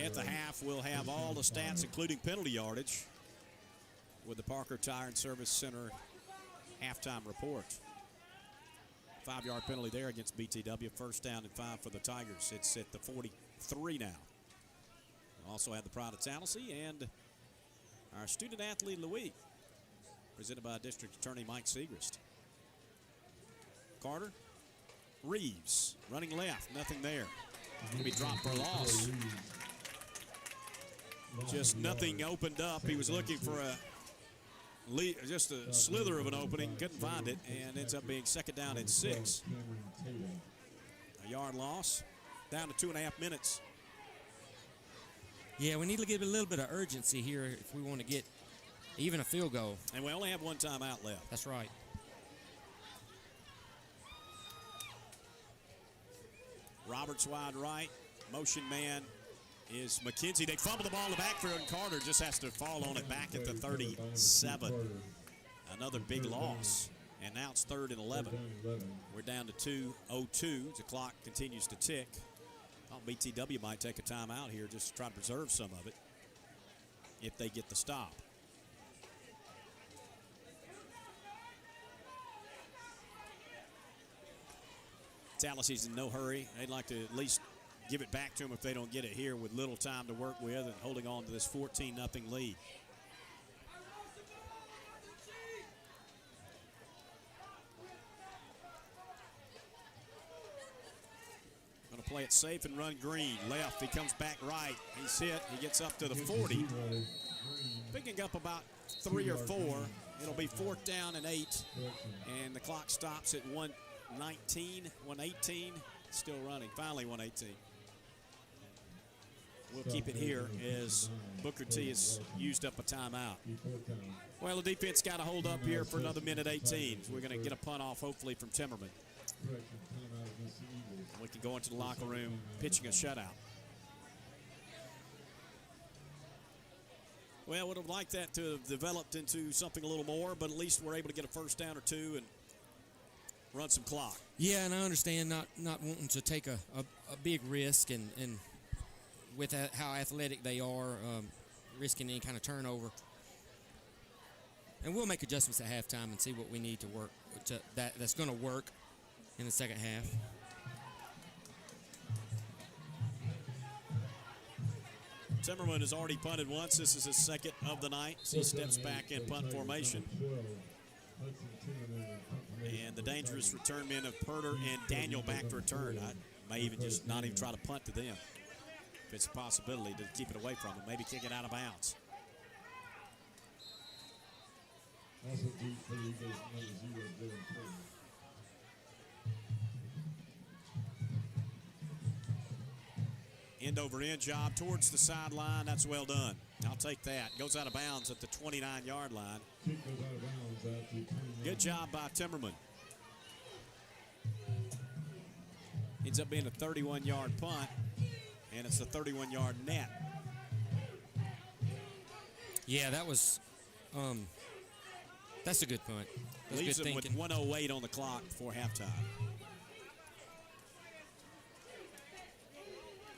At the half, we'll have all the stats, including penalty yardage, with the Parker Tire and Service Center halftime report. 5-yard penalty there against BTW. 1st down and 5 for the Tigers. It's at the 43 now. We'll also have the Pride of Tallassee and our student athlete, Louis, presented by District Attorney Mike Segrist. Carter. Reeves running left. Nothing there. Going to be dropped for a loss. Just nothing opened up. He was looking for just a slither of an opening. Couldn't find it, and ends up being 2nd down and 6. A yard loss. Down to 2.5 minutes. Yeah, we need to give a little bit of urgency here if we want to get even a field goal. And we only have 1 timeout left. That's right. Roberts wide right. Motion man is McKenzie. They fumble the ball in the backfield, and Carter just has to fall on it back at the 37. Another big loss. And now it's 3rd and 11. We're down to 2:02. The clock continues to tick. Thought BTW might take a timeout here just to try to preserve some of it if they get the stop. Tallassee's in no hurry. They'd like to at least give it back to them if they don't get it here with little time to work with and holding on to this 14-0 lead. Going to play it safe and run green. Left, he comes back right. He's hit. He gets up to the 40. Picking up about 3 or 4. It'll be 4th down and 8. And the clock stops at 1:19, 1:18. Still running. Finally 1:18. We'll keep it here as Booker T has used up a timeout. Well, the defense got to hold up here for another minute 18. So we're going to get a punt off, hopefully, from Timmerman. We can go into the locker room pitching a shutout. Well, would have liked that to have developed into something a little more, but at least we're able to get a first down or two and run some clock. Yeah, and I understand not wanting to take a big risk and with how athletic they are, risking any kind of turnover. And we'll make adjustments at halftime and see what we need to work that's going to work in the second half. Timmerman has already punted once. This is his second of the night. So he steps back in punt formation. And the dangerous return men of Perter and Daniel back to return. I may even just not even try to punt to them. If it's a possibility to keep it away from them. Maybe kick it out of bounds. End over end job towards the sideline. That's well done. I'll take that. Goes out of bounds at the 29-yard line. Good job by Timmerman. Ends up being a 31-yard punt, and it's a 31-yard net. Yeah, that was that's a good punt. That's Leaves good them with thinking. 1:08 on the clock before halftime.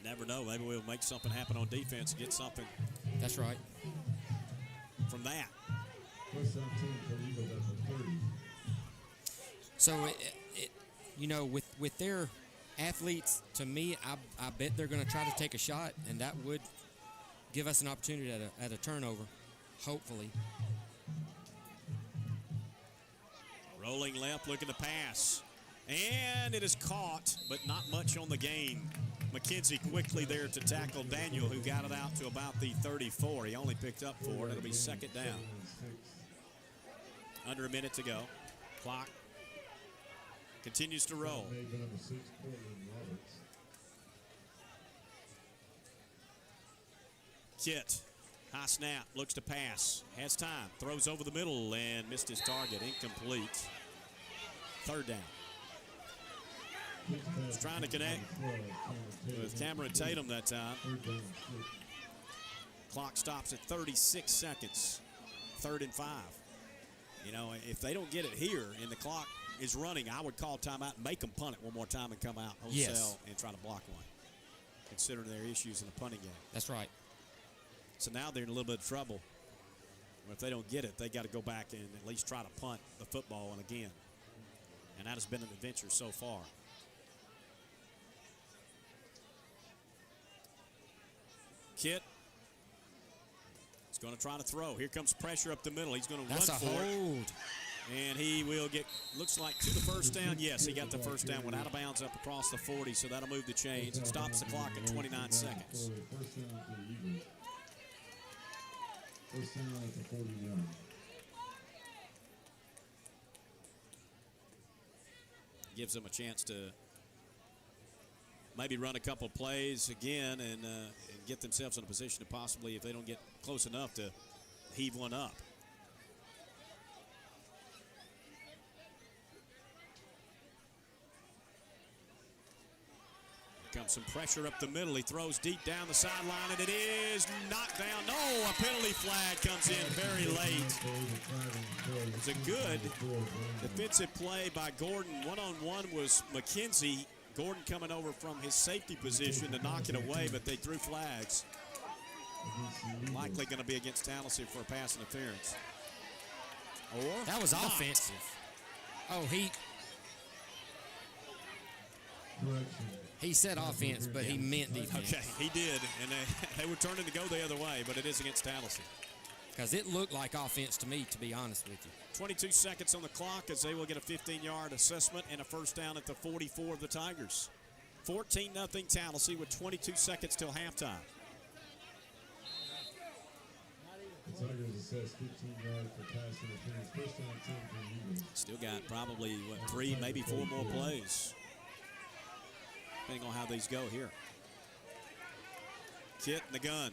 Never know. Maybe we'll make something happen on defense and get something. That's right. From that. So, with their athletes, to me, I bet they're going to try to take a shot, and that would give us an opportunity at a turnover, hopefully. Rolling left, looking to pass. And it is caught, but not much on the gain. McKenzie quickly there to tackle Daniel, who got it out to about the 34. He only picked up 4. It'll be second down. Under a minute to go. Clock continues to roll. Kit, high snap, looks to pass, has time, throws over the middle and missed his target, incomplete. Third down. Was trying to connect with Cameron Tatum that time. Clock stops at 36 seconds. 3rd and 5. You know, if they don't get it here and the clock is running, I would call timeout, make them punt it one more time and come out wholesale and try to block one, considering their issues in the punting game. That's right. So now they're in a little bit of trouble. If they don't get it, they got to go back and at least try to punt the football and again. And that has been an adventure so far. Kit is going to try to throw. Here comes pressure up the middle. He's going to run for it. And he will get, looks like, to the first down. Yes, he got the first down. Went out of bounds up across the 40, so that'll move the chains. It stops the clock at 29 seconds. First down at the 49. Gives them a chance to maybe run a couple plays again and get themselves in a position to possibly, if they don't get close enough, to heave one up. comes some pressure up the middle. He throws deep down the sideline, and it is knocked down. No, a penalty flag comes in very late. It was a good defensive play by Gordon. One-on-one was McKenzie. Gordon coming over from his safety position to knock it away, but they threw flags. Likely going to be against Tallassee for a pass interference. Or that was not. Offensive. Oh, he said offense, but he meant defense. Okay, he did, and they were turning to go the other way, but it is against Tallassee. Because it looked like offense to me, to be honest with you. 22 seconds on the clock as they will get a 15-yard assessment and a first down at the 44 of the Tigers. 14-0 Tallassee with 22 seconds till halftime. The Tigers assess 15 yards for pass interference. First down 10 for Eagles. Still got probably, 3, maybe 4 more plays, depending on how these go here. Kit in the gun.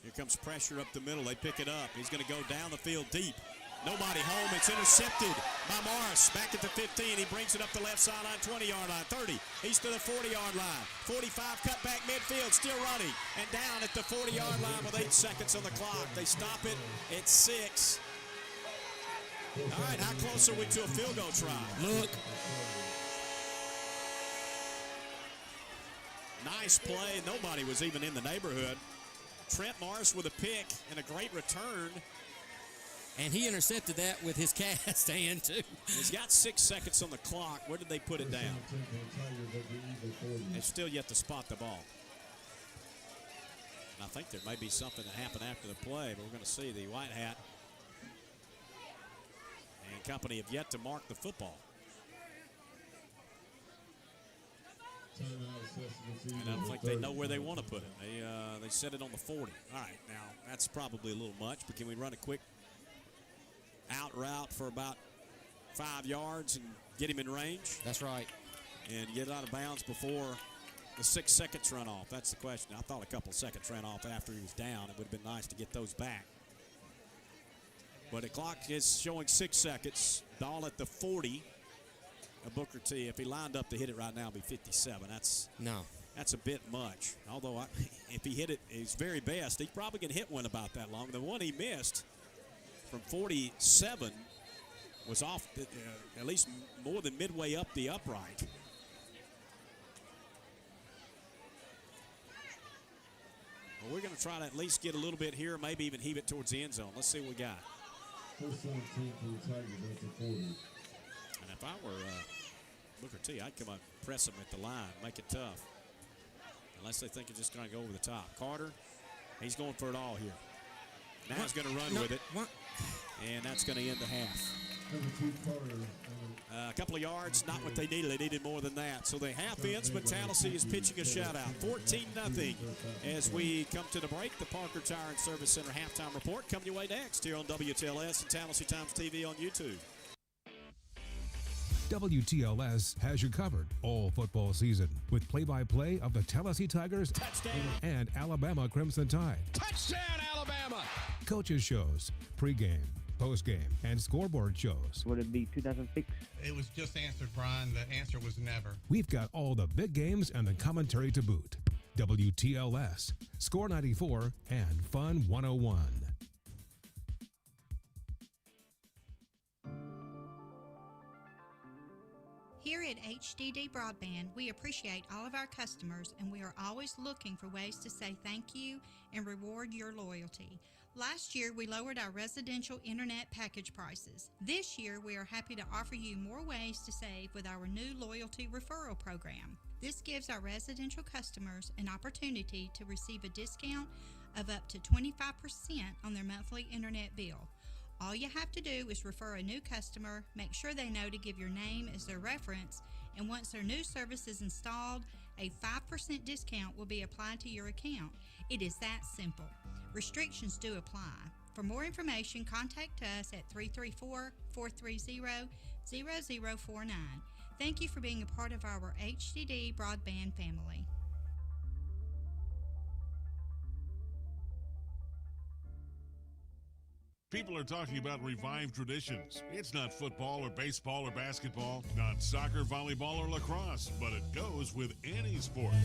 Here comes pressure up the middle. They pick it up. He's going to go down the field deep. Nobody home. It's intercepted by Morris. Back at the 15. He brings it up the left sideline, 20-yard line, 30. He's to the 40-yard line. 45, cut back midfield, still running. And down at the 40-yard line with 8 seconds on the clock. They stop it at 6. All right, how close are we to a field goal try? Look. Nice play. Nobody was even in the neighborhood. Trent Morris with a pick and a great return. And he intercepted that with his cast hand, too. He's got 6 seconds on the clock. Where did they put it down? They've still yet to spot the ball. And I think there may be something that happened after the play, but we're going to see the white hat and company have yet to mark the football. And I don't think they know where they want to put it. They set it on the 40. All right, now that's probably a little much, but can we run a quick out route for about 5 yards and get him in range? That's right. And get out of bounds before the 6 seconds run off. That's the question. I thought a couple seconds ran off after he was down. It would have been nice to get those back. But the clock is showing 6 seconds. Ball at the 40. Booker T, if he lined up to hit it right now, it'd be 57. That's a bit much. Although if he hit it his very best, he probably can hit one about that long. The one he missed from 47 was off at least more than midway up the upright. Well, we're going to try to at least get a little bit here, maybe even heave it towards the end zone. Let's see what we got. First down 10 for the Tigers at the 40. And if I were Booker T, I'd come up and press him at the line, make it tough. Unless they think it's just going to go over the top. Carter, he's going for it all here. Now he's going to run with it. And that's going to end the half. A couple of yards, not what they needed. They needed more than that. So the half ends, but Tallassee is pitching a shutout. 14-0 as we come to the break. The Parker Tire and Service Center halftime report coming your way next here on WTLS and Tallassee Times TV on YouTube. WTLS has you covered all football season with play-by-play of the Tallassee Tigers and Alabama Crimson Tide. Touchdown, Alabama! Coaches shows, pregame, postgame, and scoreboard shows. Would it be 2006? It was just answered, Brian. The answer was never. We've got all the big games and the commentary to boot. WTLS, Score 94, and Fun 101. Here at HDD Broadband, we appreciate all of our customers, and we are always looking for ways to say thank you and reward your loyalty. Last year, we lowered our residential internet package prices. This year, we are happy to offer you more ways to save with our new loyalty referral program. This gives our residential customers an opportunity to receive a discount of up to 25% on their monthly internet bill. All you have to do is refer a new customer, make sure they know to give your name as their reference, and once their new service is installed, a 5% discount will be applied to your account. It is that simple. Restrictions do apply. For more information, contact us at 334-430-0049. Thank you for being a part of our HDD Broadband family. People are talking about revived traditions. It's not football or baseball or basketball, not soccer, volleyball, or lacrosse, but it goes with any sport.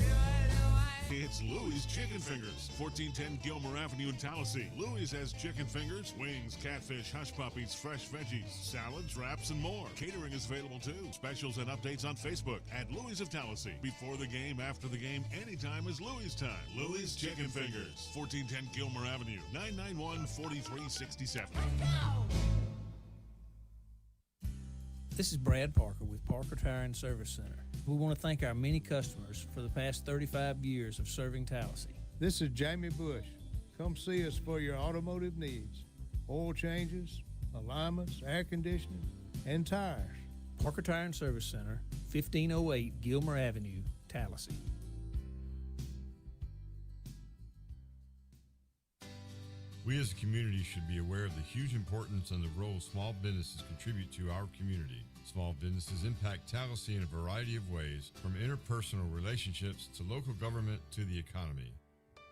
It's Louie's Chicken Fingers, 1410 Gilmer Avenue in Tallassee. Louie's has chicken fingers, wings, catfish, hush puppies, fresh veggies, salads, wraps, and more. Catering is available too. Specials and updates on Facebook at Louie's of Tallassee. Before the game, after the game, anytime is Louie's time. Louie's Chicken Fingers, 1410 Gilmer Avenue, 991-4367. This is Brad Parker with Parker Tire and Service Center. We want to thank our many customers for the past 35 years of serving Tallassee. This is Jamie Bush. Come see us for your automotive needs. Oil changes, alignments, air conditioning, and tires. Parker Tire and Service Center, 1508 Gilmer Avenue, Tallassee. We as a community should be aware of the huge importance and the role small businesses contribute to our community. Small businesses impact Tallassee in a variety of ways, from interpersonal relationships to local government to the economy.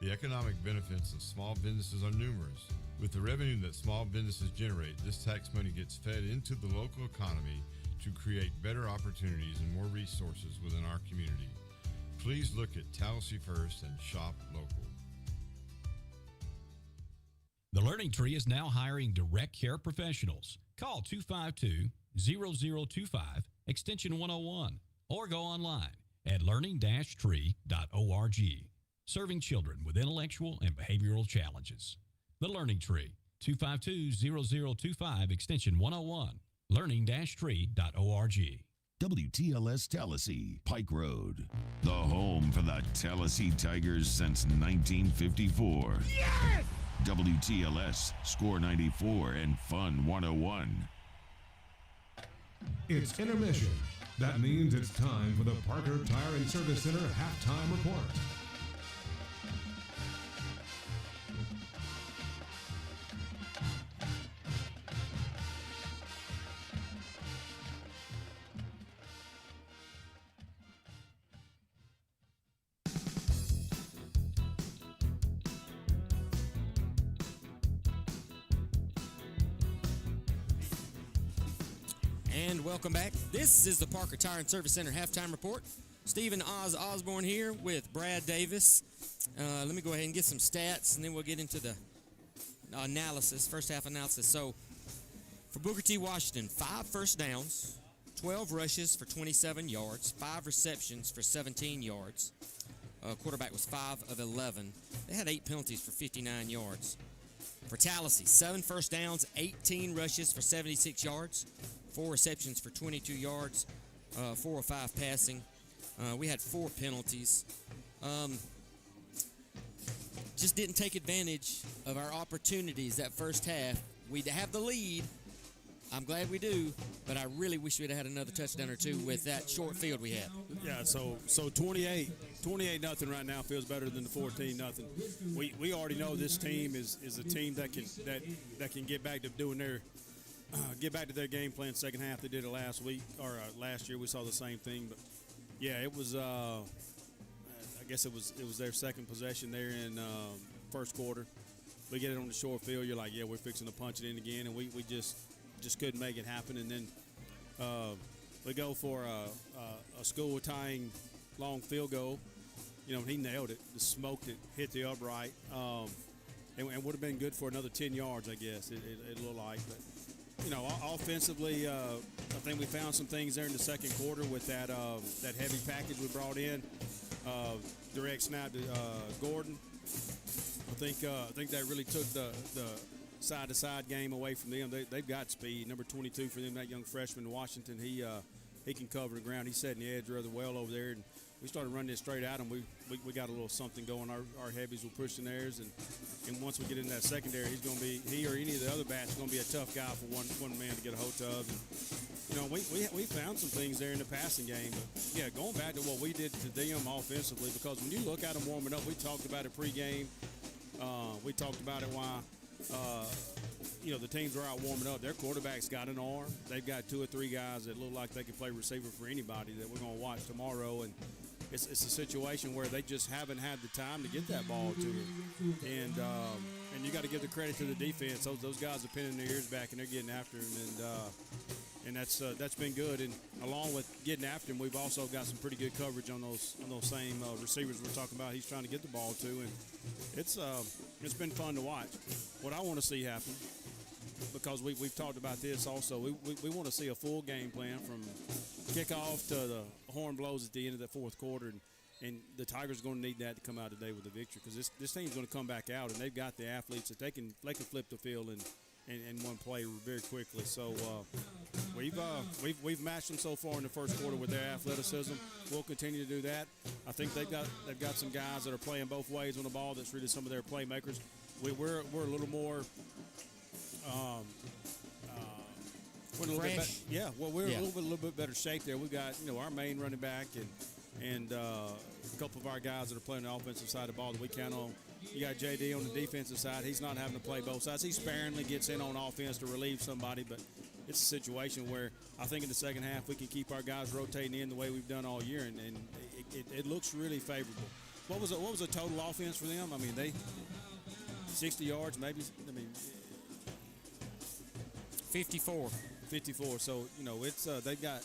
The economic benefits of small businesses are numerous. With the revenue that small businesses generate, this tax money gets fed into the local economy to create better opportunities and more resources within our community. Please look at Tallassee First and shop local. The Learning Tree is now hiring direct care professionals. Call 252-0025, extension 101, or go online at learning-tree.org. Serving children with intellectual and behavioral challenges. The Learning Tree, 252-0025, extension 101, learning-tree.org. WTLS Tallassee, Pike Road. The home for the Tallassee Tigers since 1954. Yes! WTLS, Score 94 and Fun 101. It's intermission. That means it's time for the Parker Tire and Service Center halftime report. And welcome back. This is the Parker Tire and Service Center halftime report. Stephen Osborne here with Brad Davis. Let me go ahead and get some stats, and then we'll get into the analysis, first half analysis. So, for Booker T. Washington, 5 first downs, 12 rushes for 27 yards, 5 receptions for 17 yards. Quarterback was 5 of 11. They had 8 penalties for 59 yards. For Tallassee, 7 first downs, 18 rushes for 76 yards. 4 receptions for 22 yards, 4 of 5 passing. We had 4 penalties. Just didn't take advantage of our opportunities that first half. We have the lead. I'm glad we do, but I really wish we'd have had another touchdown or two with that short field we had. Yeah, so 28-0 right now feels better than the 14-0. We already know this team is a team that can get back to doing their game plan second half. They did it last week or last year. We saw the same thing, but yeah, it was. I guess it was their second possession there in first quarter. We get it on the short field. You're like, yeah, we're fixing to punch it in again, and we just couldn't make it happen. And then we go for a school tying long field goal. You know, he nailed it, just smoked it, hit the upright, and would have been good for another 10 yards, I guess. It looked like, but. You know, offensively, I think we found some things there in the second quarter with that heavy package we brought in, direct snap to Gordon. I think that really took the side-to-side game away from them. They've got speed. Number 22 for them, that young freshman, Washington, he can cover the ground. He's setting the edge rather well over there, and we started running it straight at him. We got a little something going. Our heavies were pushing theirs, and once we get in that secondary, he or any of the other backs is going to be a tough guy for one man to get a hold of. And, you know, we found some things there in the passing game. But, yeah, going back to what we did to them offensively, because when you look at them warming up, we talked about it pregame. We talked about it why, you know, the teams are out warming up. Their quarterback's got an arm. They've got 2 or 3 guys that look like they can play receiver for anybody that we're going to watch tomorrow. And it's a situation where they just haven't had the time to get that ball to him. And you got to give the credit to the defense. Those guys are pinning their ears back and they're getting after him, and that's been good. And along with getting after him, we've also got some pretty good coverage on those same receivers we're talking about. He's trying to get the ball to, and it's been fun to watch. What I want to see happen, because we've talked about this also, we want to see a full game plan from kickoff to the horn blows at the end of the fourth quarter, and the Tigers are going to need that to come out today with a victory, because this team's going to come back out, and they've got the athletes that they can flip the field in one play very quickly. So we've matched them so far in the first quarter with their athleticism. We'll continue to do that. I think they've got some guys that are playing both ways on the ball. That's really some of their playmakers. We're a little more. We're a little bit fresh. we're a little bit better shape there. We've got our main running back and a couple of our guys that are playing the offensive side of the ball that we count on. You got JD on the defensive side. He's not having to play both sides. He sparingly gets in on offense to relieve somebody, but it's a situation where I think in the second half we can keep our guys rotating in the way we've done all year, and it looks really favorable. What was the total offense for them? I mean, they 60 yards maybe. I mean, 54. So it's they've got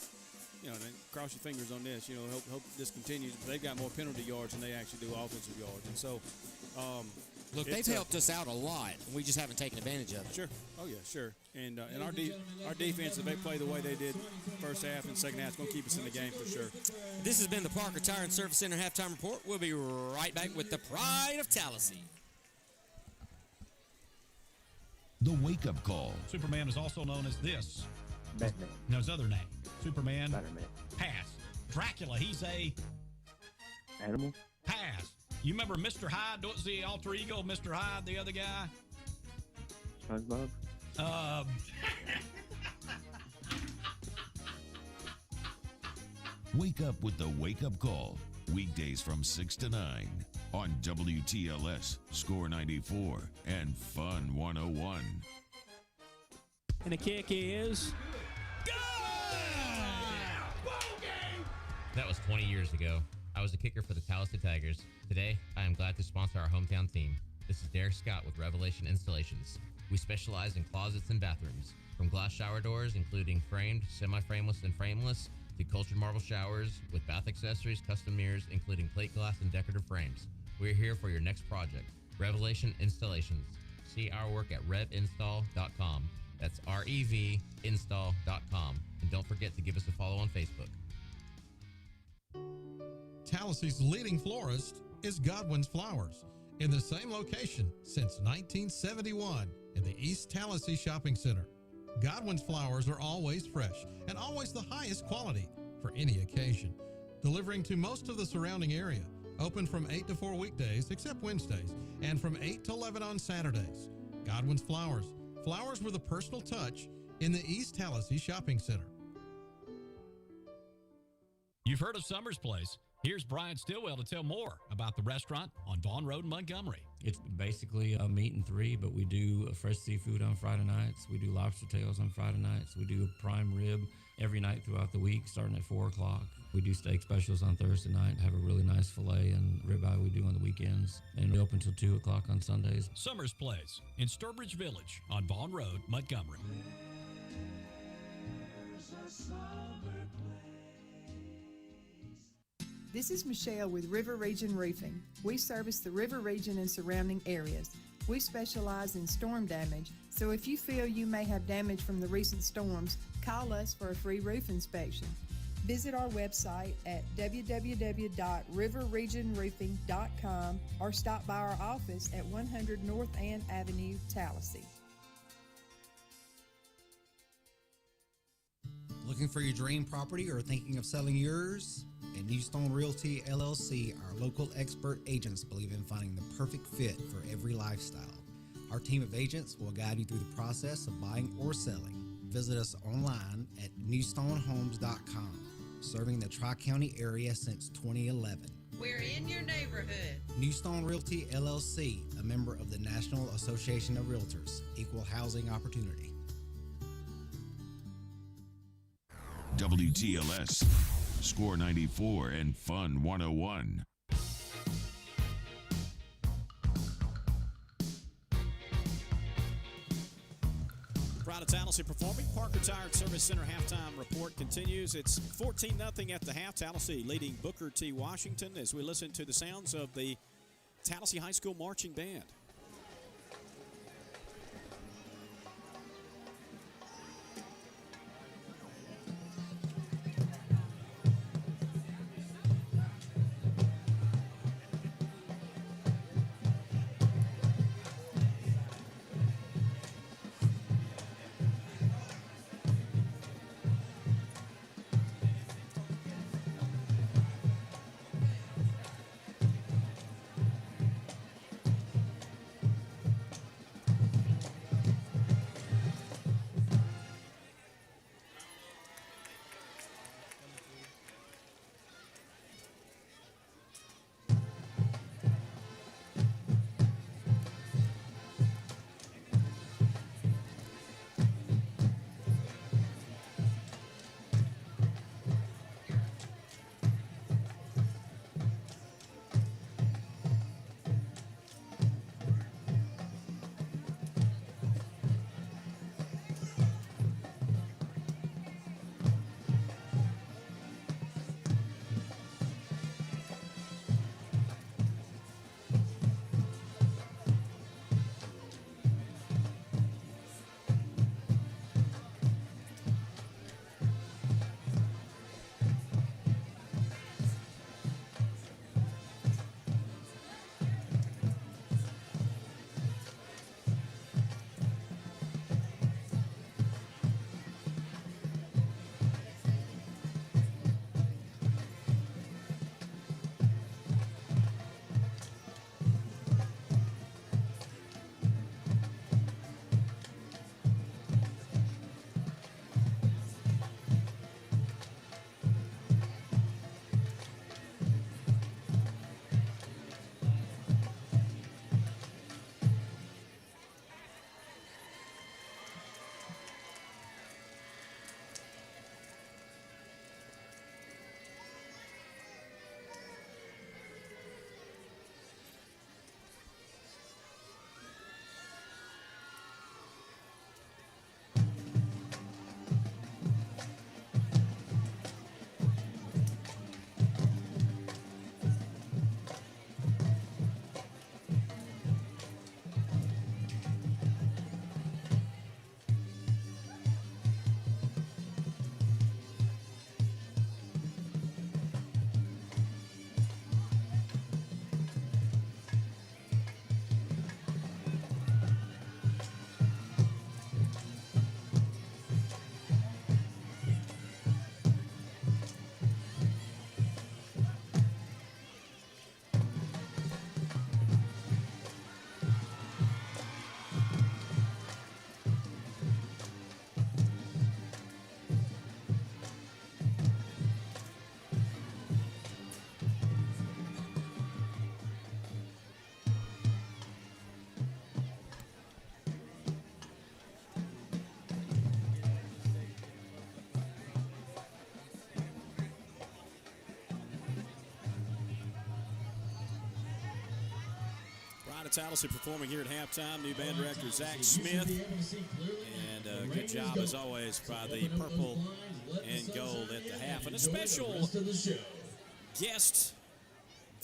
cross your fingers on this. Hope this continues. But they've got more penalty yards than they actually do offensive yards, and so. Look, they've helped us out a lot, and we just haven't taken advantage of it. Sure. Oh yeah, sure. And our defense, if they play the way they did first half and second half, it's going to keep us in the game for sure. This has been the Parker Tire and Service Center halftime report. We'll be right back with the pride of Tallassee. The wake-up call. Superman is also known as this. Batman. No, his other name. Superman. Spider-Man. Pass. Dracula, he's a... Animal. Pass. You remember Mr. Hyde? What's the alter ego of Mr. Hyde, the other guy? SpongeBob. Wake up with the wake-up call. Weekdays from 6 to 9 on WTLS, Score 94, and Fun 101. And the kick is... That was 20 years ago. I was a kicker for the Tallassee Tigers. Today, I am glad to sponsor our hometown team. This is Derek Scott with Revelation Installations. We specialize in closets and bathrooms, from glass shower doors, including framed, semi-frameless, and frameless, to cultured marble showers with bath accessories, custom mirrors, including plate glass and decorative frames. We're here for your next project. Revelation Installations. See our work at revinstall.com. That's REVinstall.com. And don't forget to give us a follow on Facebook. Tallassee's leading florist is Godwin's Flowers, in the same location since 1971 in the East Tallassee Shopping Center. Godwin's Flowers are always fresh and always the highest quality for any occasion, delivering to most of the surrounding area. Open from 8 to 4 weekdays except Wednesdays, and from 8 to 11 on Saturdays. Godwin's Flowers, flowers with a personal touch in the East Tallassee Shopping Center. You've heard of Summer's Place. Here's Brian Stillwell to tell more about the restaurant on Vaughn Road in Montgomery. It's basically a meat and three, but we do fresh seafood on Friday nights. We do lobster tails on Friday nights. We do a prime rib every night throughout the week, starting at 4 o'clock. We do steak specials on Thursday night, have a really nice filet and ribeye we do on the weekends, and we open until 2 o'clock on Sundays. Summer's Place in Sturbridge Village on Vaughn Road, Montgomery. This is Michelle with River Region Roofing. We service the River Region and surrounding areas. We specialize in storm damage, so if you feel you may have damage from the recent storms, call us for a free roof inspection. Visit our website at www.riverregionroofing.com or stop by our office at 100 North Ann Avenue, Tallassee. Looking for your dream property or thinking of selling yours? At New Stone Realty LLC, our local expert agents believe in finding the perfect fit for every lifestyle. Our team of agents will guide you through the process of buying or selling. Visit us online at newstonehomes.com, serving the Tri-County area since 2011. We're in your neighborhood. New Stone Realty LLC, a member of the National Association of Realtors, Equal Housing Opportunity. WTLS, Score 94 and Fun 101. Pride of Tallassee performing. Parker Tire Service Center halftime report continues. It's 14-0 at the half. Tallassee leading Booker T. Washington as we listen to the sounds of the Tallassee High School Marching Band. Tallassee performing here at halftime. New band director Zach Smith. And good job, as always, by the purple and gold at the half. And a special guest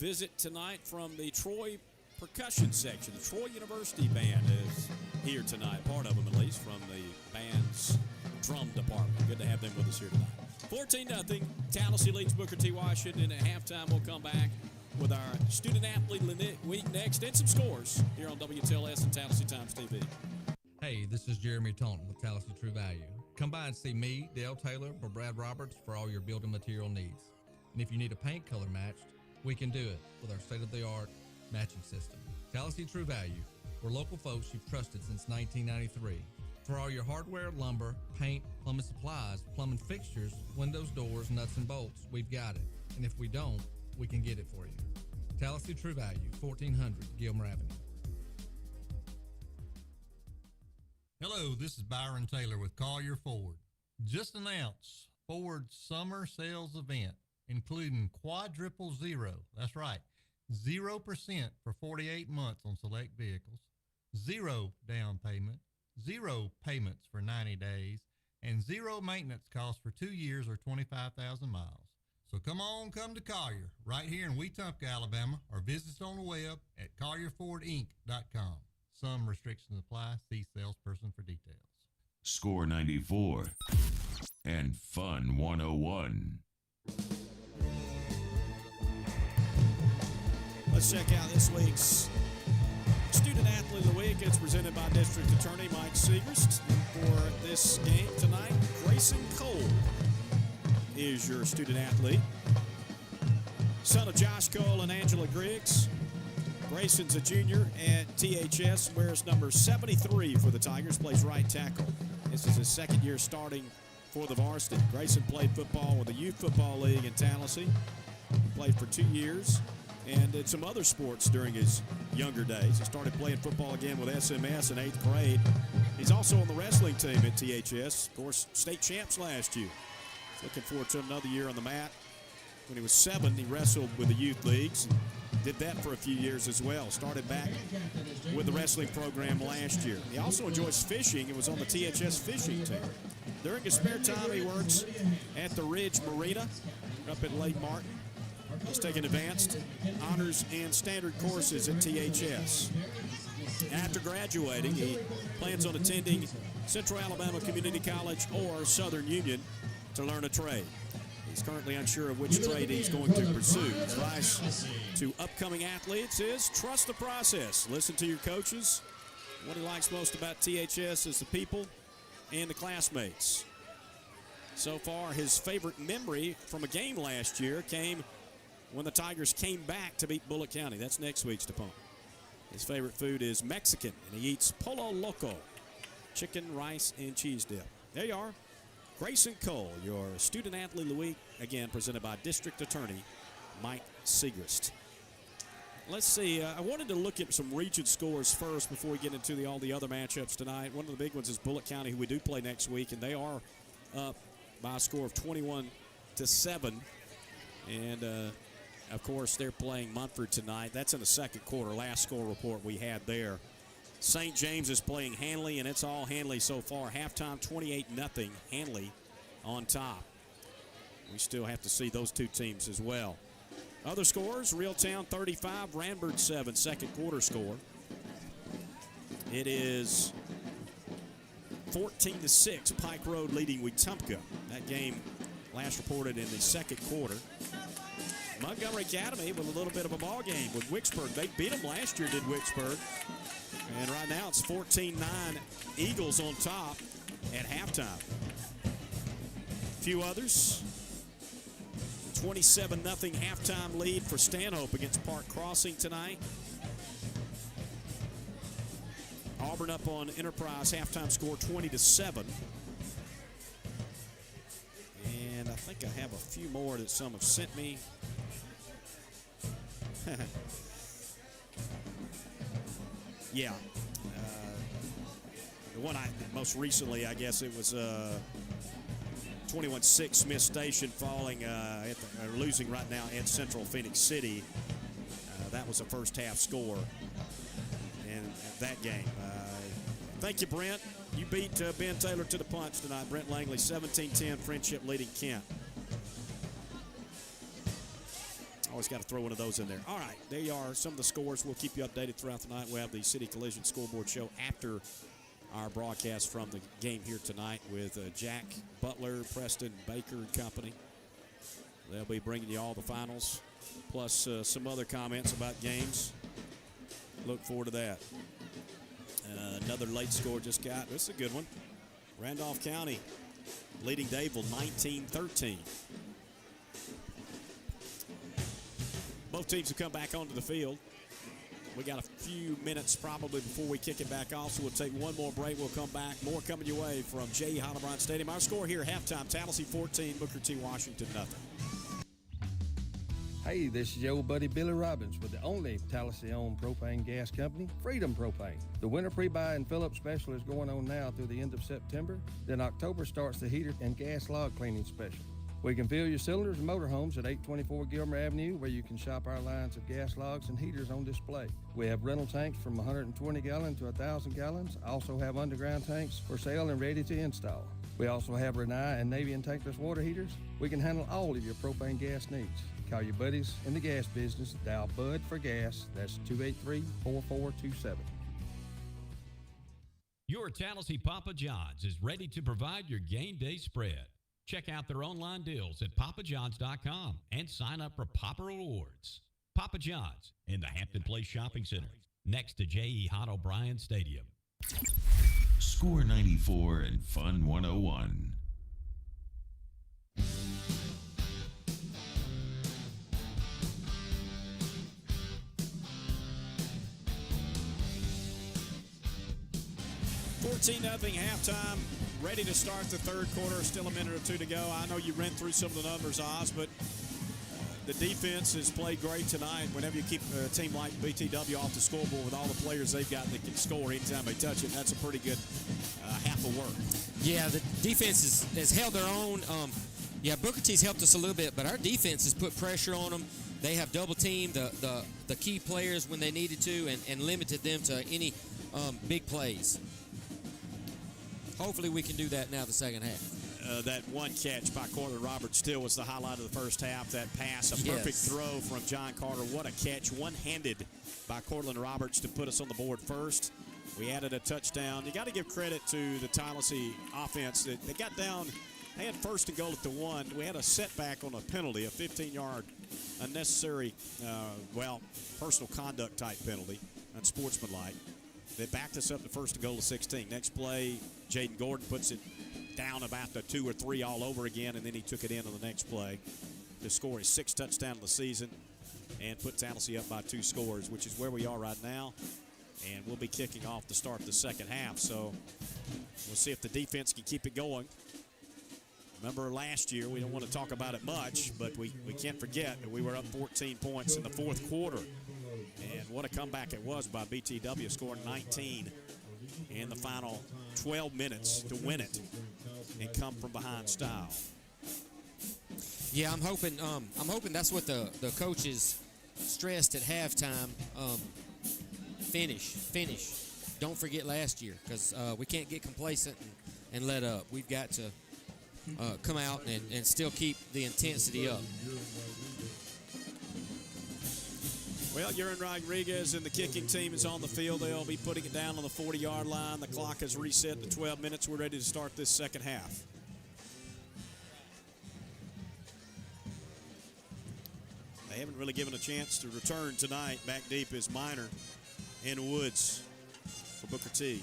visit tonight from the Troy percussion section. The Troy University Band is here tonight, part of them at least, from the band's drum department. Good to have them with us here tonight. 14-0. Tallassee leads Booker T. Washington. At halftime, we'll come back with our Student Athlete Week next and some scores here on WTLS and Tallassee Times TV. Hey, this is Jeremy Taunton with Tallassee True Value. Come by and see me, Dale Taylor, or Brad Roberts for all your building material needs. And if you need a paint color matched, we can do it with our state-of-the-art matching system. Tallassee True Value. We're local folks you've trusted since 1993. For all your hardware, lumber, paint, plumbing supplies, plumbing fixtures, windows, doors, nuts, and bolts, we've got it. And if we don't, we can get it for you. Tallassee True Value, 1400 Gilmer Avenue. Hello, this is Byron Taylor with Collier Ford. Just announced Ford's summer sales event. including quadruple zero. That's right. 0% for 48 months on select vehicles, 0 down payment, 0 payments for 90 days, and 0 maintenance costs for 2 years or 25,000 miles. So come to Collier, right here in Wetumpka, Alabama, or visit us on the web at CollierFordInc.com. Some restrictions apply. See salesperson for details. Score 94 and Fun 101. Let's check out this week's Student Athlete of the Week. It's presented by District Attorney Mike Segrist. For this game tonight, Grayson Cole is your student athlete. Son of Josh Cole and Angela Griggs. Grayson's a junior at THS, wears number 73 for the Tigers, plays right tackle. This is his second year starting for the varsity. Grayson played football with the Youth Football League in Tallassee. He played for 2 years and did some other sports during his younger days. He started playing football again with SMS in 8th grade. He's also on the wrestling team at THS. Of course, state champs last year. He's looking forward to another year on the mat. When he was 7, he wrestled with the youth leagues. Did that for a few years as well. Started back with the wrestling program last year. He also enjoys fishing and was on the THS fishing team. During his spare time, he works at the Ridge Marina up at Lake Martin. He's taking advanced, honors, and standard courses at THS. After graduating, he plans on attending Central Alabama Community College or Southern Union to learn a trade. He's currently unsure of which trade he's going to pursue. Advice to upcoming athletes is trust the process. Listen to your coaches. What he likes most about THS is the people and the classmates. So far, his favorite memory from a game last year came when the Tigers came back to beat Bullitt County. That's next week's opponent. His favorite food is Mexican, and he eats Polo Loco, chicken, rice, and cheese dip. There you are. Grayson Cole, your Student Athlete of the Week, again presented by District Attorney Mike Segrist. Let's see. I wanted to look at some region scores first before we get into all the other matchups tonight. One of the big ones is Bullitt County, who we do play next week, and they are up by a score of 21-7. And, of course, they're playing Munford tonight. That's in the second quarter. Last score report we had there. St. James is playing Hanley, and it's all Hanley so far. Halftime, 28-0, Hanley on top. We still have to see those two teams as well. Other scores, Reeltown 35, Ranbird 7, second quarter score. It is 14-6, Pike Road leading Wetumpka. That game last reported in the second quarter. Montgomery Academy with a little bit of a ball game with Wicksburg. They beat them last year, did Wicksburg. And right now it's 14-9, Eagles on top at halftime. A few others. 27-0 halftime lead for Stanhope against Park Crossing tonight. Auburn up on Enterprise, halftime score 20-7. And I think I have a few more that some have sent me. Yeah. The one most recently, I guess it was 21-6 Smith Station falling, losing right now at Central Phoenix City. That was a first half score in that game. Thank you, Brent. You beat Ben Taylor to the punch tonight. Brent Langley, 17-10, Friendship leading Kent. Always got to throw one of those in there. All right, there you are. Some of the scores. We'll keep you updated throughout the night. We'll have the City Collision Scoreboard show after our broadcast from the game here tonight with Jack Butler, Preston Baker and company. They'll be bringing you all the finals, plus some other comments about games. Look forward to that. Another late score just got. This is a good one. Randolph County leading Dadeville 19-13. Both teams have come back onto the field. We got a few minutes probably before we kick it back off, so we'll take one more break. We'll come back. More coming your way from J. Hottebrand Stadium. Our score here, halftime, Tallassee 14, Booker T. Washington nothing. Hey, this is your old buddy Billy Robbins with the only Tallassee-owned propane gas company, Freedom Propane. The winter pre-buy and fill-up special is going on now through the end of September. Then October starts the heater and gas log cleaning special. We can fill your cylinders and motorhomes at 824 Gilmer Avenue, where you can shop our lines of gas logs and heaters on display. We have rental tanks from 120 gallon to 1,000 gallons. Also have underground tanks for sale and ready to install. We also have Renai and Navy and tankless water heaters. We can handle all of your propane gas needs. Call your buddies in the gas business. Dial Bud for gas. That's 283-4427. Your Tallassee Papa John's is ready to provide your game day spread. Check out their online deals at papajohns.com and sign up for Papa Rewards. Papa John's in the Hampton Place Shopping Center, next to J.E. Hott O'Brien Stadium. Score 94 and Fun 101. Nothing halftime, ready to start the third quarter. Still a minute or two to go. I know you ran through some of the numbers, Oz, but the defense has played great tonight. Whenever you keep a team like BTW off the scoreboard with all the players they've got that can score anytime they touch it, that's a pretty good half of work. Yeah, the defense has held their own. Booker T's helped us a little bit, but our defense has put pressure on them. They have double-teamed the key players when they needed to and limited them to any big plays. Hopefully we can do that now the second half. That one catch by Cortland Roberts still was the highlight of the first half. That pass, a perfect throw from John Carter. What a catch, one-handed by Cortland Roberts to put us on the board first. We added a touchdown. You got to give credit to the Tallassee offense. They got down, they had first and goal at the 1. We had a setback on a penalty, a 15-yard unnecessary, personal conduct type penalty, unsportsmanlike. They backed us up to first and goal to 16. Next play, Jaden Gordon puts it down about the 2 or 3 all over again, and then he took it in on the next play to score his 6th touchdown of the season and put Tallassee up by 2 scores, which is where we are right now. And we'll be kicking off to start the second half. So we'll see if the defense can keep it going. Remember last year, we don't want to talk about it much, but we can't forget that we were up 14 points in the fourth quarter. And what a comeback it was by BTW, scoring 19 in the final 12 minutes to win it and come from behind style. Yeah, I'm hoping that's what the coaches stressed at halftime. Finish. Don't forget last year, because we can't get complacent and let up. We've got to come out and still keep the intensity up. Well, Urine Rodriguez and the kicking team is on the field. They'll be putting it down on the 40-yard line. The clock has reset to 12 minutes. We're ready to start this second half. They haven't really given a chance to return tonight. Back deep is Minor and Woods for Booker T.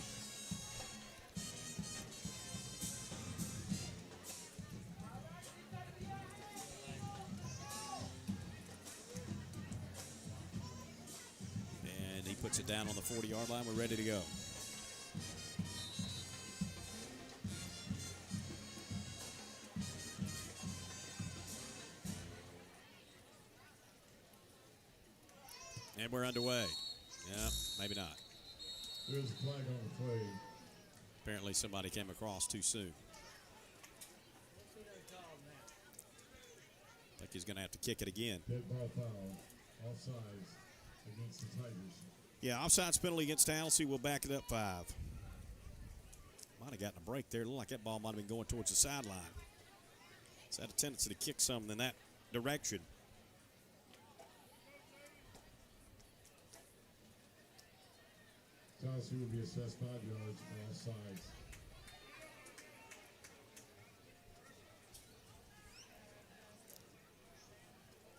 Puts it down on the 40-yard line. We're ready to go. And we're underway. Yeah, maybe not. There's a flag on the play. Apparently somebody came across too soon. I think he's going to have to kick it again. Dead ball foul. Offsides against the Tigers. Yeah, offsides penalty against Tallassee. We'll back it up 5. Might have gotten a break there. It looked like that ball might have been going towards the sideline. It's had a tendency to kick something in that direction. Tallassee will be assessed 5 yards on all sides.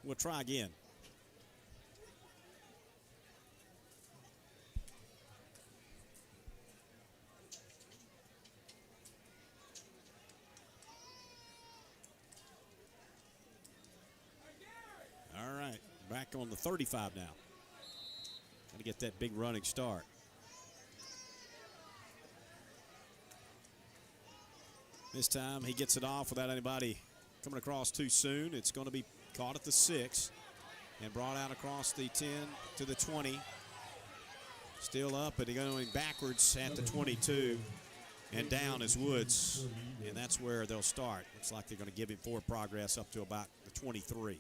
We'll try again. All right, back on the 35 now. Got to get that big running start. This time he gets it off without anybody coming across too soon. It's going to be caught at the 6 and brought out across the 10 to the 20. Still up, but going backwards at the 22. And down is Woods, and that's where they'll start. Looks like they're going to give him forward progress up to about the 23,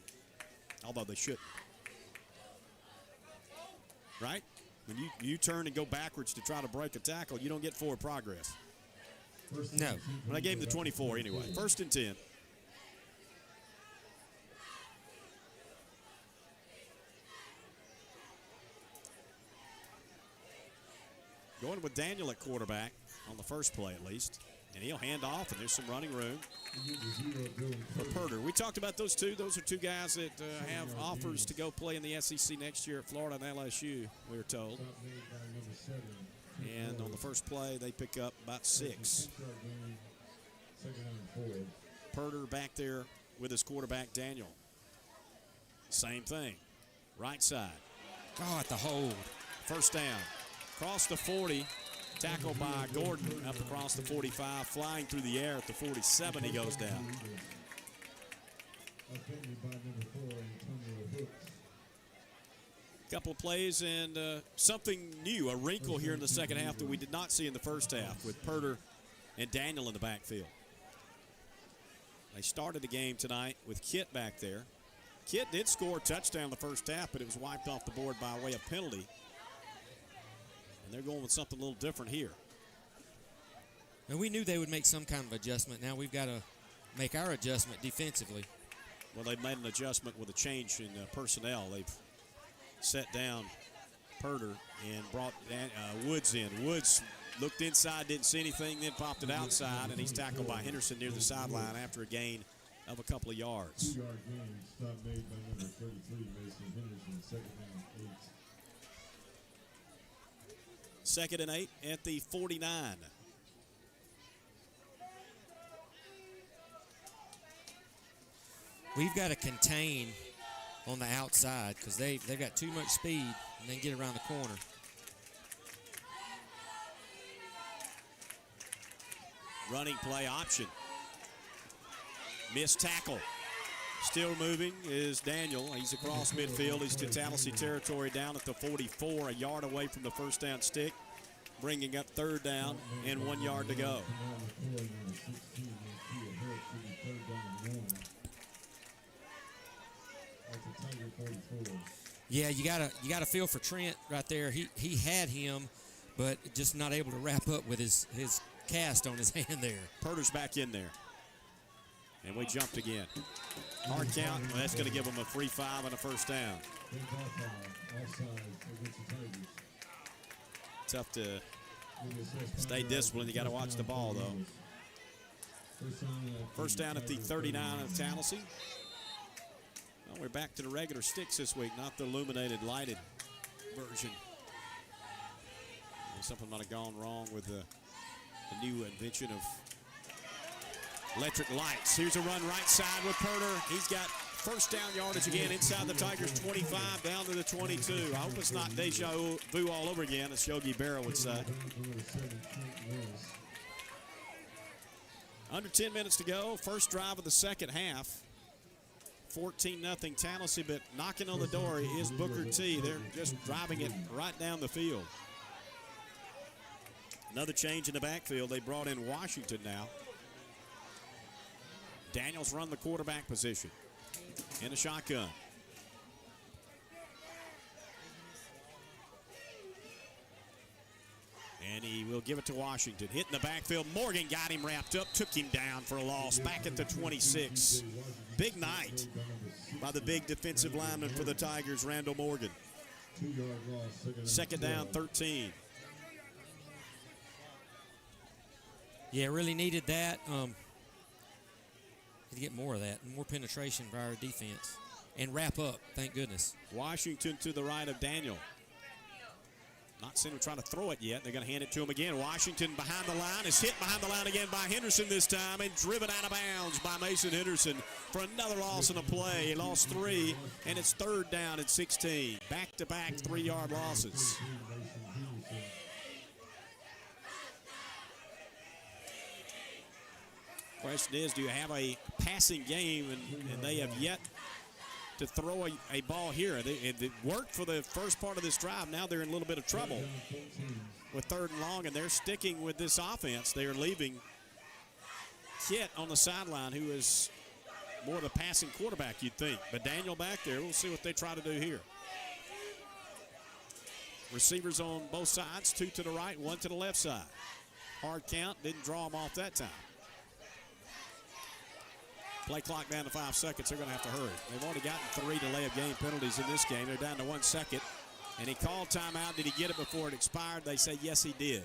although they shouldn't. Right? When you turn and go backwards to try to break a tackle, you don't get forward progress. No. But I gave him the 24 anyway. 1st and 10. Going with Daniel at quarterback on the first play at least. And he'll hand off, and there's some running room for Purder. We talked about those two. Those are two guys that have offers to go play in the SEC next year at Florida and LSU, we were told. And on the first play, they pick up about 6. Purder back there with his quarterback, Daniel. Same thing. Right side. Oh, at the hold. First down. Across the 40. Tackled by Gordon up across the 45. Flying through the air at the 47. He goes down. Couple of plays and something new, a wrinkle here in the second half that we did not see in the first half with Purder and Daniel in the backfield. They started the game tonight with Kit back there. Kit did score a touchdown in the first half, but it was wiped off the board by way of penalty. And they're going with something a little different here. And we knew they would make some kind of adjustment. Now we've got to make our adjustment defensively. Well, they've made an adjustment with a change in personnel. They've set down Purder and brought Woods in. Woods looked inside, didn't see anything, then popped it outside, and he's tackled by Henderson near the sideline after a gain of a couple of yards. 2-yard gain, stop made by number 33, Mason Henderson, 2nd and 8. 2nd and 8 at the 49. We've got to contain on the outside because they've got too much speed and then get around the corner. Running play option. Missed tackle. Still moving is Daniel. He's across midfield. He's to Tallassee territory down at the 44, a yard away from the first down stick, bringing up 3rd down and 1 yard to go. Yeah, you gotta feel for Trent right there. He had him, but just not able to wrap up with his cast on his hand there. Purder's back in there. And we jumped again. Hard count. Well, that's going to give them a free 5 and a first down. Tough to stay disciplined. You got to watch the ball, though. First down at the 39 of Tallassee. Well, we're back to the regular sticks this week, not the illuminated, lighted version. Something might have gone wrong with the new invention of electric lights. Here's a run right side with Purder. He's got first down yardage again inside the Tigers' 25 down to the 22. I hope it's not deja vu all over again, as Yogi Berra would say. Under 10 minutes to go. First drive of the second half. 14-0 Tallassee, but knocking on the door is Booker T. They're just driving it right down the field. Another change in the backfield. They brought in Washington now. Daniels run the quarterback position in a shotgun. And he will give it to Washington. Hitting the backfield. Morgan got him wrapped up, took him down for a loss. Back at the 26. Big night by the big defensive lineman for the Tigers, Randall Morgan. 2-yard loss. 2nd down, 13. Yeah, really needed that. To get more of that, more penetration by our defense, and wrap up, thank goodness. Washington to the right of Daniel. Not seeing him trying to throw it yet. They're going to hand it to him again. Washington behind the line is hit behind the line again by Henderson this time and driven out of bounds by Mason Henderson for another loss in a play. He lost 3, and it's 3rd down at 16. Back-to-back 3-yard losses. Question is, do you have a passing game? And they have yet to throw a ball here. It worked for the first part of this drive. Now they're in a little bit of trouble with 3rd and long, and they're sticking with this offense. They are leaving Kit on the sideline, who is more the passing quarterback, you'd think. But Daniel back there, we'll see what they try to do here. Receivers on both sides, 2 to the right, 1 to the left side. Hard count, didn't draw them off that time. Play clock down to 5 seconds. They're going to have to hurry. They've already gotten 3 delay of game penalties in this game. They're down to 1 second. And he called timeout. Did he get it before it expired? They say yes, he did.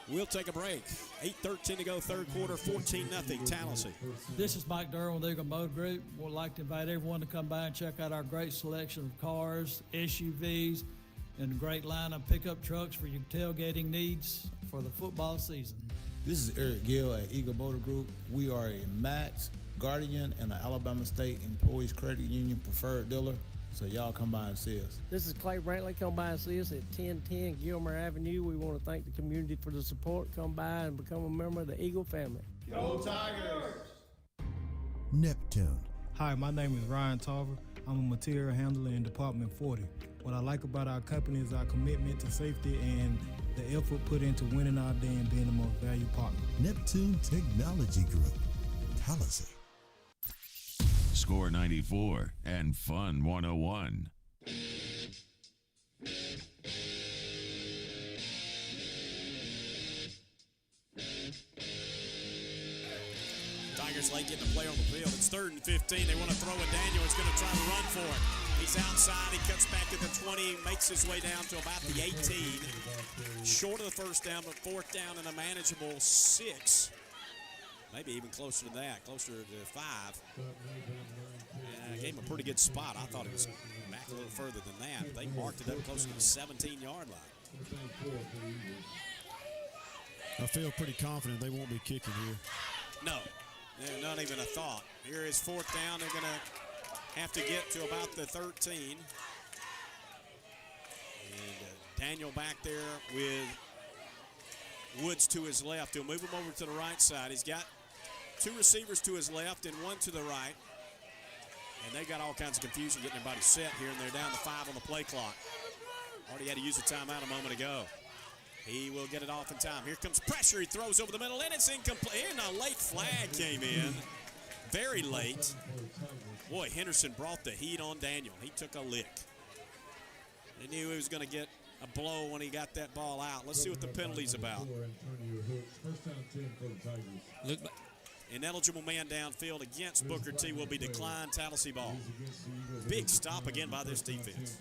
We'll take a break. 8:13 to go, third quarter, 14-0 Tallassee. This is Mike Durham with Eagle Motor Group. We'd like to invite everyone to come by and check out our great selection of cars, SUVs, and a great line of pickup trucks for your tailgating needs for the football season. This is Eric Gill at Eagle Motor Group. We are a Max, Guardian, and an Alabama State Employees Credit Union preferred dealer. So y'all come by and see us. This is Clay Brantley. Come by and see us at 1010 Gilmer Avenue. We want to thank the community for the support. Come by and become a member of the Eagle family. Go Tigers! Neptune. Hi, my name is Ryan Tarver. I'm a material handler in Department 40. What I like about our company is our commitment to safety and the effort put into winning our day and being the most valued partner. Neptune Technology Group, Tallassee. Score 94 and Fun 101. Tigers late getting a player on the field. It's 3rd and 15. They want to throw it. Daniel is going to try to run for it. He's outside. He cuts back to the 20, makes his way down to about the 18. Short of the first down, but 4th down and a manageable 6. Maybe even closer to that, closer to 5. Yeah, gave him a pretty good spot. I thought it was back a little further than that. They marked it up closer to the 17-yard line. I feel pretty confident they won't be kicking here. No, not even a thought. Here is 4th down. They're going to have to get to about the 13. And Daniel back there with Woods to his left. He'll move him over to the right side. He's got 2 receivers to his left and 1 to the right. And they got all kinds of confusion getting everybody set here, and they're down to 5 on the play clock. Already had to use a timeout a moment ago. He will get it off in time. Here comes pressure. He throws over the middle, and it's incomplete. And a late flag came in. Very late. Boy, Henderson brought the heat on Daniel. He took a lick. They knew he was going to get a blow when he got that ball out. Let's see what the penalty's about. Look, ineligible man downfield against Booker T will be declined. Tallassee ball. Big stop again by this defense.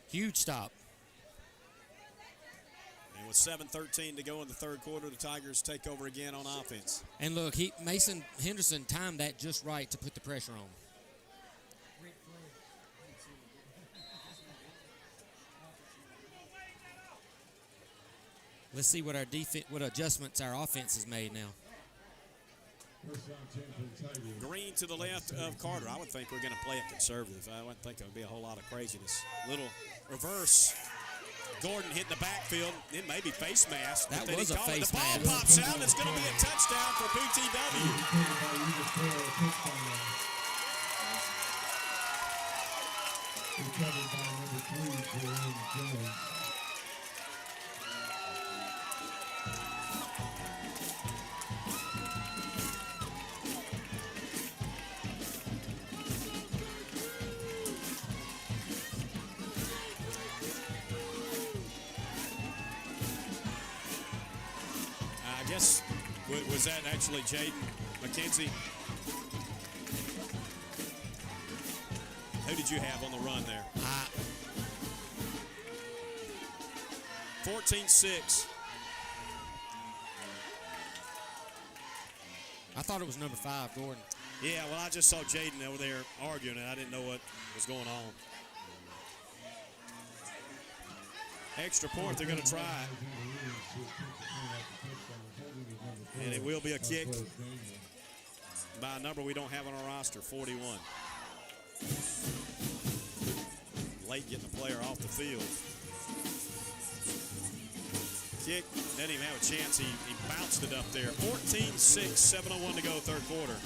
Huge stop. And with 7:13 to go in the third quarter, the Tigers take over again on offense. And look, Mason Henderson timed that just right to put the pressure on. Let's see what what adjustments our offense has made now. Green to the left of Carter. I would think we're going to play it conservative. I wouldn't think there would be a whole lot of craziness. Little reverse. Gordon hit the backfield. It may be face mask. That was a face mask. The ball pops out. It's going to be a touchdown for BTW. I guess, was that actually Jaden McKenzie? Who did you have on the run there? 14-6. I thought it was number 5, Gordon. Yeah, well, I just saw Jaden over there arguing, and I didn't know what was going on. Extra point, they're going to try. And it will be a kick by a number we don't have on our roster, 41. Late getting the player off the field. Kick, didn't even have a chance. He bounced it up there. 14-6, 7:01 to go, third quarter.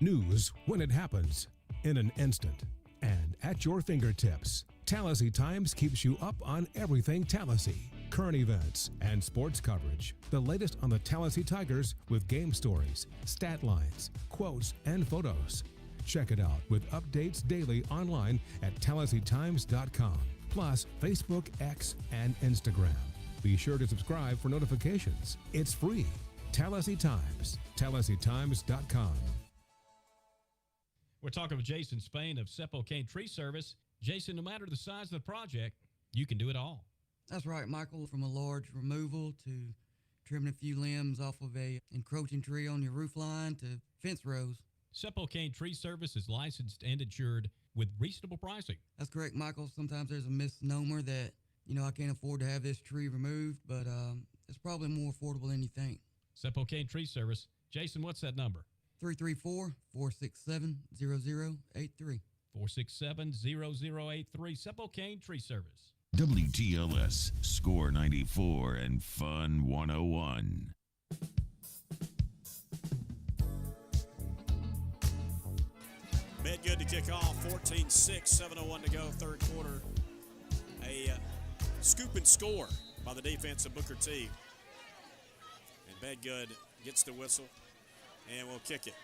News when it happens, in an instant, and at your fingertips. Tallassee Times keeps you up on everything Tallassee. Current events and sports coverage. The latest on the Tallassee Tigers with game stories, stat lines, quotes, and photos. Check it out with updates daily online at TallasseeTimes.com. Plus Facebook, X, and Instagram. Be sure to subscribe for notifications. It's free. Tallassee Times. TallasseeTimes.com. We're talking with Jason Spain of Sept Tree Service. Jason, no matter the size of the project, you can do it all. That's right, Michael. From a large removal to trimming a few limbs off of a encroaching tree on your roof line to fence rows. Sept Tree Service is licensed and insured with reasonable pricing. That's correct, Michael. Sometimes there's a misnomer that, I can't afford to have this tree removed, but it's probably more affordable than you think. Sept Tree Service. Jason, what's that number? 334-467-0083. 467-0083. Sept Tree Service. WTLS, Score 94 and Fun 101. Made good to kick off. 14-6, 7:01 to go, third quarter. A scoop and score by the defense of Booker T. And Bedgood gets the whistle and will kick it.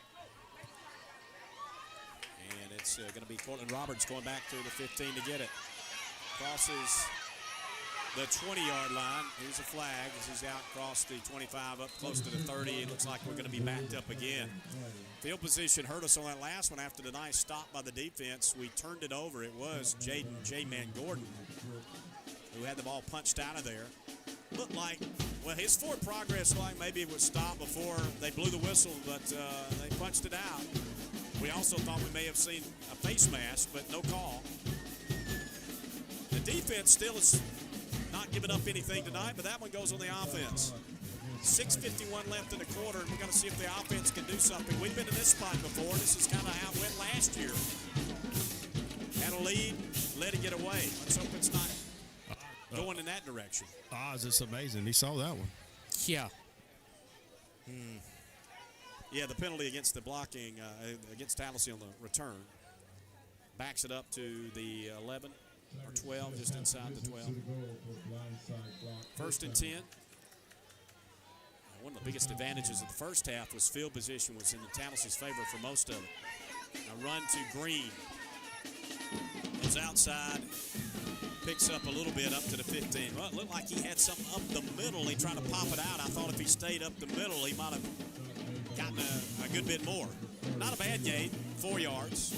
And it's going to be Cortland Roberts going back to the 15 to get it. Crosses the 20-yard line. Here's a flag as he's out across the 25 up close to the 30. It looks like we're going to be backed up again. Field position hurt us on that last one after the nice stop by the defense. We turned it over. It was Jaden J-Man Gordon who had the ball punched out of there. Looked like, well, his forward progress looked like maybe it would stop before they blew the whistle, but they punched it out. We also thought we may have seen a face mask, but no call. The defense still is not giving up anything tonight, but that one goes on the offense. 6:51 left in the quarter, and we're going to see if the offense can do something. We've been in this spot before. This is kind of how it went last year. Had a lead, let it get away. Let's hope it's not going in that direction. Oz, it's amazing. He saw that one. Yeah. Yeah, the penalty against the blocking, against Tallassee on the return. Backs it up to the 11 or 12, just inside the 12. First and 10. One of the biggest advantages of the first half was field position was in the Tallassee's favor for most of it. A run to Green. Goes outside. Picks up a little bit up to the 15. Well, it looked like he had something up the middle. He tried to pop it out. I thought if he stayed up the middle, he might have gotten a good bit more. Not a bad gain, 4 yards.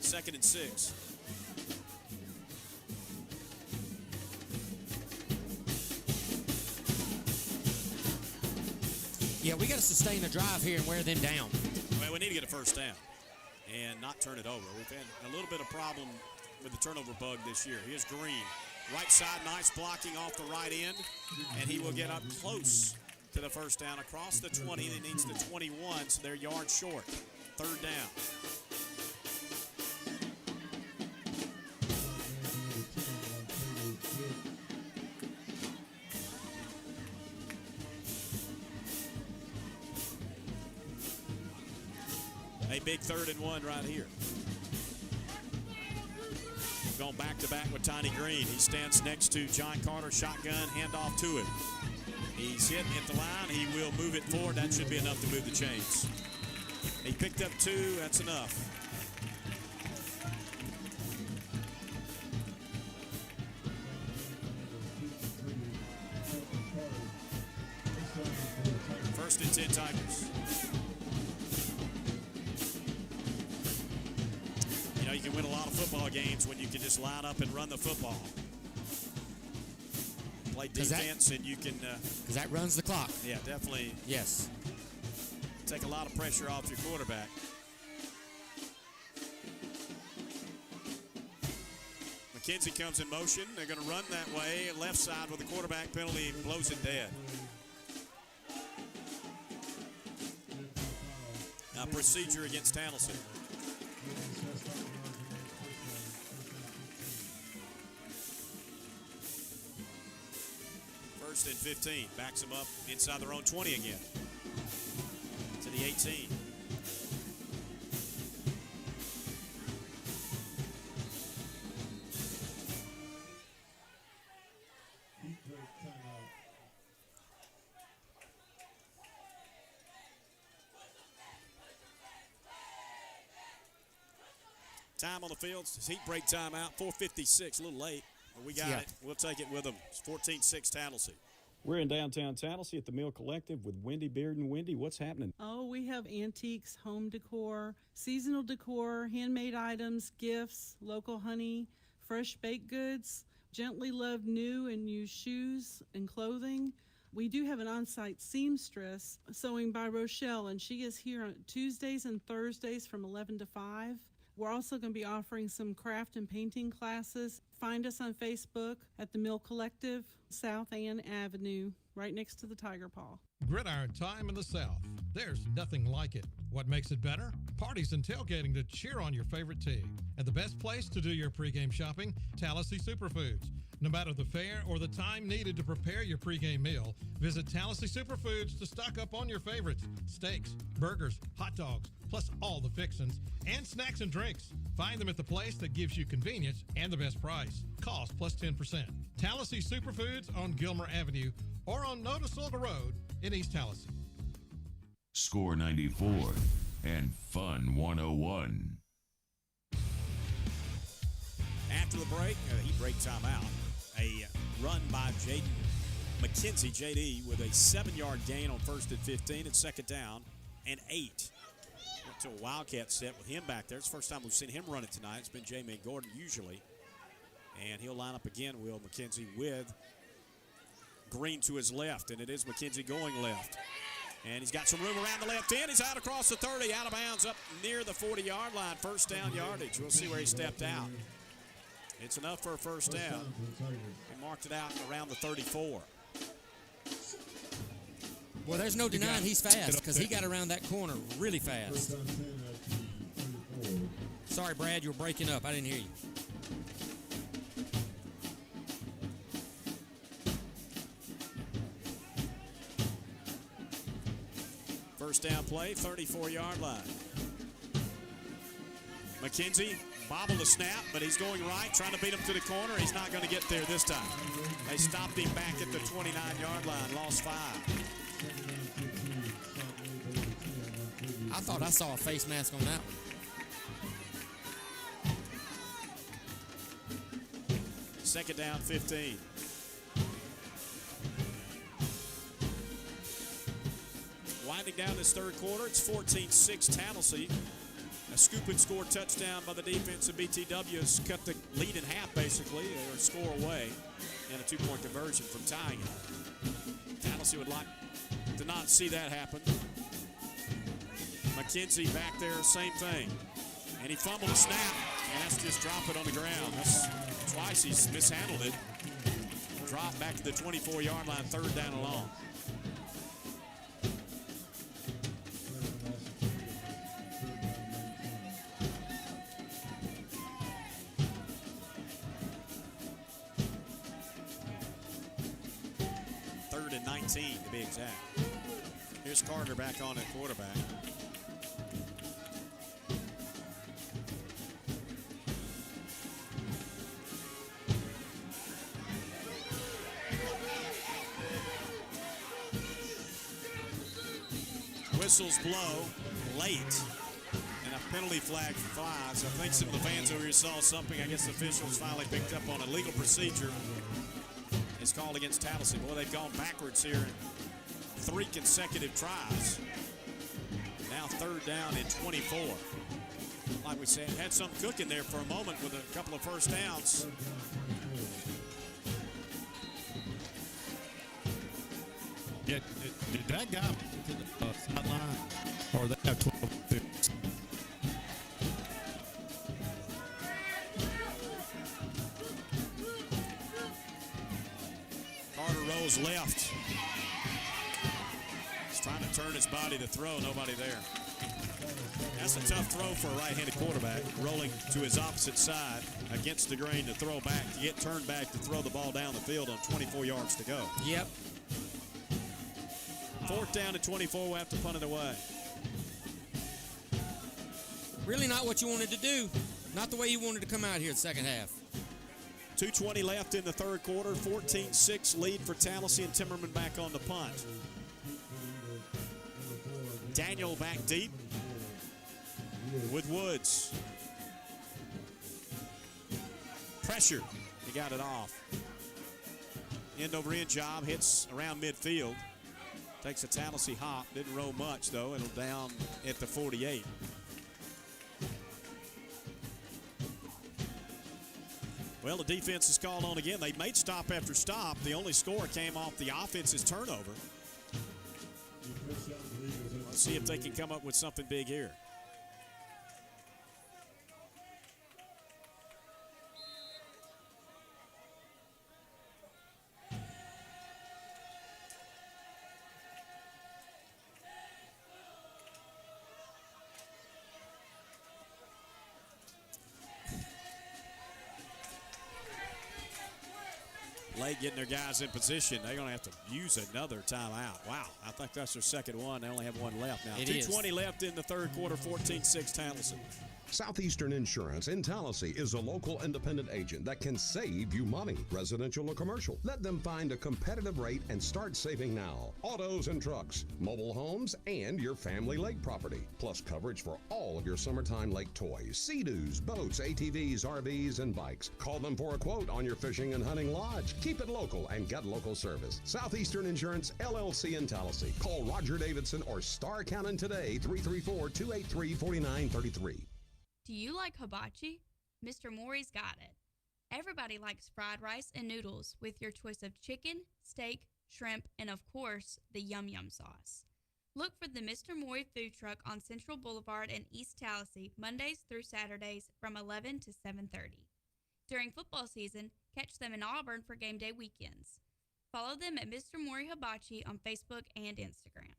2nd and 6. Yeah, we got to sustain a drive here and wear them down. Well, we need to get a first down and not turn it over. We've had a little bit of problem with the turnover bug this year. Here's Green. Right side, nice blocking off the right end, and he will get up close to the first down across the 20. He needs the 21, so they're yards short. 3rd down. A big 3rd and 1 right here. Going back-to-back with Tiny Green. He stands next to John Carter, shotgun, handoff to him. He's hit at the line. He will move it forward. That should be enough to move the chains. He picked up 2. That's enough. First and 10 Tigers. You can win a lot of football games when you can just line up and run the football. Play defense and you can... Because that runs the clock. Yeah, definitely. Yes. Take a lot of pressure off your quarterback. McKenzie comes in motion. They're going to run that way. Left side with the quarterback penalty blows it dead. Procedure against Tallassee. First and 15. Backs them up inside their own 20 again. To the 18. Time on the field. Heat break time out. 4:56, a little late. But we got it. We'll take it with them. It's 14-6 Tallassee. We're in downtown Tallassee at the Mill Collective with Wendy Bearden. Wendy, what's happening? Oh, we have antiques, home decor, seasonal decor, handmade items, gifts, local honey, fresh baked goods, gently loved new and used shoes and clothing. We do have an on-site seamstress, Sewing by Rochelle, and she is here on Tuesdays and Thursdays from 11 to 5. We're also going to be offering some craft and painting classes. Find us on Facebook at the Mill Collective, South Ann Avenue, right next to the Tiger Paw. Gridiron time in the South. There's nothing like it. What makes it better? Parties and tailgating to cheer on your favorite team. And the best place to do your pregame shopping, Tallassee Superfoods. No matter the fare or the time needed to prepare your pregame meal, visit Tallassee Superfoods to stock up on your favorites. Steaks, burgers, hot dogs, plus all the fixins, and snacks and drinks. Find them at the place that gives you convenience and the best price. Cost plus 10%. Tallassee Superfoods on Gilmer Avenue or on Notasulga Road in East Tallassee. Score 94 and Fun 101. After the break, heat break timeout. A run by Jaden McKenzie, JD, with a 7-yard gain on 1st and 15 and 2nd down and 8. Went to a Wildcat set with him back there. It's the first time we've seen him run it tonight. It's been J-Man Gordon usually. And he'll line up again, Will McKenzie, with Green to his left. And it is McKenzie going left. And he's got some room around the left end. He's out across the 30, out of bounds up near the 40-yard line. First down yardage. We'll see where he stepped out. It's enough for a first down. He marked it out around the 34. Well, there's no denying he's fast because he got around that corner really fast. Sorry, Brad, you were breaking up. I didn't hear you. First down play, 34-yard line. McKenzie bobbled the snap, but he's going right, trying to beat him to the corner. He's not going to get there this time. They stopped him back at the 29-yard line, lost 5. I thought I saw a face mask on that one. Second down, 15. Winding down this third quarter, it's 14-6 Tallassee. A scoop and score touchdown by the defense of BTW has cut the lead in half, basically, or score away, and a 2-point conversion from tying it. Tallassee would like to not see that happen. McKenzie back there, same thing. And he fumbled a snap, and that's just drop it on the ground. That's twice he's mishandled it. Drop back to the 24-yard line, third down and long. Third and 19 to be exact. Here's Carter back on at quarterback. Whistles blow late, and a penalty flag flies. I think some of the fans over here saw something. I guess officials finally picked up on a legal procedure. It's called against Tallassee. Boy, they've gone backwards here in 3 consecutive tries. Now third down and 24. Like we said, had some cooking there for a moment with a couple of first downs. Yeah, did that guy to the sideline, or they have 12 picks? Carter rolls left. He's trying to turn his body to throw, nobody there. That's a tough throw for a right-handed quarterback, rolling to his opposite side against the grain to throw back, to get turned back to throw the ball down the field on 24 yards to go. Yep. Fourth down at 24, we'll have to punt it away. Really not what you wanted to do. Not the way you wanted to come out here the second half. 2:20 left in the third quarter. 14-6 lead for Tallassee, and Timmerman back on the punt. Daniel back deep with Woods. Pressure. He got it off. End over end job. Hits around midfield. Takes a Tallassee hop. Didn't roll much, though. It'll down at the 48. Well, the defense is called on again. They made stop after stop. The only score came off the offense's turnover. Let's see if they can come up with something big here. Late getting their guys in position. They're going to have to use another timeout. Wow, I think that's their second one. They only have one left now. 2:20 left in the third quarter, 14-6 Tallassee. Southeastern Insurance in Tallassee is a local independent agent that can save you money, residential or commercial. Let them find a competitive rate and start saving now. Autos and trucks, mobile homes, and your family lake property. Plus coverage for all of your summertime lake toys, sea-doos, boats, ATVs, RVs, and bikes. Call them for a quote on your fishing and hunting lodge. Keep it local and get local service. Southeastern Insurance, LLC in Tallassee. Call Roger Davidson or Star Accountant today, 334-283-4933. Do you like hibachi? Mr. Maury's got it. Everybody likes fried rice and noodles with your choice of chicken, steak, shrimp, and of course, the Yum Yum sauce. Look for the Mr. Maury food truck on Central Boulevard in East Tallassee Mondays through Saturdays from 11 to 7:30. During football season, catch them in Auburn for game day weekends. Follow them at Mr. Maury Hibachi on Facebook and Instagram.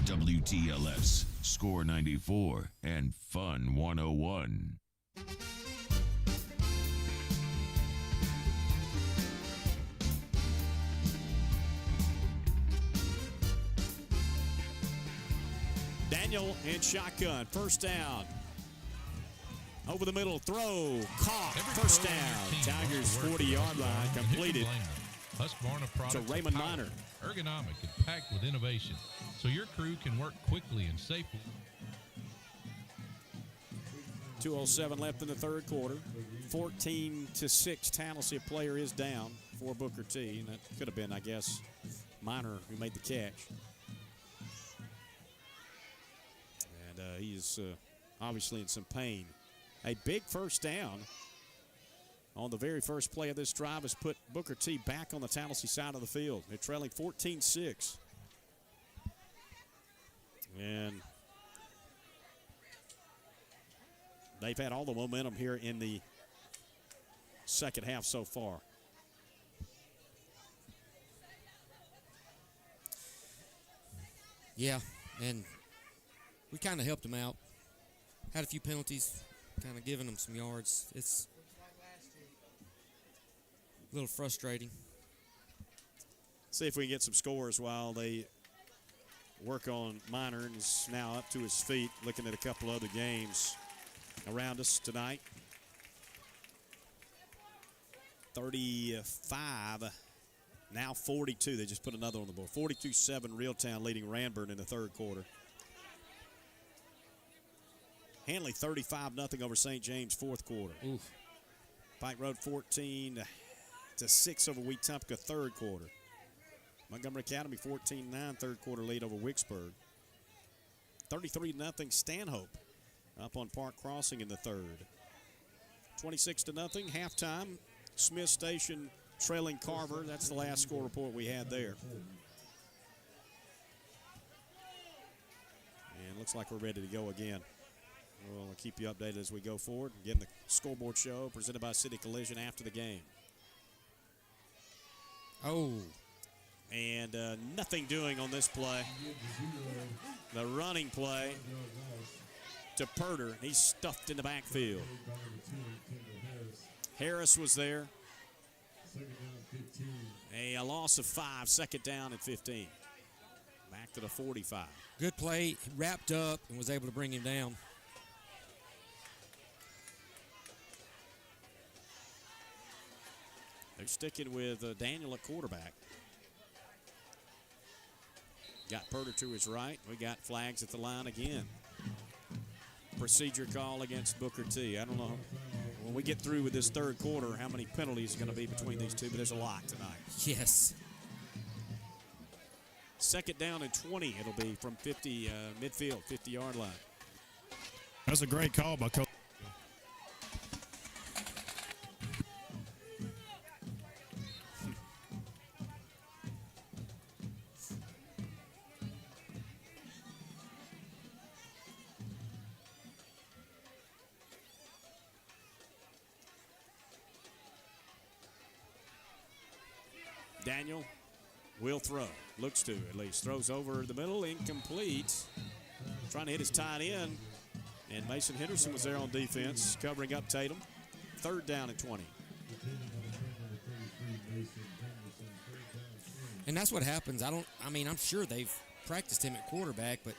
WTLS, Score 94, and Fun 101. Daniel in shotgun, first down. Over the middle, throw, caught, first down. Tigers 40-yard line, completed. Husqvarna products to Raymond are powerful, Miner. ergonomic, and packed with innovation, so your crew can work quickly and safely. 2:07 left in the third quarter. 14-6, Tallassee. A player is down for Booker T. And that could have been, I guess, Miner who made the catch. And he is obviously in some pain. A big first down on the very first play of this drive has put Booker T back on the Tallassee side of the field. They're trailing 14-6. And they've had all the momentum here in the second half so far. Yeah, and we kind of helped them out. Had a few penalties, kind of giving them some yards. It's a little frustrating. See if we can get some scores while they work on Miner, and is now up to his feet, looking at a couple other games around us tonight. 35, now 42. They just put another on the board. 42-7, Reeltown leading Ranburn in the third quarter. Hanley 35-0 over St. James fourth quarter. Oof. Pike Road 14-6 over Wetumpka third quarter. Montgomery Academy 14-9 third quarter lead over Wicksburg. 33-0 Stanhope up on Park Crossing in the third. 26-0 halftime. Smith Station trailing Carver. That's the last score report we had there. And looks like we're ready to go again. We'll keep you updated as we go forward. Again, the scoreboard show presented by City Collision after the game. Oh. And nothing doing on this play. The running play to Purder. He's stuffed in the backfield. Harris was there. A loss of 5, second down and 15. Back to the 45. Good play, wrapped up and was able to bring him down. They're sticking with Daniel at quarterback. Got Purder to his right. We got flags at the line again. Procedure call against Booker T. I don't know when we get through with this third quarter, how many penalties are going to be between these two, but there's a lot tonight. Yes. Second down and 20. It'll be from 50 midfield, 50-yard line. That's a great call by Coach. Daniel will throw. Looks to, at least. Throws over the middle. Incomplete. Trying to hit his tight end. And Mason Henderson was there on defense, covering up Tatum. Third down and 20. And that's what happens. I'm sure they've practiced him at quarterback, but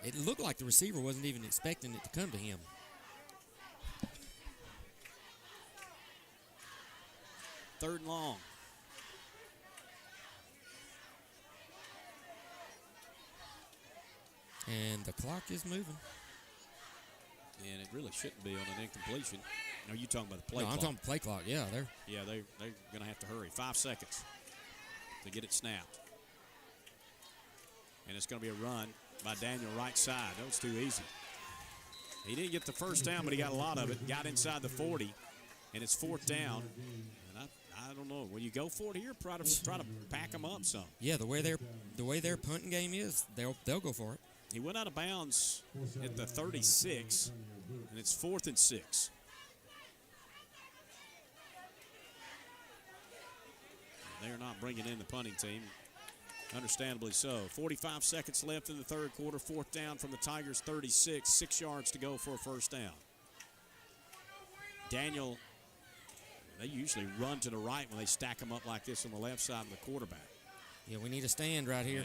it looked like the receiver wasn't even expecting it to come to him. Third and long. And the clock is moving. And it really shouldn't be on an incompletion. Are you talking about the play No, clock? I'm talking play clock. Yeah, they're going to have to hurry. 5 seconds to get it snapped. And it's going to be a run by Daniel right side. That was too easy. He didn't get the first down, but he got a lot of it. Got inside the 40, and it's fourth down. And I don't know. When you go for it here, try to pack them up some. Yeah, the way their punting game is, they'll go for it. He went out of bounds at the 36, and it's 4th and 6. They're not bringing in the punting team, understandably so. 45 seconds left in the third quarter. Fourth down from the Tigers, 36. 6 yards to go for a first down. Daniel, they usually run to the right when they stack them up like this on the left side of the quarterback. Yeah, we need a stand right here.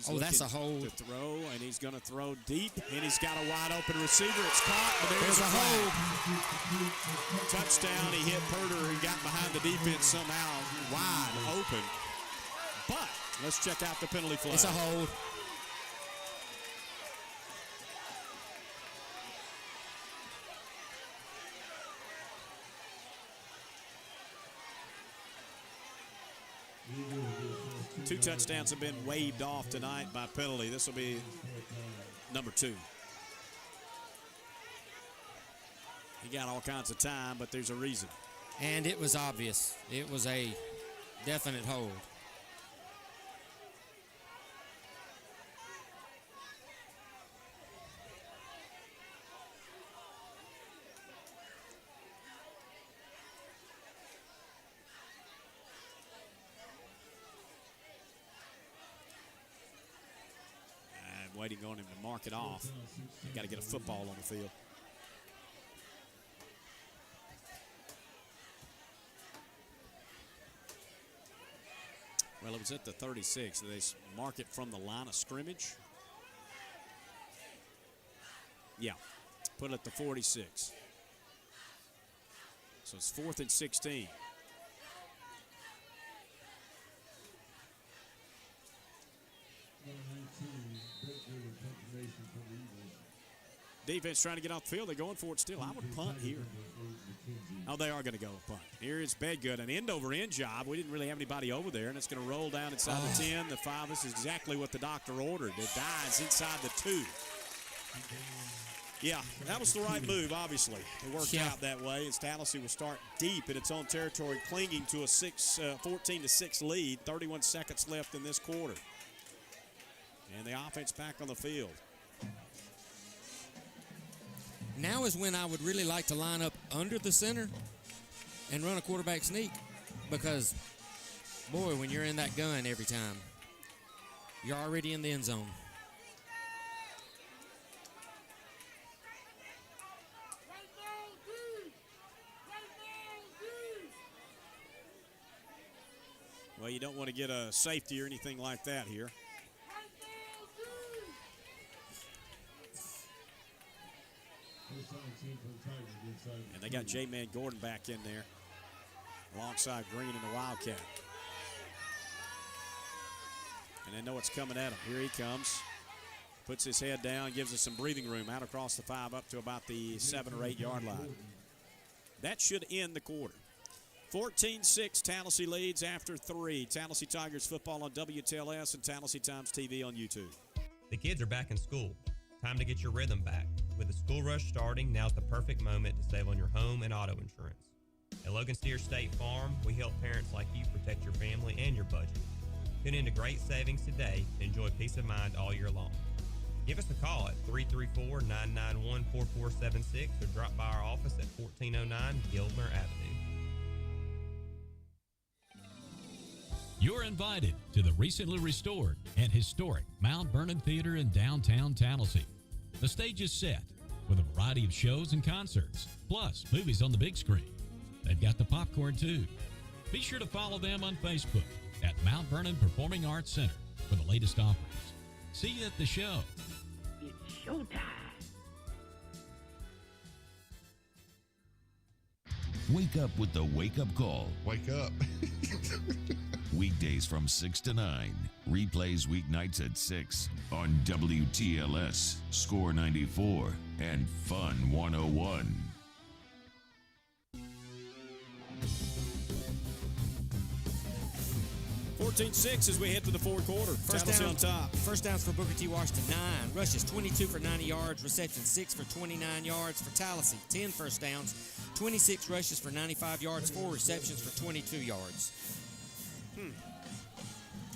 And, that's a hold. To throw, and he's going to throw deep, and he's got a wide open receiver. It's caught, but there's a hold. Touchdown. He hit Purder, who got behind the defense somehow, wide open. But let's check out the penalty flag. It's a hold. Two touchdowns have been waved off tonight by penalty. This will be number 2. He got all kinds of time, but there's a reason. And it was obvious. It was a definite hold. Waiting on him to mark it off. You got to get a football on the field. Well, it was at the 36. They mark it from the line of scrimmage. Yeah, put it at the 46. So it's 4th and 16. Defense trying to get off the field. They're going for it still. I would punt here. Oh, they are going to go punt. Here is Bedgood. An end-over-end job. We didn't really have anybody over there, and it's going to roll down inside the 10, the 5. This is exactly what the doctor ordered. It dies inside the 2. Yeah, that was the right move, obviously. It worked out that way as Tallassee will start deep in its own territory, clinging to a 14-6 lead. 31 seconds left in this quarter. And the offense back on the field. Now is when I would really like to line up under the center and run a quarterback sneak, because, boy, when you're in that gun every time, you're already in the end zone. Well, you don't want to get a safety or anything like that here. And they got J-Man Gordon back in there alongside Green and the Wildcat. And they know what's coming at him. Here he comes. Puts his head down, gives us some breathing room out across the 5 up to about the 7 or 8 yard line. That should end the quarter. 14-6, Tallassee leads after 3. Tallassee Tigers football on WTLS and Tallassee Times TV on YouTube. The kids are back in school. Time to get your rhythm back. With the school rush starting, now's the perfect moment to save on your home and auto insurance. At Logan Steer State Farm, we help parents like you protect your family and your budget. Tune into great savings today and enjoy peace of mind all year long. Give us a call at 334-991-4476 or drop by our office at 1409 Gilmer Avenue. You're invited to the recently restored and historic Mount Vernon Theater in downtown Tallassee. The stage is set with a variety of shows and concerts, plus movies on the big screen. They've got the popcorn too. Be sure to follow them on Facebook at Mount Vernon Performing Arts Center for the latest offerings. See you at the show. It's showtime. Wake up with the Wake Up Call. Wake up. Weekdays from 6 to 9. Replays weeknights at 6 on WTLS, Score 94, and Fun 101. (14-6) as we head to the fourth quarter. Tallassee on top. First downs for Booker T. Washington, 9. Rushes, 22 for 90 yards. Receptions, 6 for 29 yards for Tallassee. 10 first downs, 26 rushes for 95 yards, 4 receptions for 22 yards.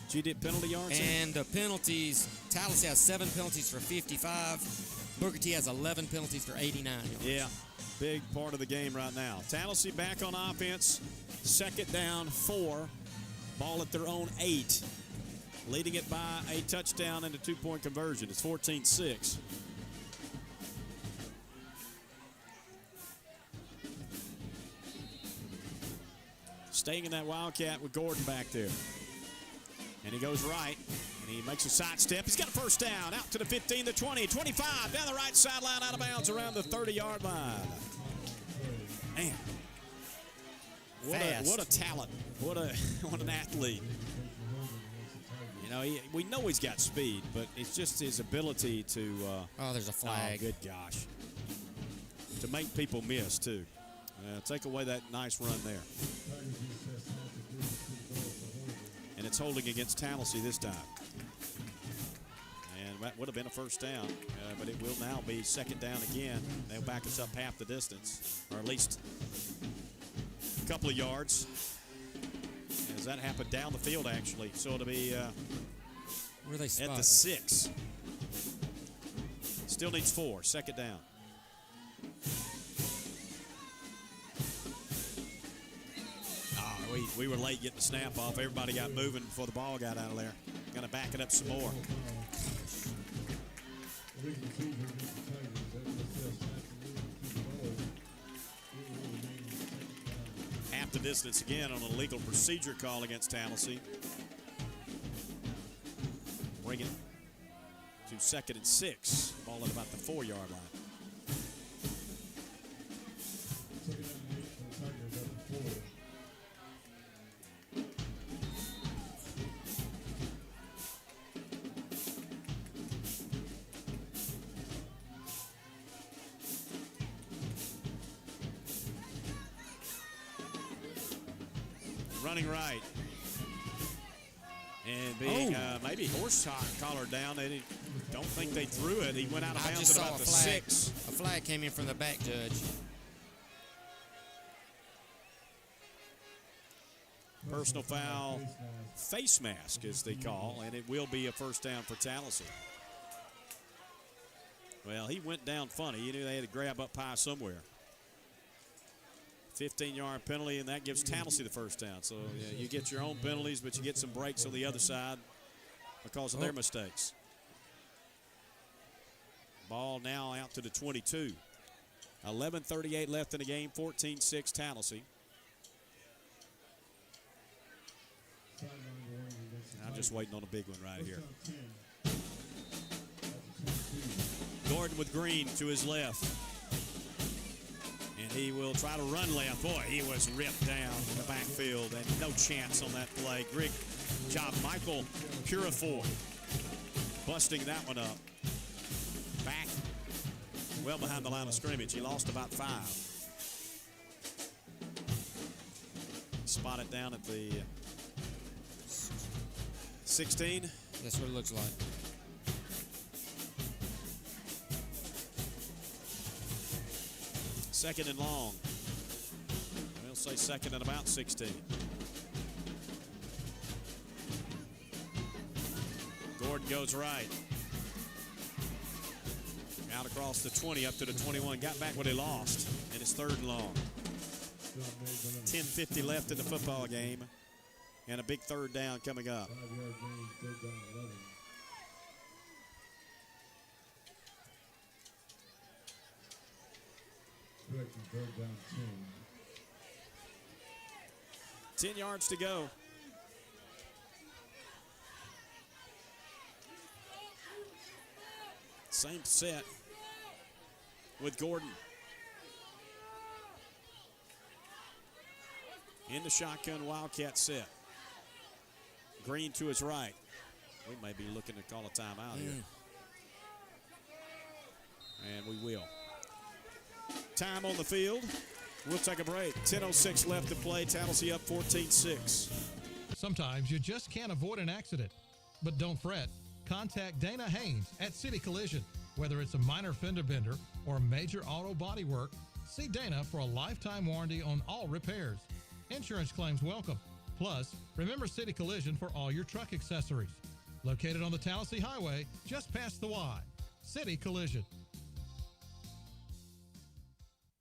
Did you get penalty yards? And the penalties, Tallassee has 7 penalties for 55. Booker T has 11 penalties for 89 yards. Yeah, big part of the game right now. Tallassee back on offense. Second down, 4. Ball at their own 8. Leading it by a touchdown and a 2-point conversion. It's 14-6. Staying in that Wildcat with Gordon back there. And he goes right, and he makes a sidestep. He's got a first down, out to the 15, the 20, 25, down the right sideline, out of bounds around the 30-yard line. Man, what a talent. What an athlete. You know, we know he's got speed, but it's just his ability to... there's a flag. Oh, good gosh. To make people miss, too. Take away that nice run there. And it's holding against Tallassee this time. And that would have been a first down, but it will now be second down again. They'll back us up half the distance, or at least a couple of yards. As that happened down the field, actually. So it'll be where they at the 6. Still needs 4, second down. We were late getting the snap off. Everybody got moving before the ball got out of there. Going to back it up some more. Half the distance again on a legal procedure call against Tallassee. Bring it to second and 6. Ball at about the 4-yard line. Running right. And being maybe horse collar down. They don't think they threw it. He went out of bounds at about the 6. A flag came in from the back judge. Personal foul, face mask as they call, and it will be a first down for Tallassee. Well, he went down funny. You knew they had to grab up high somewhere. 15-yard penalty, and that gives Tallassee the first down. So yeah, you get your own penalties, but you get some breaks on the other side because of their mistakes. Ball now out to the 22. 11:38 left in the game, 14-6 Tallassee. I'm just waiting on a big one right here. Gordon with Green to his left. And he will try to run left. Boy, he was ripped down in the backfield, and no chance on that play. Great job, Michael Purifoy, busting that one up. Back well behind the line of scrimmage. He lost about 5. spot it down at the 16. That's what it looks like. Second and long. We'll say second and about 16. Gordon goes right. Out across the 20 up to the 21. Got back what he lost. And it's third and long. 10:50 left in the football game. And a big third down coming up. 5-yard gain, third down 11. Correcting third down 10. 10 yards to go. Same set with Gordon. In the shotgun Wildcat set. Green to his right. We may be looking to call a timeout here. And we will. Time on the field. We'll take a break. 10:06 left to play. Tallassee up 14-6. Sometimes you just can't avoid an accident. But don't fret. Contact Dana Haynes at City Collision. Whether it's a minor fender bender or major auto body work, see Dana for a lifetime warranty on all repairs. Insurance claims welcome. Plus, remember City Collision for all your truck accessories. Located on the Tallassee Highway, just past the Y. City Collision.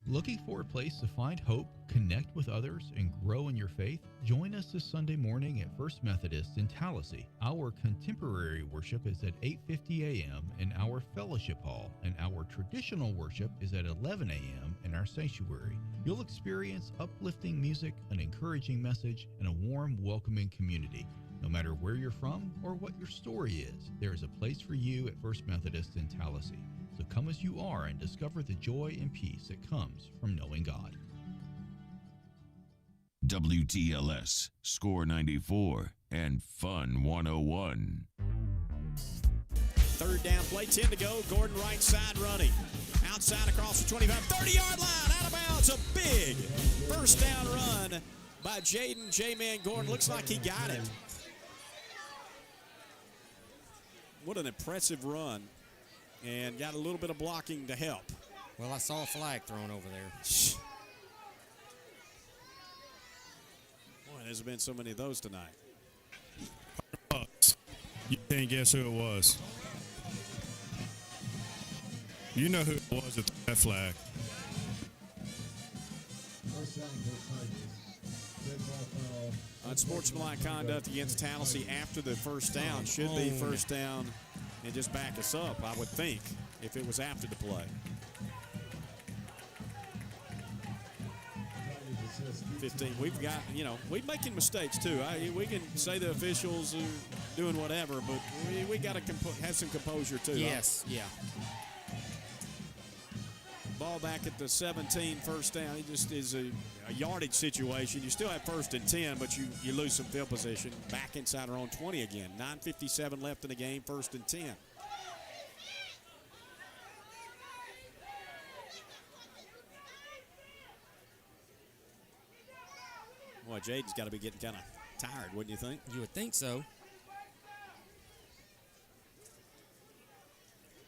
Looking for a place to find hope, connect with others, and grow in your faith? Join us this Sunday morning at First Methodist in Tallassee. Our contemporary worship is at 8:50 a.m. in our fellowship hall, and our traditional worship is at 11 a.m. in our sanctuary. You'll experience uplifting music, an encouraging message, and a warm, welcoming community. No matter where you're from or what your story is, there is a place for you at First Methodist in Tallassee. So come as you are and discover the joy and peace that comes from knowing God. WTLS, Score 94, and Fun 101. Third down play, 10 to go. Gordon right side running. Outside across the 25, 30-yard line, out of bounds. A big first down run by Jaden J-Man Gordon. Looks like he got it. What an impressive run. And got a little bit of blocking to help. Well, I saw a flag thrown over there. Boy, there's been so many of those tonight. You can't guess who it was. You know who it was at that flag. First down for Tigers. Dead ball foul. Unsportsmanlike conduct against Tallassee after the first down. Should be first down and just back us up, I would think, if it was after the play. 15. We've got, we're making mistakes too. We can say the officials are doing whatever, but we got to have some composure too. Yes, yeah. Ball back at the 17, first down. It just is a yardage situation. You still have first and 10, but you lose some field position. Back inside our own 20 again. 9:57 left in the game, first and 10. Boy, Jaden's got to be getting kind of tired, wouldn't you think? You would think so.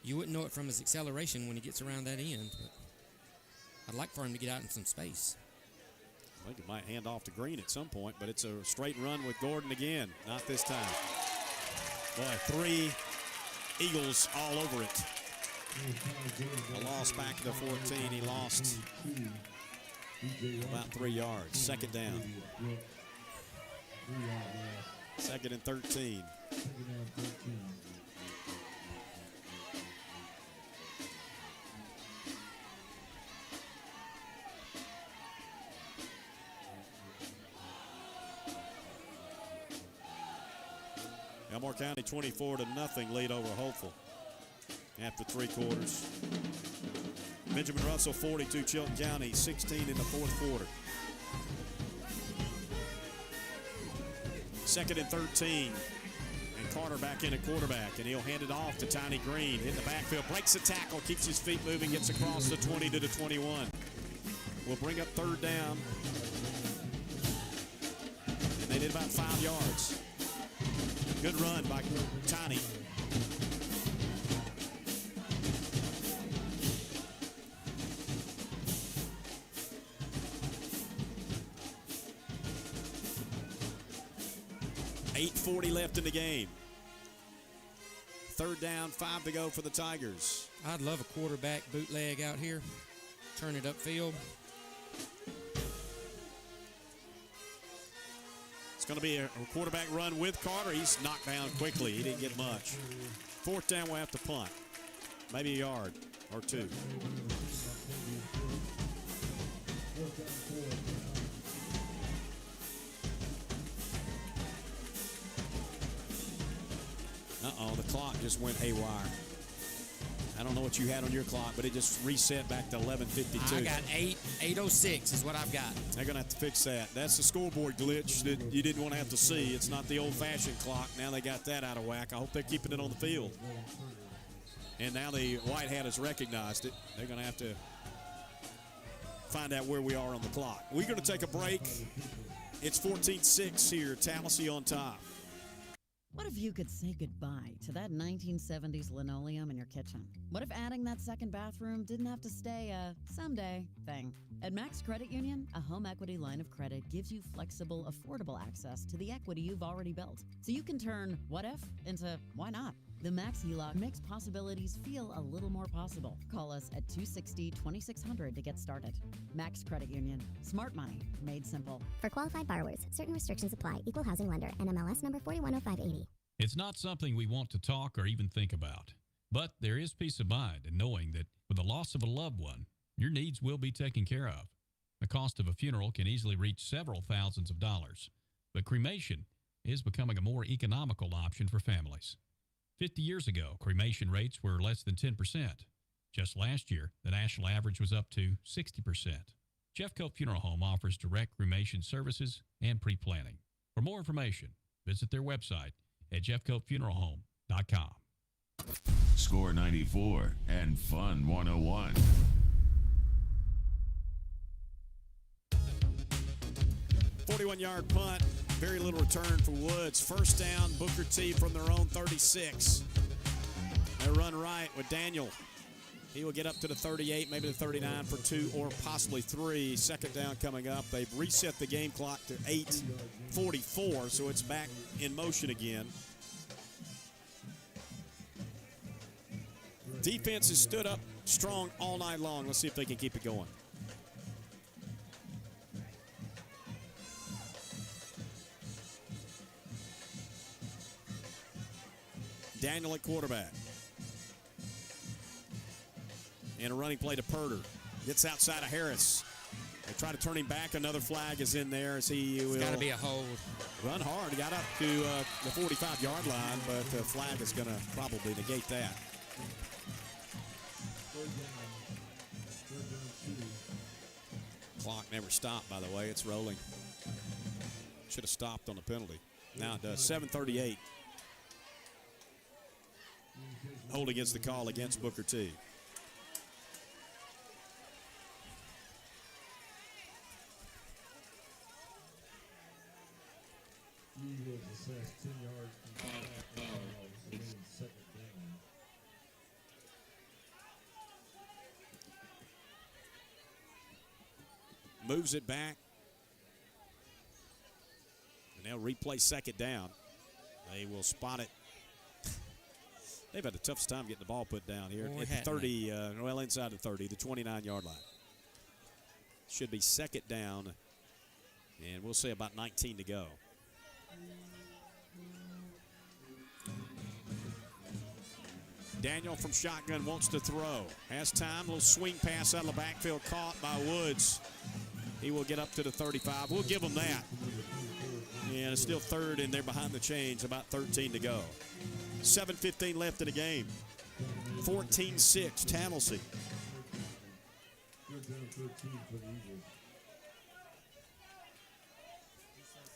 You wouldn't know it from his acceleration when he gets around that end, but I'd like for him to get out in some space. I think it might hand off to Green at some point, but it's a straight run with Gordon again. Not this time. Boy, 3 Eagles all over it. A loss back to the 14. He lost about 3 yards. Second down. Second and 13. Elmore County 24-0 lead over Hopeful after 3 quarters. Benjamin Russell 42, Chilton County 16 in the fourth quarter. Second and 13. And Carter back in at quarterback, and he'll hand it off to Tiny Green in the backfield. Breaks the tackle, keeps his feet moving, gets across the 20 to the 21. We'll bring up third down. They did about 5 yards. Good run by Tiny. .840 left in the game. 3rd down, 5 to go for the Tigers. I'd love a quarterback bootleg out here. Turn it upfield. It's going to be a quarterback run with Carter. He's knocked down quickly. He didn't get much. 4th down, we'll have to punt. Maybe a yard or 2. Uh-oh, the clock just went haywire. I don't know what you had on your clock, but it just reset back to 11:52. I got 8:06 is what I've got. They're going to have to fix that. That's the scoreboard glitch that you didn't want to have to see. It's not the old-fashioned clock. Now they got that out of whack. I hope they're keeping it on the field. And now the white hat has recognized it. They're going to have to find out where we are on the clock. We're going to take a break. It's 14-6 here, Tallassee on top. What if you could say goodbye to that 1970s linoleum in your kitchen? What if adding that second bathroom didn't have to stay a someday thing? At Max Credit Union, a home equity line of credit gives you flexible, affordable access to the equity you've already built. So you can turn what if into why not? The Max HELOC makes possibilities feel a little more possible. Call us at 260-2600 to get started. Max Credit Union. Smart money made simple. For qualified borrowers, certain restrictions apply. Equal housing lender. NMLS number 410580. It's not something we want to talk or even think about. But there is peace of mind in knowing that with the loss of a loved one, your needs will be taken care of. The cost of a funeral can easily reach several thousands of dollars. But cremation is becoming a more economical option for families. 50 years ago, cremation rates were less than 10%. Just last year, the national average was up to 60%. Jeffcoat Funeral Home offers direct cremation services and pre-planning. For more information, visit their website at jeffcoatfuneralhome.com. Score 94 and Fun 101. .41-yard punt. Very little return for Woods. 1st down, Booker T from their own 36. They run right with Daniel. He will get up to the 38, maybe the 39 for 2 or possibly 3. 2nd down coming up. They've reset the game clock to 8:44, so it's back in motion again. Defense has stood up strong all night long. Let's see if they can keep it going. Daniel at quarterback. And a running play to Purder. Gets outside of Harris. They try to turn him back. Another flag is in there as he will. It's got to be a hold. Run hard. He got up to the 45-yard line, but the flag is going to probably negate that. Clock never stopped, by the way. It's rolling. Should have stopped on the penalty. Now it does. 7:38. Holding is the call against Booker T. Eagles assessed 10 yards from the back and 2nd down. Moves it back. And they'll replay 2nd down. They will spot it. They've had the toughest time getting the ball put down here at the 30, well, inside the 30, the 29-yard line. Should be 2nd down, and we'll say about 19 to go. Daniel from shotgun wants to throw. Has time, little swing pass out of the backfield caught by Woods. He will get up to the 35. We'll give him that. And it's still 3rd, and they're behind the chains, about 13 to go. 7:15 left in the game. 14-6, Tallassee.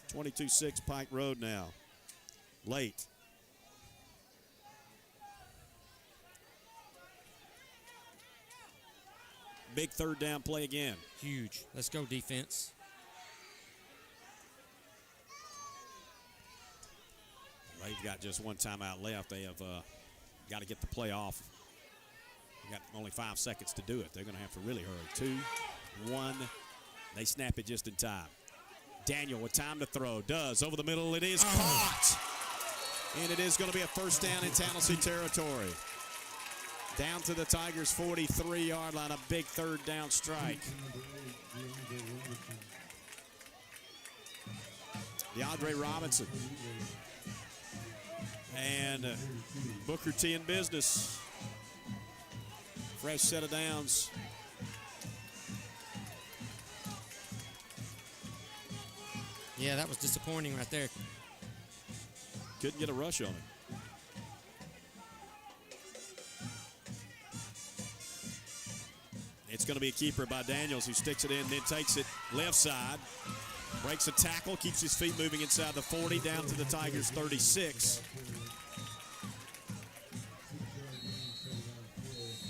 22-6 Pike Road now. Late. Big 3rd down play again. Huge. Let's go, defense. They've got just one timeout left. They have got to get the play off. They got only 5 seconds to do it. They're going to have to really hurry. 2, 1. They snap it just in time. Daniel with time to throw. Does. Over the middle. It is caught. And it is going to be a first down in Tallassee territory. Down to the Tigers' 43-yard line. A big third down strike. DeAndre Robinson. And Booker T in business. Fresh set of downs. Yeah, that was disappointing right there. Couldn't get a rush on him. It's going to be a keeper by Daniels, who sticks it in, then takes it left side. Breaks a tackle, keeps his feet moving inside the 40, down to the Tigers' 36.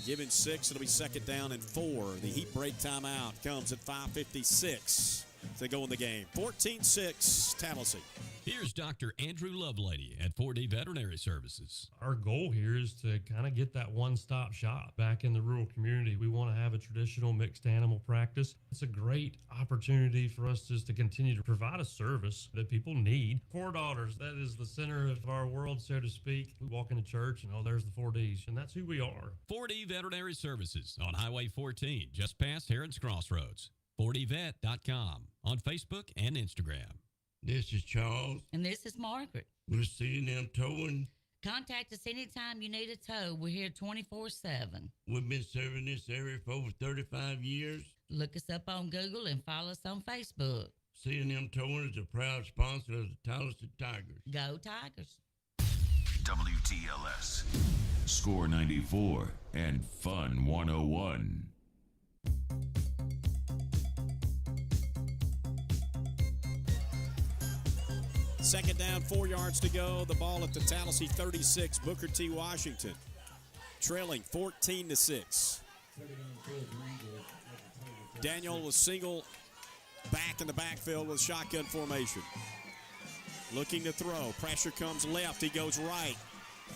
Given 6, it'll be second down and 4. The heat break timeout comes at 5:56 to go in the game. 14-6, Tallassee. Here's Dr. Andrew Lovelady at 4D Veterinary Services. Our goal here is to kind of get that one-stop shop back in the rural community. We want to have a traditional mixed animal practice. It's a great opportunity for us just to continue to provide a service that people need. 4 daughters, that is the center of our world, so to speak. We walk into church and, there's the 4Ds, and that's who we are. 4D Veterinary Services on Highway 14, just past Heron's Crossroads. 4dvet.com on Facebook and Instagram. This is Charles. And this is Margaret. We're seeing them towing. Contact us anytime you need a tow. We're here 24/7. We've been serving this area for over 35 years. Look us up on Google and follow us on Facebook. C&M Towing is a proud sponsor of the Tallassee Tigers. Go Tigers. WTLS. Score 94 and Fun 101. Second down, 4 yards to go. The ball at the Tallassee 36. Booker T. Washington trailing 14-6. Daniel was single back in the backfield with shotgun formation. Looking to throw. Pressure comes left. He goes right.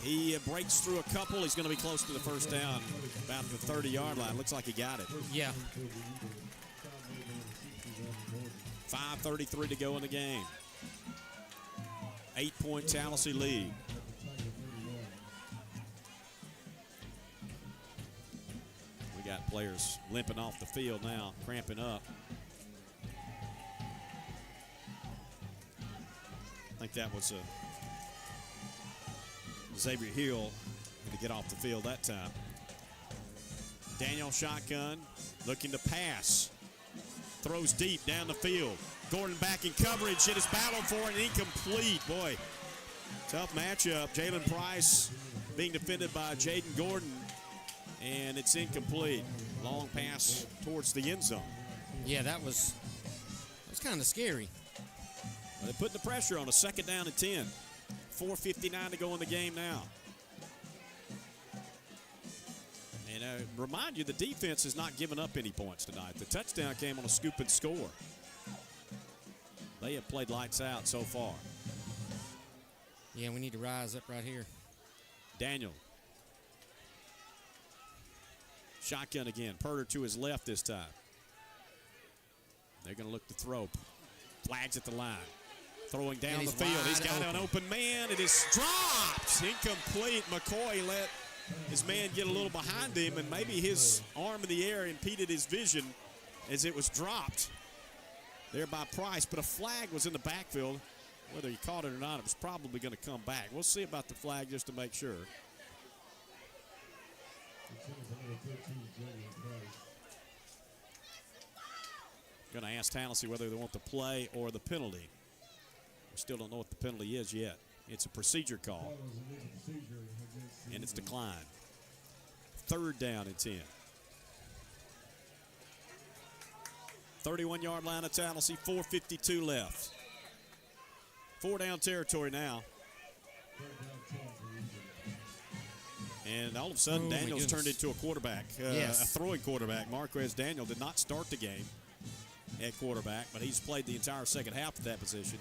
He breaks through a couple. He's going to be close to the first down, about the 30-yard line. Looks like he got it. Yeah. 5:33 to go in the game. 8-point Tallassee lead. We got players limping off the field now, cramping up. I think that was Xavier Hill to get off the field that time. Daniel shotgun, looking to pass. Throws deep down the field. Gordon back in coverage. It is battled for and incomplete. Boy, tough matchup. Jalen Price being defended by Jaden Gordon, and it's incomplete. Long pass towards the end zone. Yeah, that was kind of scary. Well, they're putting the pressure on a second down and 10. 4:59 to go in the game now. And remind you, the defense has not given up any points tonight. The touchdown came on a scoop and score. They have played lights out so far. Yeah, we need to rise up right here. Daniel. Shotgun again. Purder to his left this time. They're going to look to throw. Flags at the line. Throwing down the field. He's got an open man. It is dropped. Incomplete. McCoy let his man get a little behind him, and maybe his arm in the air impeded his vision as it was dropped there by Price. But a flag was in the backfield. Whether he caught it or not, it was probably going to come back. We'll see about the flag just to make sure. Going to ask Tallassee whether they want the play or the penalty. We still don't know what the penalty is yet. It's a procedure call, and it's declined. Third down and 10. 31-yard line of Tallassee, 4:52 left. 4 down territory now. And all of a sudden, Daniels turned into a quarterback, a throwing quarterback. Marquez Daniel did not start the game at quarterback, but he's played the entire second half of that position.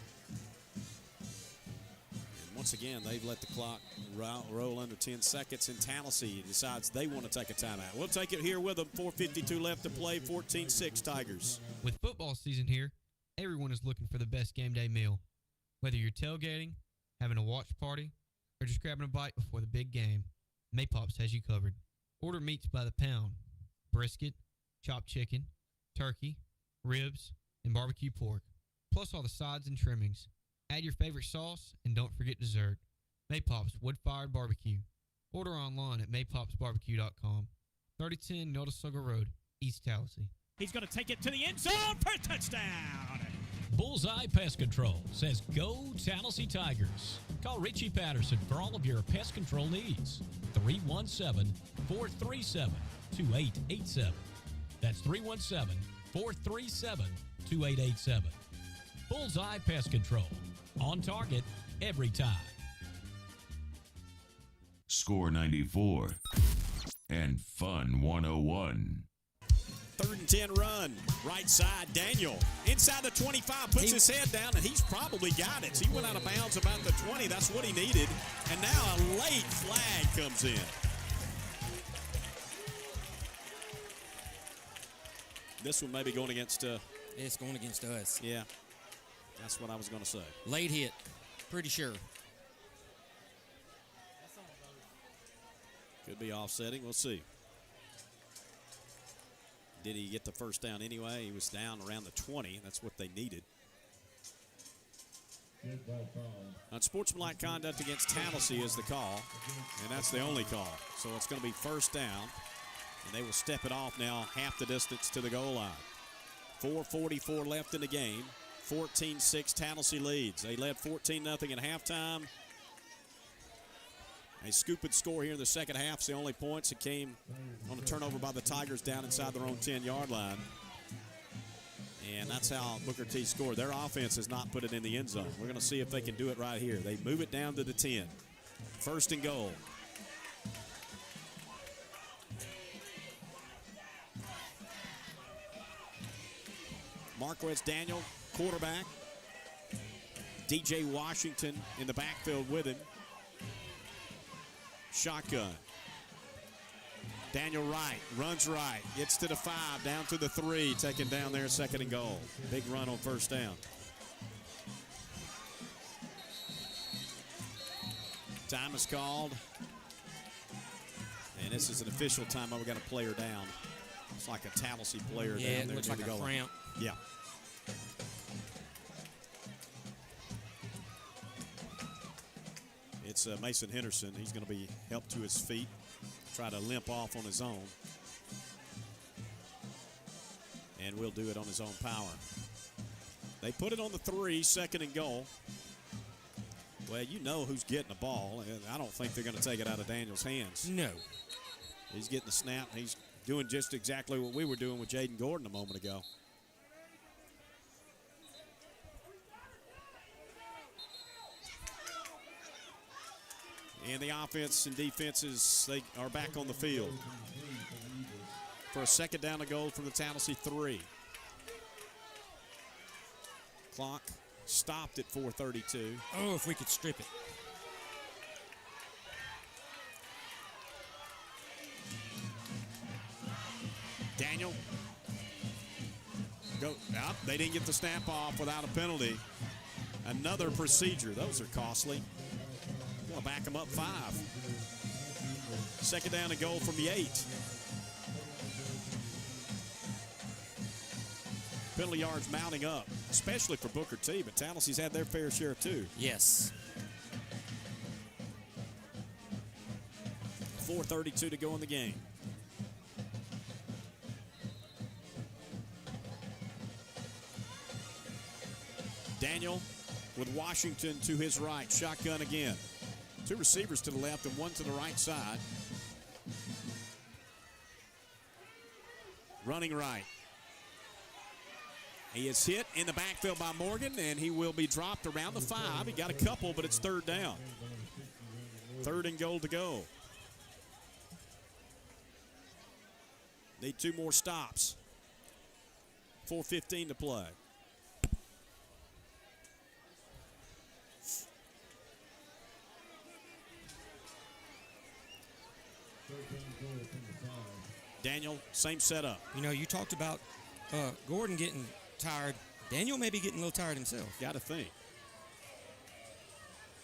And Once again, they've let the clock roll under 10 seconds, and Tallassee decides they want to take a timeout. We'll take it here with them. 4:52 left to play, 14-6 Tigers. With football season here, everyone is looking for the best game day meal. Whether you're tailgating, having a watch party, or just grabbing a bite before the big game, Maypops has you covered. Order meats by the pound, brisket, chopped chicken, turkey, ribs, and barbecue pork, plus all the sides and trimmings. Add your favorite sauce, and don't forget dessert. Maypop's Wood-Fired Barbecue. Order online at maypopsbarbecue.com. 3010 Notasulga Road, East Tallassee. He's going to take it to the end zone for a touchdown. Bullseye Pest Control says go Tallassee Tigers. Call Richie Patterson for all of your pest control needs. 317-437-2887. That's 317-437-2887. Bullseye Pest Control. On target every time. Score 94 and Fun 101. 3rd and 10 run, right side, Daniel. Inside the 25, puts his head down, and he's probably got it. So he went out of bounds about the 20. That's what he needed. And now a late flag comes in. This one may be going against... It's going against us. Yeah, that's what I was going to say. Late hit, pretty sure. Could be offsetting. We'll see. Did he get the first down anyway? He was down around the 20. That's what they needed. Unsportsmanlike conduct against Tallassee is the call, and that's the only call. So it's going to be first down, and they will step it off now half the distance to the goal line. 4:44 left in the game. 14-6 Tallassee leads. They led 14-0 at halftime. A scoop and score here in the second half. It's the only points that came on a turnover by the Tigers down inside their own 10-yard line. And that's how Booker T scored. Their offense has not put it in the end zone. We're going to see if they can do it right here. They move it down to the 10. First and goal. Marquez Daniel, quarterback. DJ Washington in the backfield with him. Shotgun. Daniel Wright runs right, gets to the 5, down to the 3, taken down there, second and goal. Big run on first down. Time is called. And this is an official timeout. We got a player down. It's like a Tallassee player yeah, down there. It looks like a cramp. Yeah. It's Mason Henderson. He's going to be helped to his feet, try to limp off on his own. And will do it on his own power. They put it on the 3, second and goal. Well, you know who's getting the ball. And I don't think they're going to take it out of Daniel's hands. No. He's getting the snap. He's doing just exactly what we were doing with Jaden Gordon a moment ago. And the offense and defenses, they are back on the field for a second down and goal from the Tallassee 3. Clock stopped at 4:32. Oh, if we could strip it. Daniel. Go up. They didn't get the snap off without a penalty. Another procedure. Those are costly. Going to back them up 5. Second down and goal from the 8. Penalty yards mounting up, especially for Booker T, but Tallassee's had their fair share too. Yes. 4:32 to go in the game. Daniel with Washington to his right. Shotgun again. 2 receivers to the left and 1 to the right side. Running right. He is hit in the backfield by Morgan, and he will be dropped around the 5. He got a couple, but it's third down. Third and goal to go. Need 2 more stops. 4:15 to play. Daniel, same setup. You know, you talked about Gordon getting tired. Daniel may be getting a little tired himself. Got to think.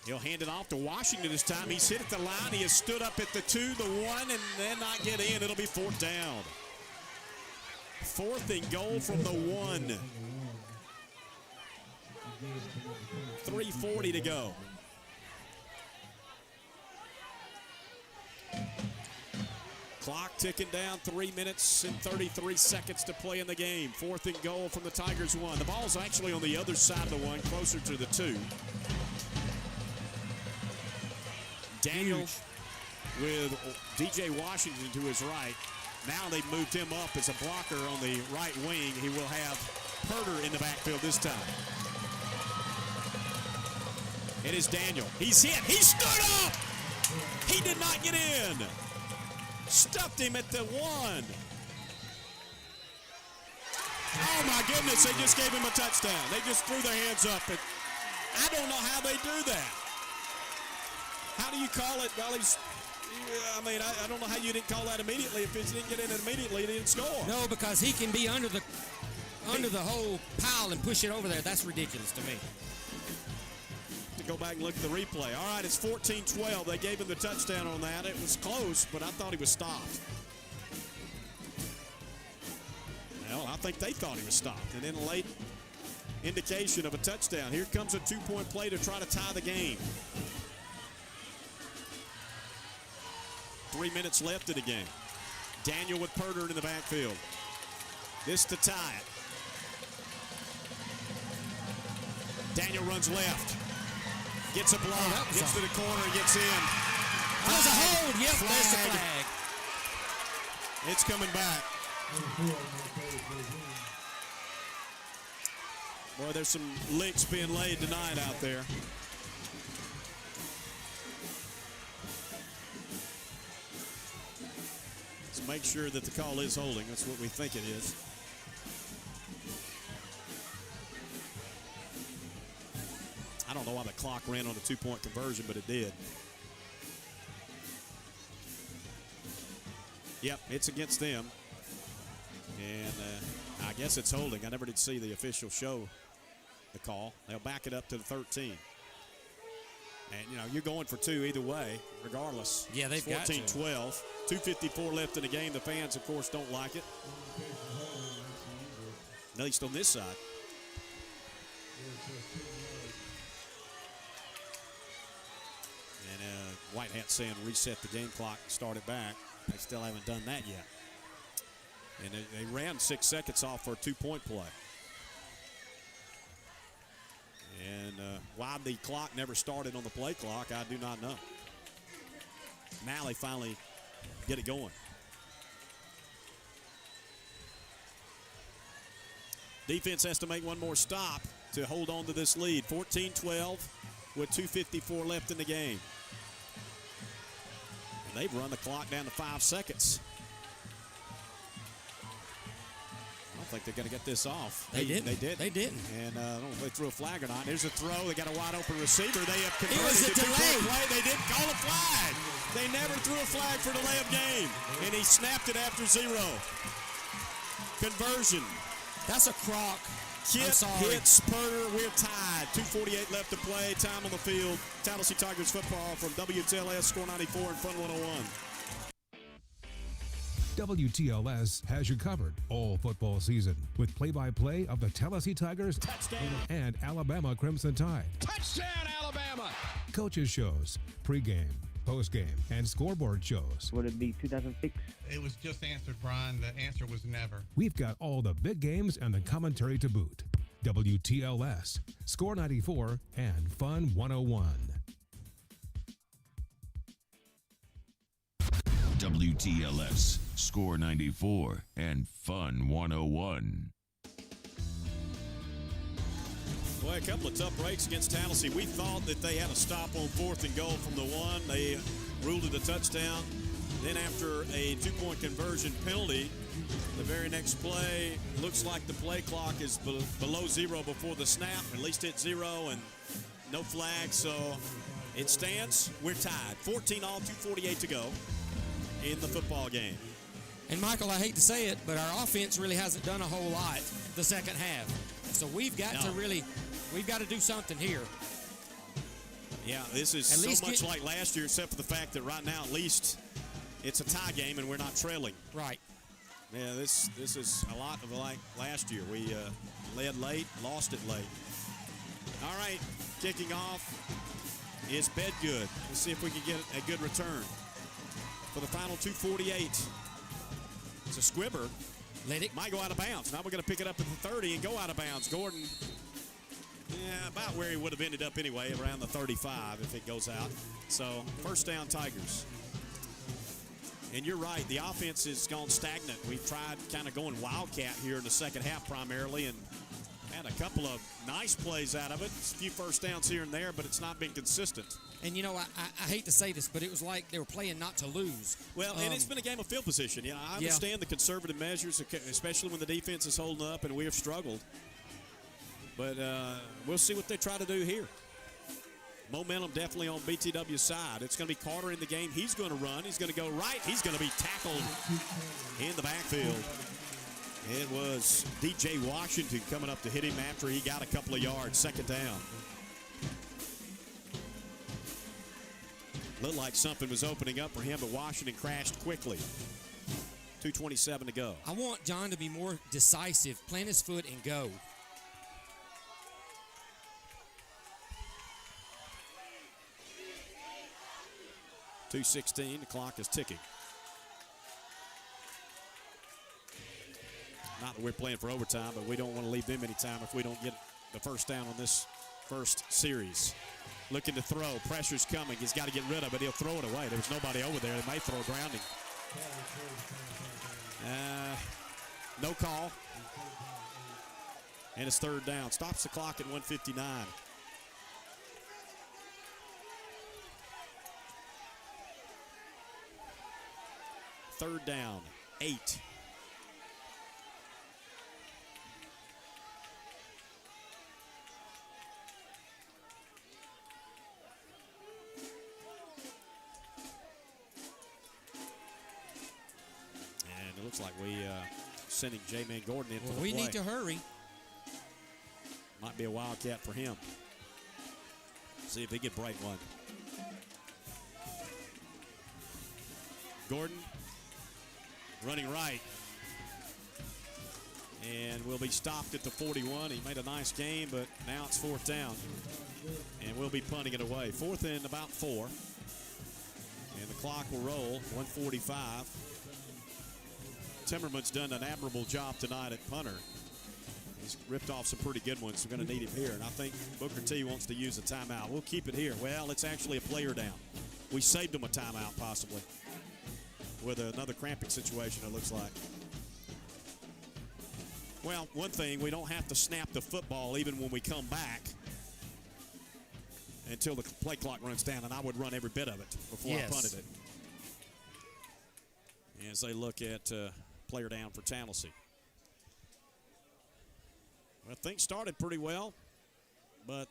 He'll hand it off to Washington this time. He's hit at the line. He has stood up at the 2, the 1, and then not get in. It'll be 4th down. 4th and goal from the 1. 3:40 to go. Clock ticking down, 3 minutes and 33 seconds to play in the game. 4th and goal from the Tigers 1. The ball's actually on the other side of the 1, closer to the 2. Daniel with DJ Washington to his right. Now they've moved him up as a blocker on the right wing. He will have Herder in the backfield this time. It is Daniel. He's hit. He stood up. He did not get in. Stuffed him at the 1. Oh, my goodness. They just gave him a touchdown. They just threw their hands up. And I don't know how they do that. How do you call it? Well, I don't know how you didn't call that immediately. If he didn't get in immediately, he didn't score. No, because he can be under the whole pile and push it over there. That's ridiculous to me. To go back and look at the replay. All right, it's 14-12. They gave him the touchdown on that. It was close, but I thought he was stopped. Well, I think they thought he was stopped. And then a late indication of a touchdown. Here comes a 2-point play to try to tie the game. 3 minutes left in the game. Daniel with Herder in the backfield. This to tie it. Daniel runs left. Gets a block. Gets to the corner and gets in. That was a hold. Yep, there's the flag. It's coming back. Boy, there's some licks being laid tonight out there. Let's make sure that the call is holding. That's what we think it is. I don't know why the clock ran on a 2-point conversion, but it did. Yep, it's against them. And I guess it's holding. I never did see the official show the call. They'll back it up to the 13. And, you know, you're going for 2 either way, regardless. Yeah, they've got to. 14-12. 2:54 left in the game. The fans, of course, don't like it. At least on this side. And White Hat saying reset the game clock, start it back. They still haven't done that yet. And they ran 6 seconds off for a 2-point play. And why the clock never started on the play clock, I do not know. Now they finally get it going. Defense has to make one more stop to hold on to this lead. 14-12 with 2:54 left in the game. And they've run the clock down to 5 seconds. I don't think they're going to get this off. They didn't. They didn't. And I don't know if they threw a flag or not. There's a throw. They got a wide open receiver. They have converted. It was a delay. Play. They didn't call a flag. They never threw a flag for delay of game. And he snapped it after 0. Conversion. That's a crock. Kit hits Herder. We're tied. 2:48 left to play. Time on the field. Tallassee Tigers football from WTLS Score 94 and Fun 101. WTLS has you covered all football season with play-by-play of the Tallassee Tigers and Alabama Crimson Tide. Touchdown, Alabama! Coaches shows, pregame, postgame, and scoreboard shows. Would it be 2006? It was just answered, Brian. The answer was never. We've got all the big games and the commentary to boot. WTLS, Score 94, and Fun 101. WTLS, Score 94, and Fun 101. Boy, a couple of tough breaks against Tallassee. We thought that they had a stop on 4th and goal from the 1. They ruled it a touchdown. Then after a 2-point conversion penalty, the very next play, looks like the play clock is below 0 before the snap. At least hit 0 and no flag. So it stands. We're tied. 14 all, 2:48 to go in the football game. And, Michael, I hate to say it, but our offense really hasn't done a whole lot the second half. So we've got to do something here. Yeah, this is so much like last year, except for the fact that right now at least it's a tie game and we're not trailing. Right. Yeah, this is a lot of like last year. We led late, lost it late. All right, kicking off is Bedgood. Let's see if we can get a good return for the final 2:48. It's a squibber. Might go out of bounds. Now we're going to pick it up at the 30 and go out of bounds. Gordon, about where he would have ended up anyway, around the 35 if it goes out. So first down, Tigers. And you're right, the offense has gone stagnant. We've tried kind of going wildcat here in the second half primarily and had a couple of nice plays out of it. A few first downs here and there, but it's not been consistent. And, you know, I hate to say this, but it was like they were playing not to lose. Well, and it's been a game of field position. You know, I understand the conservative measures, especially when the defense is holding up and we have struggled. But we'll see what they try to do here. Momentum definitely on BTW's side. It's going to be Carter in the game. He's going to run. He's going to go right. He's going to be tackled in the backfield. It was DJ Washington coming up to hit him after he got a couple of yards. Second down. Looked like something was opening up for him, but Washington crashed quickly. 2:27 to go. I want John to be more decisive. Plant his foot and go. .216, the clock is ticking. Not that we're playing for overtime, but we don't want to leave them any time if we don't get the first down on this first series. Looking to throw. Pressure's coming. He's got to get rid of it. He'll throw it away. There was nobody over there. They may throw a grounding. No call. And it's third down. Stops the clock at 1:59. Third down, 8. And it looks like we sending J-Man Gordon in for the play. We need to hurry. Might be a wildcat for him. See if he can break one. Gordon running right. And will be stopped at the 41. He made a nice game, but now it's fourth down. And we'll be punting it away. Fourth and about 4. And the clock will roll, 1:45. Timmerman's done an admirable job tonight at punter. He's ripped off some pretty good ones. We're going to need him here. And I think Booker T wants to use a timeout. We'll keep it here. Well, it's actually a player down. We saved him a timeout possibly with another cramping situation, it looks like. Well, one thing, we don't have to snap the football even when we come back until the play clock runs down, and I would run every bit of it before I punted it. As they look at player down for Tallassee. Well, things started pretty well, but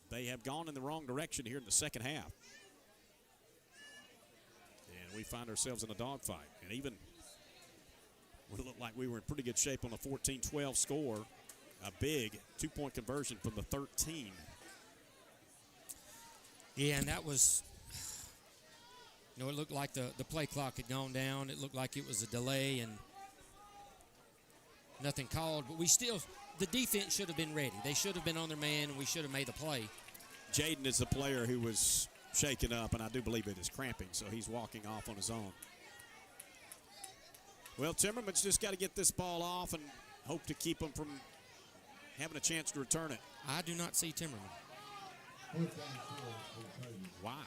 they have gone in the wrong direction here in the second half. And we find ourselves in a dogfight. And even we looked like we were in pretty good shape on a 14-12 score. A big 2-point conversion from the 13. Yeah, and that was, you know, it looked like the play clock had gone down. It looked like it was a delay and nothing called. But we still, the defense should have been ready. They should have been on their man, and we should have made the play. Jaden is the player who was shaken up, and I do believe it is cramping, so he's walking off on his own. Well, Timmerman's just got to get this ball off and hope to keep him from having a chance to return it. I do not see Timmerman. Why?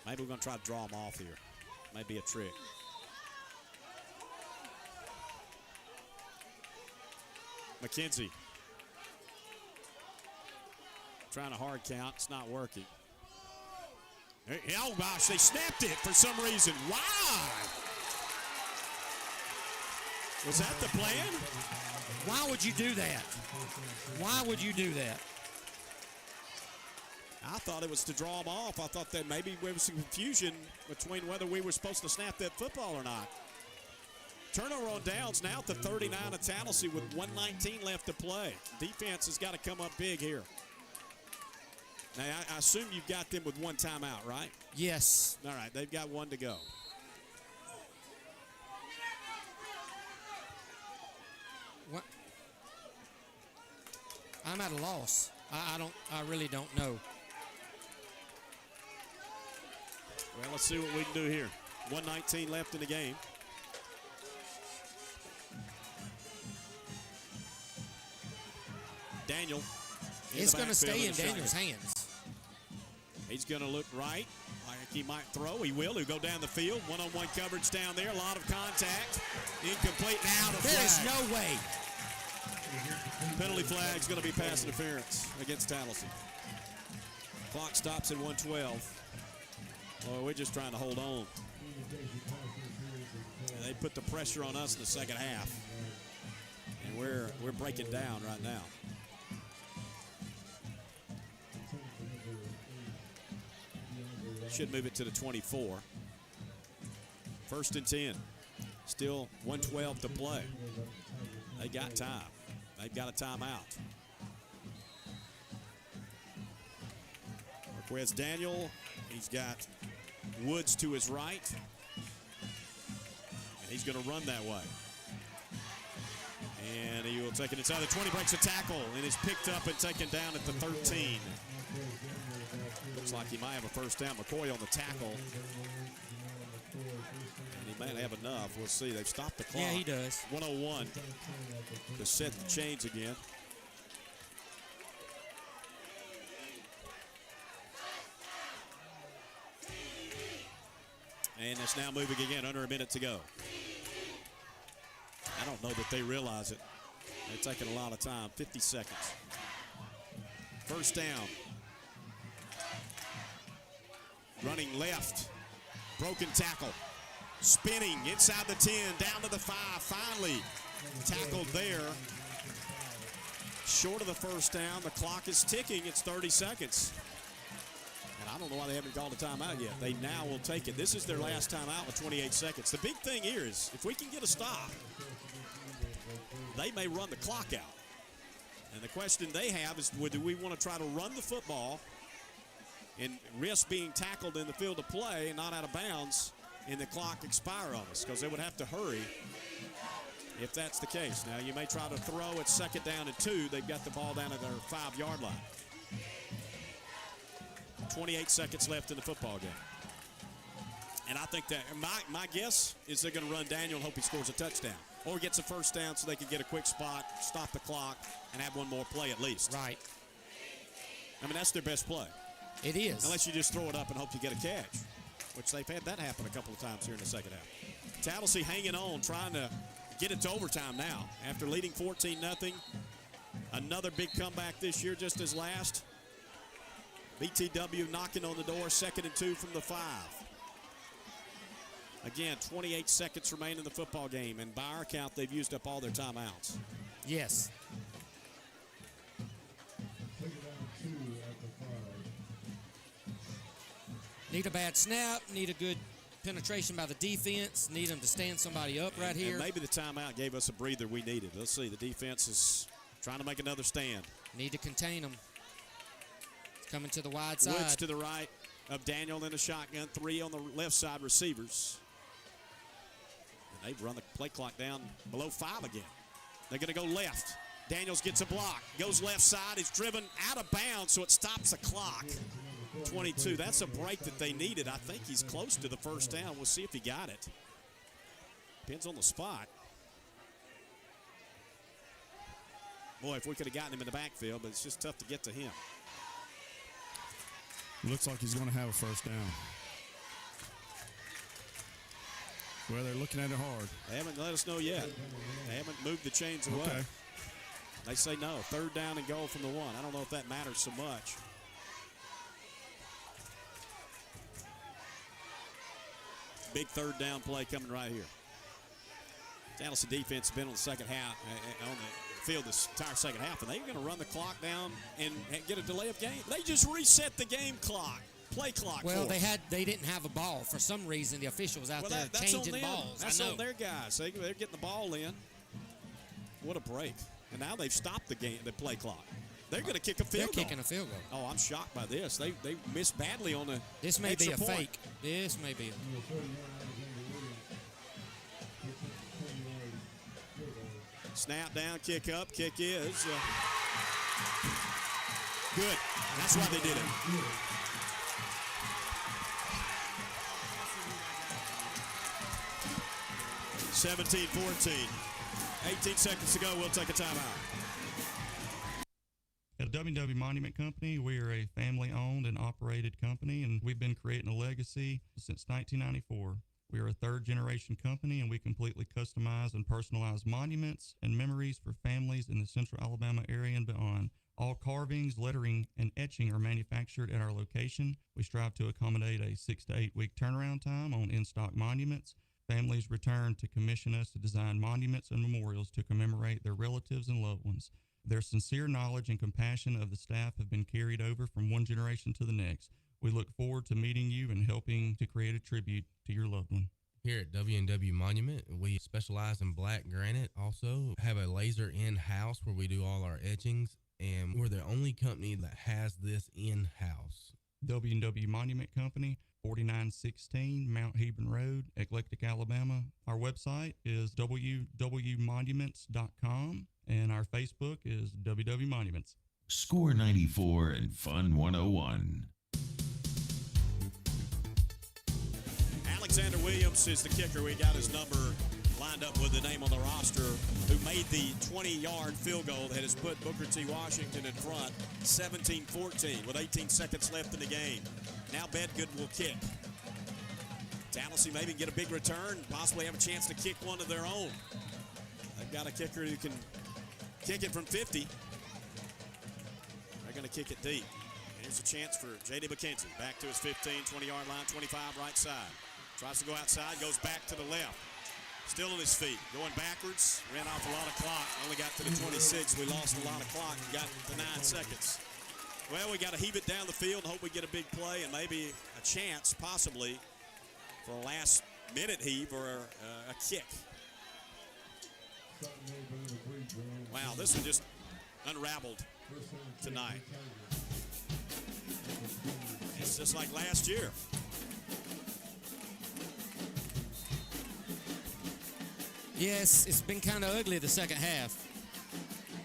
Maybe we're going to try to draw him off here. Maybe a trick. McKenzie. Trying a hard count. It's not working. Oh, gosh, they snapped it for some reason. Why? Was that the plan? Why would you do that? Why would you do that? I thought it was to draw them off. I thought that maybe there was some confusion between whether we were supposed to snap that football or not. Turnover on downs now at the 39 of Tallassee with 1:19 left to play. Defense has got to come up big here. Now, I assume you've got them with one timeout, right? Yes. All right, they've got one to go. What? I'm at a loss. I really don't know. Well, let's see what we can do here. 1:19 left in the game. Daniel. It's going to stay in Daniel's hands. He's going to look right, like he might throw. He will. He'll go down the field. One-on-one coverage down there. A lot of contact. Incomplete. Now the flag. There's no way. Penalty flag's going to be pass interference against Tallassee. Clock stops at 1:12. Well, we're just trying to hold on. And they put the pressure on us in the second half. And we're breaking down right now. Should move it to the 24. 1st and 10. Still 1:12 to play. They got time. They've got a timeout. Marquez Daniel, he's got Woods to his right. And he's going to run that way. And he will take it inside the 20, breaks a tackle, and is picked up and taken down at the 13. Looks like he might have a first down. McCoy on the tackle. And he might have enough. We'll see. They've stopped the clock. Yeah, he does. 1:01 to set the chains again. And it's now moving again, under a minute to go. I don't know that they realize it. They're taking a lot of time, 50 seconds. First down. Running left, broken tackle. Spinning inside the 10, down to the 5, finally tackled there. Short of the first down, the clock is ticking, it's 30 seconds. And I don't know why they haven't called a timeout yet. They now will take it. This is their last timeout with 28 seconds. The big thing here is if we can get a stop, they may run the clock out. And the question they have is, do we want to try to run the football and risk being tackled in the field of play and not out of bounds and the clock expire on us? Because they would have to hurry if that's the case. Now, you may try to throw at 2nd down and 2. They've got the ball down at their 5-yard line. 28 seconds left in the football game. And I think that my guess is they're going to run Daniel and hope he scores a touchdown or gets a first down so they can get a quick spot, stop the clock, and have one more play at least. Right. I mean, that's their best play. It is. Unless you just throw it up and hope you get a catch, which they've had that happen a couple of times here in the second half. Tallassee hanging on, trying to get it to overtime now. After leading 14-0, another big comeback this year just as last. BTW knocking on the door, 2nd and 2 from the 5. Again, 28 seconds remain in the football game, and by our count, they've used up all their timeouts. Yes. Need a bad snap, need a good penetration by the defense, need them to stand somebody up right here. And maybe the timeout gave us a breather we needed. Let's see, the defense is trying to make another stand. Need to contain them. It's coming to the wide side. Woods to the right of Daniel in the shotgun, 3 on the left side receivers. And they've run the play clock down below 5 again. They're going to go left. Daniels gets a block, goes left side, is driven out of bounds, so it stops the clock. 22. That's a break that they needed. I think he's close to the first down. We'll see if he got it. Depends on the spot. Boy, if we could have gotten him in the backfield, but it's just tough to get to him. Looks like he's going to have a first down. Well, they're looking at it hard. They haven't let us know yet. They haven't moved the chains away. Okay. They say no. 3rd down and goal from the 1. I don't know if that matters so much. Big 3rd down play coming right here. Tallassee defense has been on the second half, on the field this entire second half, and they're going to run the clock down and get a delay of game. They just reset the game clock, play clock. Well, they didn't have a ball for some reason. The official was out there changing balls. That's on their guys. They're getting the ball in. What a break! And now they've stopped the play clock. They're going to kick a field goal. They're kicking a field goal. Oh, I'm shocked by this. They missed badly on the This may be a point. fake. This may be. Snap down, kick up, kick is good. That's why they did it. (17-14). 18 seconds to go. We'll take a timeout. At WW Monument Company, we are a family-owned and operated company, and we've been creating a legacy since 1994. We are a third-generation company, and we completely customize and personalize monuments and memories for families in the central Alabama area and beyond. All carvings, lettering, and etching are manufactured at our location. We strive to accommodate a 6 to 8 week turnaround time on in-stock monuments. Families return to commission us to design monuments and memorials to commemorate their relatives and loved ones. Their sincere knowledge and compassion of the staff have been carried over from one generation to the next. We look forward to meeting you and helping to create a tribute to your loved one. Here at W&W Monument, we specialize in black granite. Also have a laser in-house where we do all our etchings, and we're the only company that has this in-house. W&W Monument Company, 4916 Mount Hebron Road, Eclectic, Alabama. Our website is www.monuments.com, and our Facebook is WW Monuments. Score 94 and Fun 101. Alexander Williams is the kicker. We got his number lined up with the name on the roster, who made the 20-yard field goal that has put Booker T. Washington in front, 17-14, with 18 seconds left in the game. Now Bedgood will kick. Tallassee maybe get a big return, possibly have a chance to kick one of their own. They've got a kicker who can kick it from 50. They're going to kick it deep. Here's a chance for J.D. McKenzie. Back to his 15, 20-yard line, 25 right side. Tries to go outside, goes back to the left. Still on his feet, going backwards. Ran off a lot of clock. Only got to the 26. We lost a lot of clock and got to 9 seconds. Well, we got to heave it down the field and hope we get a big play and maybe a chance, possibly, for a last-minute heave or a kick. Wow, this one just unraveled tonight. It's just like last year. Yes, it's been kind of ugly the second half.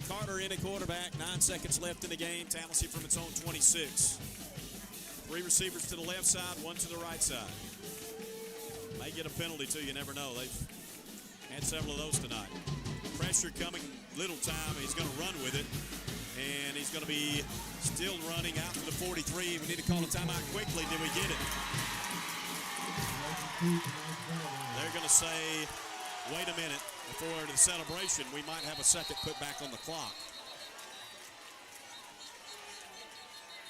Carter in at quarterback, 9 seconds left in the game. Tallassee from its own 26. 3 receivers to the left side, 1 to the right side. May get a penalty too, you never know. They've had several of those tonight. Pressure coming, little time. He's going to run with it. And he's going to be still running out to the 43. We need to call a timeout quickly. Did we get it? They're going to say, wait a minute, before the celebration, we might have a second put back on the clock.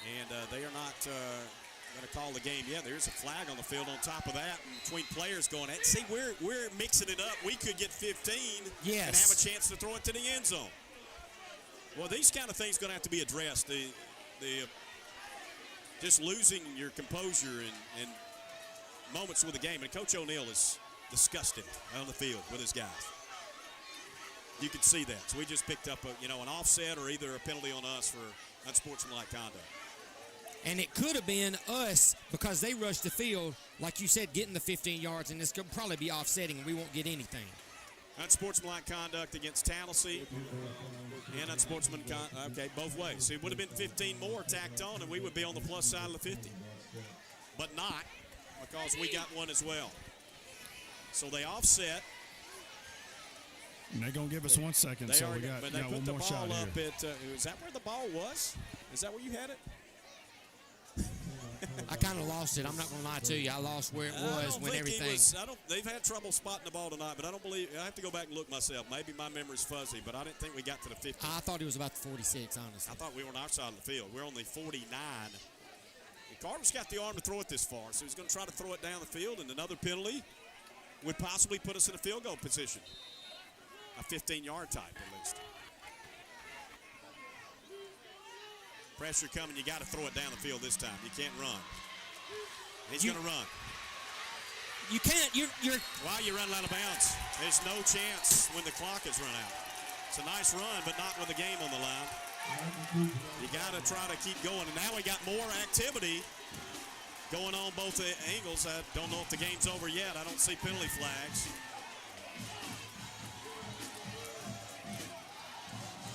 And they are not going to call the game yet. There's a flag on the field on top of that. And between players going, see, we're mixing it up. We could get 15 and have a chance to throw it to the end zone. Well, these kind of things are going to have to be addressed. The just losing your composure and moments with the game. And Coach O'Neill is disgusted on the field with his guys. You can see that. So we just picked up an offset or either a penalty on us for unsportsmanlike conduct. And it could have been us because they rushed the field, like you said, getting the 15 yards, and this could probably be offsetting and we won't get anything. Unsportsmanlike conduct against Tallassee and unsportsmanlike okay, both ways. So it would have been 15 more tacked on and we would be on the plus side of the 50. But not, because we got one as well. So they offset. And they're going to give us 1 second, so we got one more shot here. Is that where the ball was? Is that where you had it? I kind of lost it. I'm not going to lie to you. I lost where it was when everything. They've had trouble spotting the ball tonight, but I don't believe. I have to go back and look myself. Maybe my memory's fuzzy, but I didn't think we got to the 50. I thought it was about the 46, honestly. I thought we were on our side of the field. We're on the 49. And Carter's got the arm to throw it this far, so he's going to try to throw it down the field, and another penalty would possibly put us in a field goal position. A 15-yard type, at least. Pressure coming. You got to throw it down the field this time. You can't run. He's going to run. You can't. You're. While you run out of bounds, there's no chance when the clock is run out. It's a nice run, but not with the game on the line. You got to try to keep going. And now we got more activity going on both angles. I don't know if the game's over yet. I don't see penalty flags.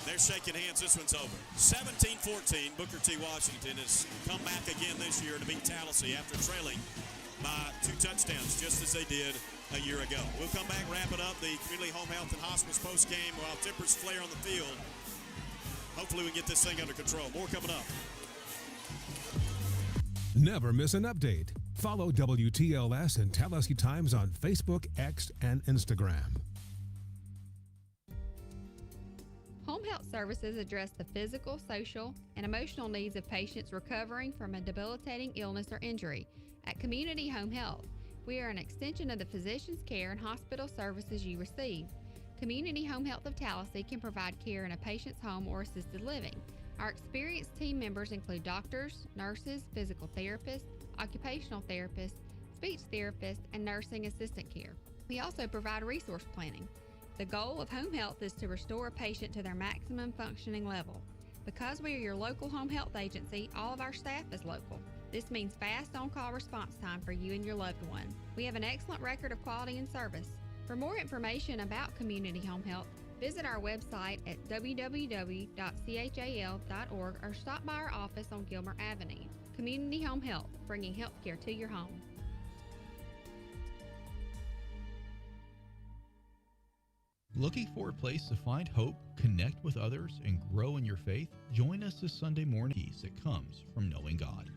They're shaking hands. This one's over. 17-14. Booker T. Washington has come back again this year to beat Tallassee after trailing by 2 touchdowns, just as they did a year ago. We'll come back, wrap it up. The Community Home Health and Hospice post game while tempers flare on the field. Hopefully we can get this thing under control. More coming up. Never miss an update. Follow WTLS and Tallassee Times on Facebook, X, and Instagram. Home health services address the physical, social, and emotional needs of patients recovering from a debilitating illness or injury. At Community Home Health, we are an extension of the physician's care and hospital services you receive. Community Home Health of Tallassee can provide care in a patient's home or assisted living. Our experienced team members include doctors, nurses, physical therapists, occupational therapists, speech therapists, and nursing assistant care. We also provide resource planning. The goal of home health is to restore a patient to their maximum functioning level. Because we are your local home health agency, all of our staff is local. This means fast on-call response time for you and your loved one. We have an excellent record of quality and service. For more information about Community Home Health, visit our website at www.chal.org or stop by our office on Gilmer Avenue. Community Home Health, bringing healthcare to your home. Looking for a place to find hope, connect with others, and grow in your faith? Join us this Sunday morning. Peace that comes from knowing God.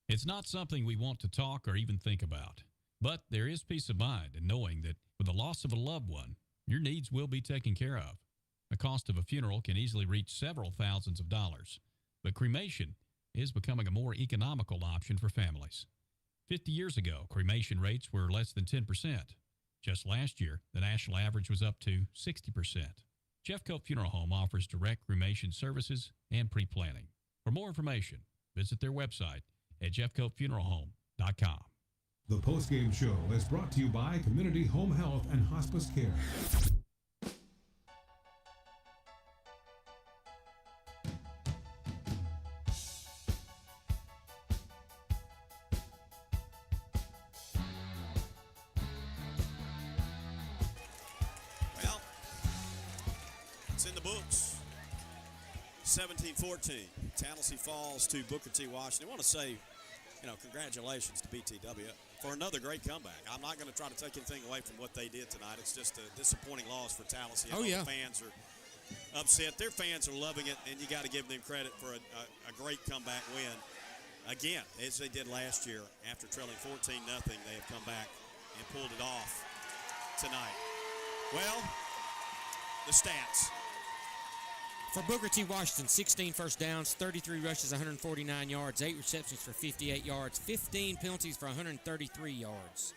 It's not something we want to talk or even think about, but there is peace of mind in knowing that with the loss of a loved one, your needs will be taken care of. The cost of a funeral can easily reach several thousands of dollars, but cremation is becoming a more economical option for families. 50 years ago, cremation rates were less than 10%. Just last year, the national average was up to 60%. Jeffcoat Funeral Home offers direct cremation services and pre-planning. For more information, visit their website at jeffcoatfuneralhome.com. The postgame show is brought to you by Community Home Health and Hospice Care. Well, it's in the books. 17-14. Tallassee falls to Booker T. Washington. I want to say, congratulations to BTW for another great comeback. I'm not going to try to take anything away from what they did tonight. It's just a disappointing loss for Tallassee. Oh, yeah. The fans are upset. Their fans are loving it, and you got to give them credit for a great comeback win. Again, as they did last year, after trailing 14-0, they have come back and pulled it off tonight. Well, the stats. For Booker T. Washington, 16 first downs, 33 rushes, 149 yards, 8 receptions for 58 yards, 15 penalties for 133 yards.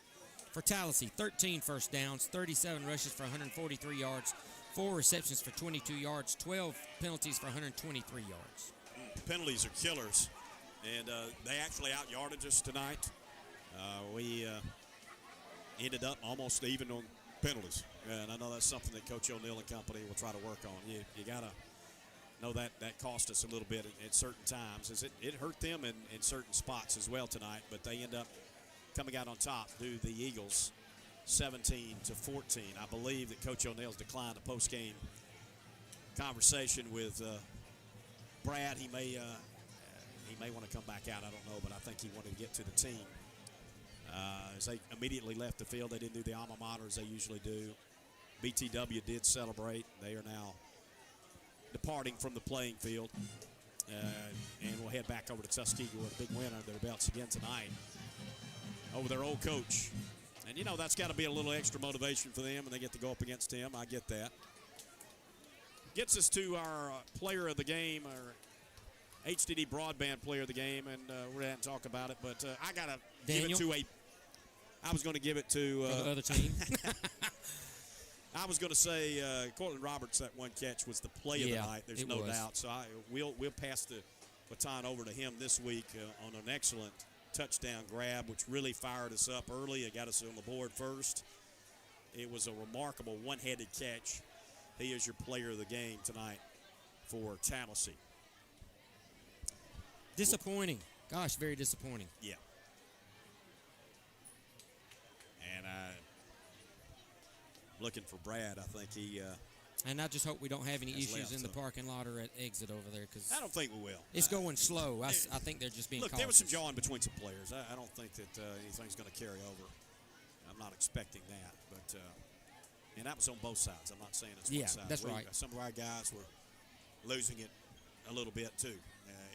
For Tallassee, 13 first downs, 37 rushes for 143 yards, 4 receptions for 22 yards, 12 penalties for 123 yards. Penalties are killers, and they actually out-yarded us tonight. We ended up almost even on penalties, and I know that's something that Coach O'Neill and company will try to work on. You got to know that cost us a little bit at certain times. As it hurt them in certain spots as well tonight, but they end up coming out on top due to the Eagles 17-14. I believe that Coach O'Neill's declined a post-game conversation with Brad. He may want to come back out. I don't know, but I think he wanted to get to the team. As they immediately left the field, they didn't do the alma mater as they usually do. BTW did celebrate. They are now departing from the playing field, and we'll head back over to Tuskegee with a big win under their belts again tonight over their old coach. And, that's got to be a little extra motivation for them, and they get to go up against him. I get that. Gets us to our player of the game, our HDD broadband player of the game, and we're going to talk about it. But I got to give it to I was going to give it to the other team. I was going to say Cortland Roberts, that one catch was the play of the night. There's no doubt. So we'll pass the baton over to him this week on an excellent touchdown grab, which really fired us up early. It got us on the board first. It was a remarkable one-handed catch. He is your player of the game tonight for Tallassee. Disappointing. Gosh, very disappointing. Yeah. And looking for Brad. I think he. And I just hope we don't have any issues left, in the so. parking lot or at exit over there, because I don't think we will. It's going slow. I think they're just being Look, cautious. there was some jawing between some players. I don't think that anything's going to carry over. I'm not expecting that, but and that was on both sides. I'm not saying it's one side. That's right. Some of our guys were losing it a little bit too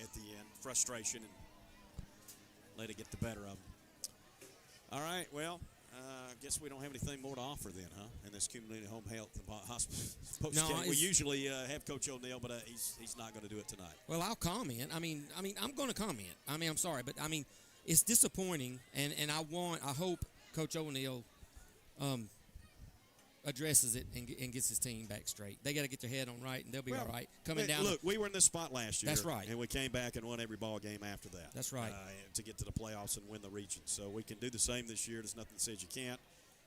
at the end, frustration, and let it get the better of them. All right, well. I guess we don't have anything more to offer then, huh? In this community home health and hospital post game. We usually have Coach O'Neill, but he's not going to do it tonight. Well, I'll comment. I mean, I'm going to comment. I'm sorry, but it's disappointing, and I hope Coach O'Neill addresses it and gets his team back straight. They got to get their head on right, and they'll be all right. Look, we were in this spot last year. That's right. And we came back and won every ball game after that. That's right. To get to the playoffs and win the region. So we can do the same this year. There's nothing that says you can't.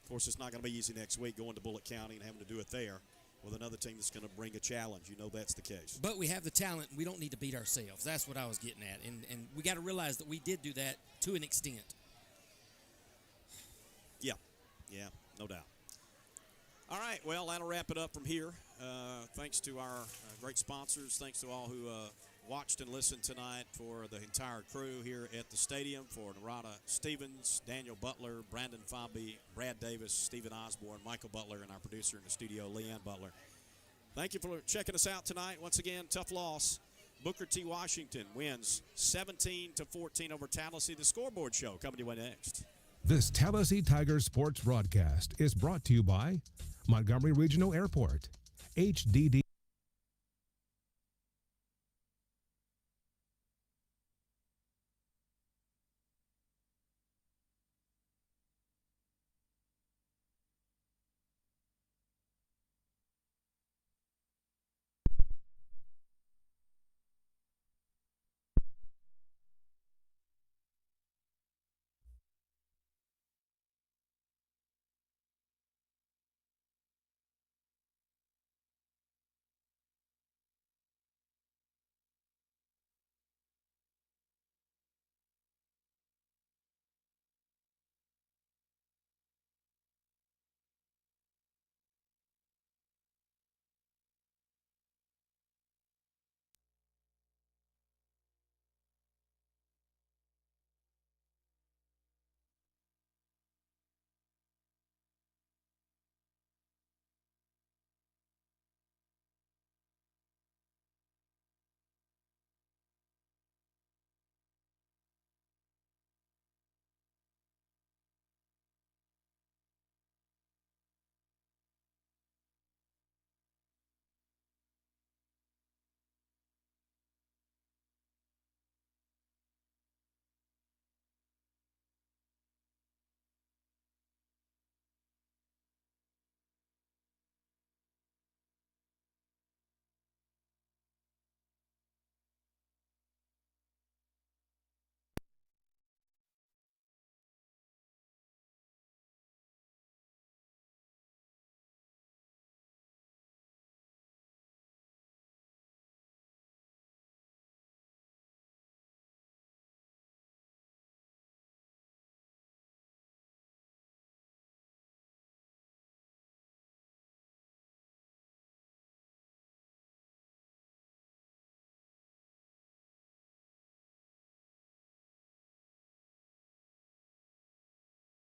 Of course, it's not going to be easy next week going to Bullitt County and having to do it there with another team that's going to bring a challenge. You know that's the case. But we have the talent. We don't need to beat ourselves. That's what I was getting at. And we got to realize that we did do that to an extent. Yeah, no doubt. All right, well, that'll wrap it up from here. Thanks to our great sponsors. Thanks to all who watched and listened tonight, for the entire crew here at the stadium, for Narada Stevens, Daniel Butler, Brandon Fomby, Brad Davis, Stephen Osborne, Michael Butler, and our producer in the studio, Leanne Butler. Thank you for checking us out tonight. Once again, tough loss. Booker T. Washington wins 17-14 over Tallassee. The Scoreboard Show coming your way next. This Tallassee Tigers sports broadcast is brought to you by Montgomery Regional Airport, HDD.